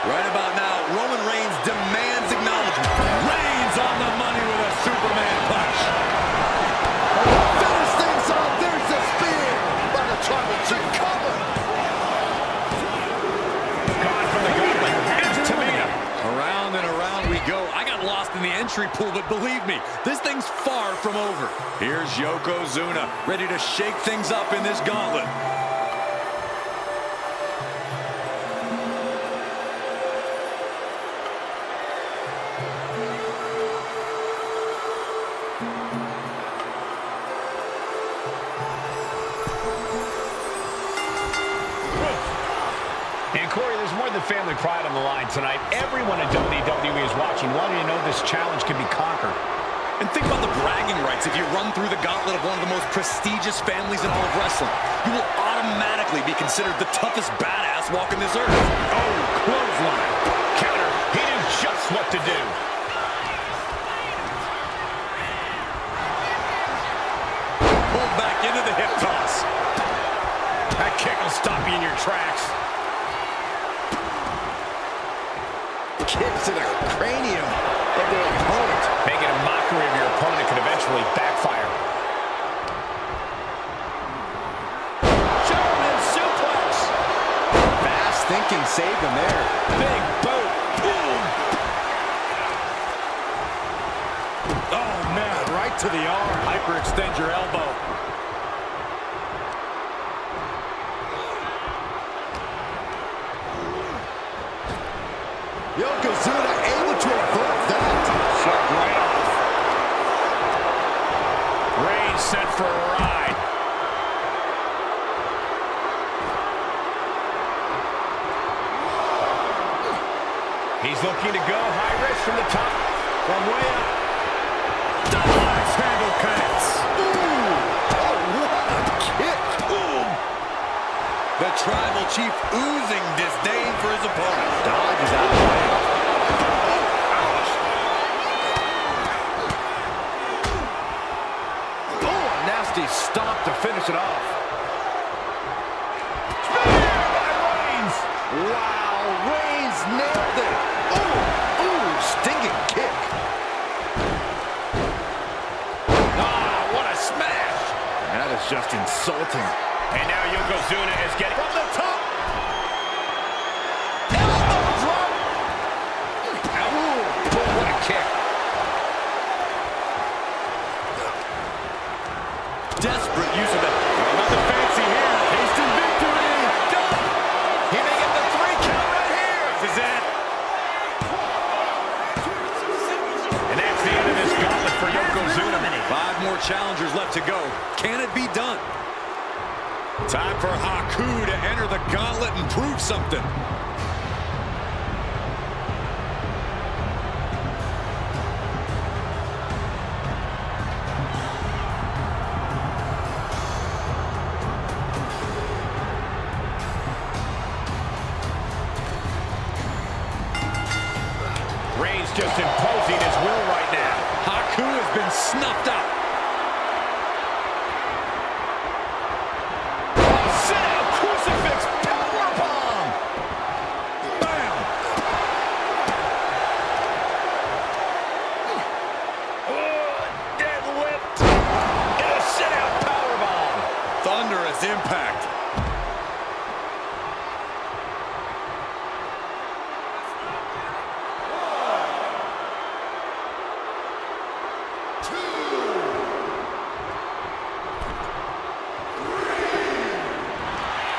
Right about now, Roman Reigns demands acknowledgement. Reigns on the money with a Superman punch. Finish things off. There's the spear by the Tribal Chief. Cover. Gone from the gauntlet. It's Tamina. Around and around we go. I got lost in the entry pool, but believe me, this thing's far from over. Here's Yokozuna, ready to shake things up in this gauntlet. And Corey, there's more than family pride on the line tonight. Everyone in WWE is watching, wanting to know this challenge can be conquered. And think about the bragging rights. If you run through the gauntlet of one of the most prestigious families in all of wrestling, you will automatically be considered the toughest badass walking this earth. Oh, clothesline. Counter. He knew just what to do. Pulled back into the hip toss. That kick will stop kicks to the cranium of their opponent. Making a mockery of your opponent could eventually backfire. German suplex. Fast thinking saved him there. Big boot. Boom. Oh, man, right to the arm. Hyperextend your elbow. Yokozuna able to avert that. Shot right off. Reigns set for a ride. He's looking to go high risk from the top. From way up. Double axe handle connects. Ooh. Oh, what a kick. Boom. The Tribal Chief oozing disdain for his opponent. Dodges out of the way. Oh, a nasty stomp to finish it off. Wow, Reigns nailed it. Ooh, stinging kick. Ah, what a smash. That is just insulting. And now Yokozuna is getting From the top. Elbow drop. Ooh, what a kick. Desperate use of that. Nothing fancy here. Instant victory. Done. He may get the 3 count right here. This is it. And that's the end of this gauntlet for Yokozuna. 5 more challengers left to go. Can it be done? Time for Haku to enter the gauntlet and prove something. Reigns just imposing his will right now. Haku has been snuffed out. Sit-out crucifix powerbomb. Bam! Deadlift. And a sit-out powerbomb. Thunderous impact.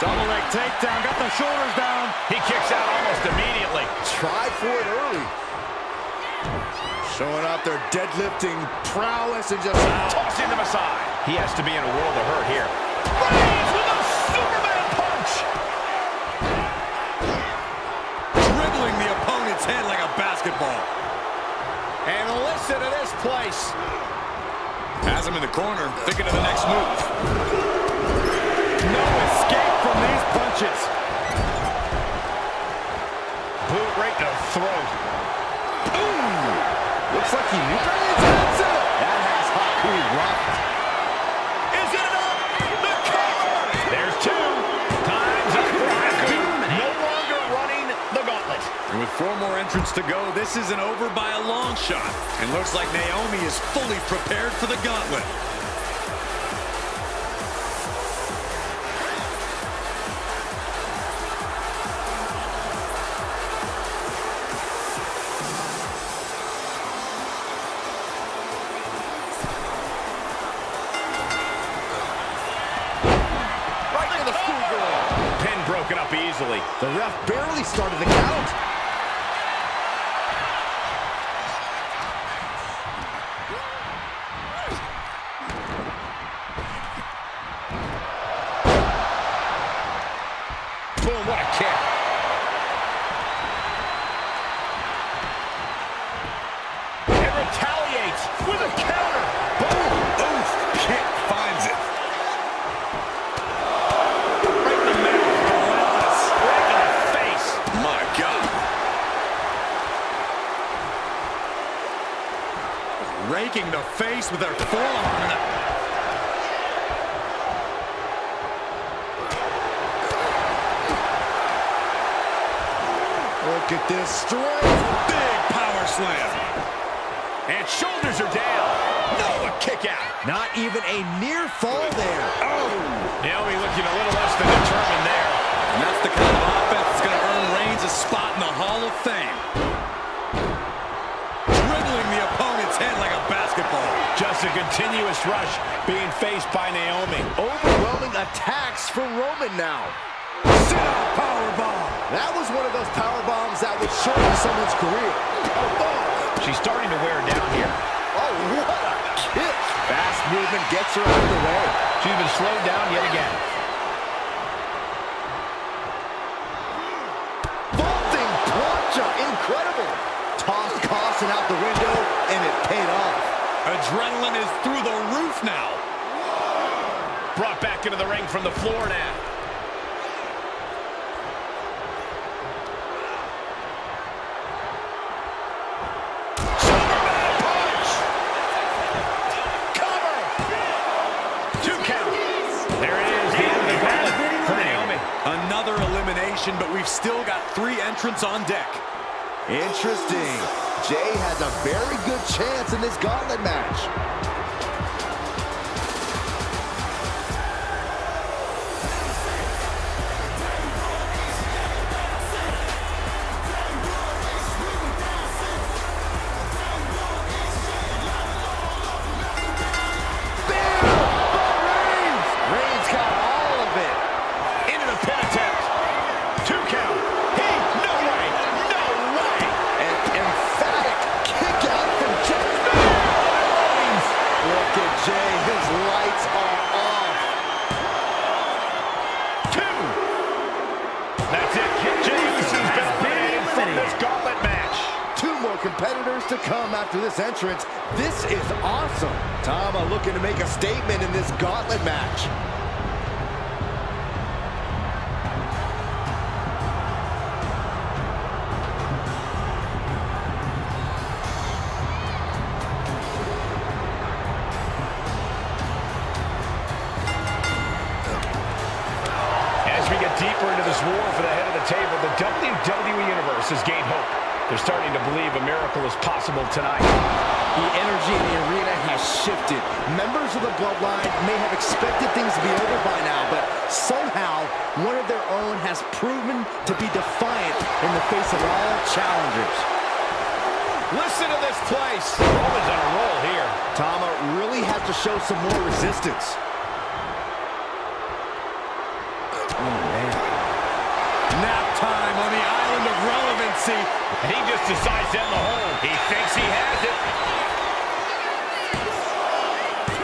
Double leg takedown, got the shoulders down. He kicks out almost immediately. Tried for it early. Showing off their deadlifting prowess and just Tossing them aside. He has to be in a world of hurt here. Reigns with a Superman punch. Dribbling the opponent's head like a basketball. And listen to this place. Has him in the corner, thinking of the next move. No escape from these punches. Boot right to the throat. ooh, looks like he knew. That's it. That has Haku rocked. Is it enough? The cover. There's 2. Time's up for Haku. No longer running the gauntlet. And with 4 more entrants to go, this isn't over by a long shot. And looks like Naomi is fully prepared for the gauntlet. Right to the schoolgirl. Pin broken up easily. The ref barely started the count. Boom, what a kick. And retaliates with a counter. Boom. Oof, kick finds it. Right in the middle. Relentless. Right in the face. My God. Raking the face with their forearm. Look at at this strength. Big power slam. And shoulders are down. No, a kick out. Not even a near fall there. Oh. Naomi looking a little less than determined there. And that's the kind of offense that's going to earn Reigns a spot in the Hall of Fame. Dribbling the opponent's head like a basketball. Just a continuous rush being faced by Naomi. Overwhelming attacks from Roman now. Sit-up powerbomb. That was one of those power bombs that would shorten someone's career. Oh. She's starting to wear down here. Oh, what a kick. Fast movement gets her out of the way. She's been slowed down yet again. Vaulting plancha, incredible. Tossed caution out the window, and it paid off. Adrenaline is through the roof now. Brought back into the ring from the floor now. Superman punch! Cover! 2 count. There it is, the end of the gauntlet for Naomi. Another elimination, but we've still got 3 entrants on deck. Interesting. Jay has a very good chance in this gauntlet match. Reigns got all of it. Into the pin attempt. 2 count. No way. No way. An emphatic kick out from Jay. Look at Jay. His lights are off. 2. That's it. Jay Uso's been eliminated from this gauntlet match. 2 more competitors to come after this entrance. This is awesome. Tama looking to make a statement in this gauntlet match. As we get deeper into this war for the head of the table, the WWE Universe has gained hope. They're starting to believe a miracle is possible tonight. The energy in the arena has shifted. Members of the Bloodline may have expected things to be over by now, but somehow one of their own has proven to be defiant in the face of all challengers. Listen to this place. Roman's on a roll here. Tama really has to show some more resistance. Oh, man. Nap time on the island of relevancy. And he just decides to end the hold. He thinks he has it.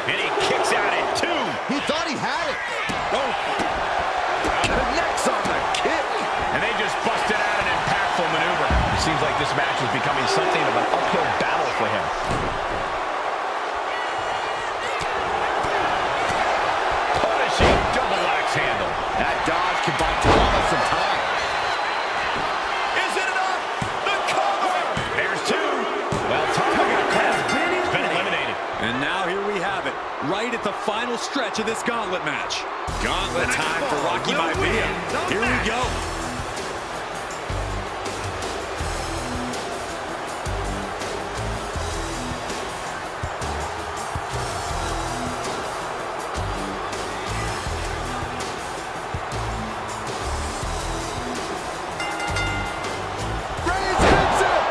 And he kicks out at 2. He thought he had it. Oh. Connects on the kick. And they just busted out an impactful maneuver. It seems like this match is becoming something of an uphill battle for him. Punishing double axe handle. That dodge can buy Tama some time. Is it enough? The cover! There's 2. Well, Tama got caught. He's been eliminated. And now here we have it, right at the final stretch of this gauntlet match. Gauntlet time for Rocky Maivia. Here we go.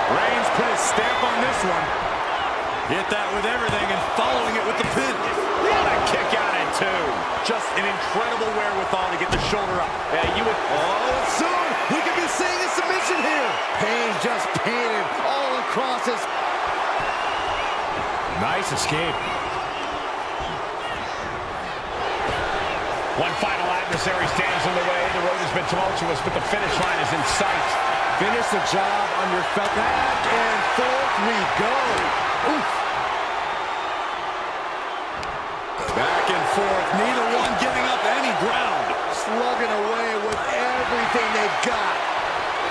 Reigns put his stamp on this one. Hit that with everything and following it with the pin. What a kick out at 2. Just an incredible wherewithal to get the shoulder up. Yeah, you would... Oh, soon we could be seeing a submission here. Pain just painted all across his... Nice escape. One final adversary stands in the way. The road has been tumultuous, but the finish line is in sight. Finish the job on your felt. Back and forth we go. Oof. Back and forth, neither one giving up any ground. Slugging away with everything they've got.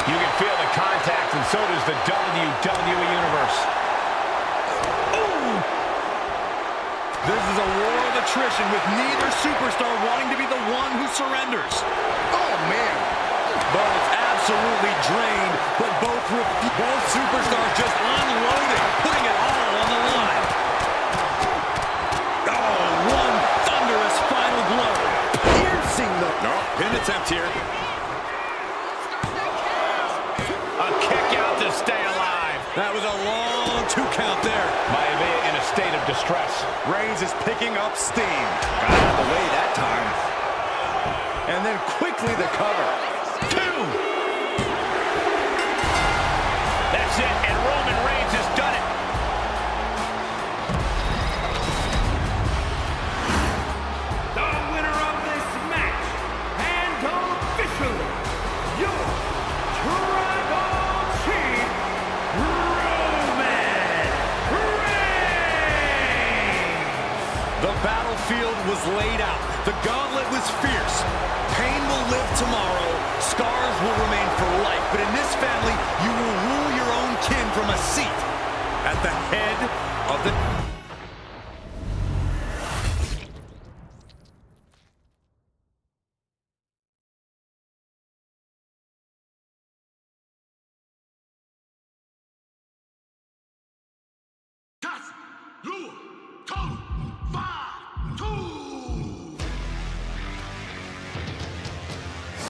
You can feel the contact, and so does the WWE Universe. Ooh. This is a war of attrition with neither superstar wanting to be the one who surrenders. Oh, man. But it's absolutely drained, but both superstars just unloading, putting it all on the line. Oh, one thunderous final blow. Piercing the pin attempt here. A kick out to stay alive. That was a long 2 count there. Maivia in a state of distress. Reigns is picking up steam. Got out of the way that time. And then quickly the cover. 2. That's it, and Roman Reigns has done it. The winner of this match, and officially, your Tribal Chief, Roman Reigns. The battlefield was laid out. The gauntlet was fierce. Pain will live tomorrow. Scars will remain for life. But in this family, you will rule your own kin from a seat at the head of the...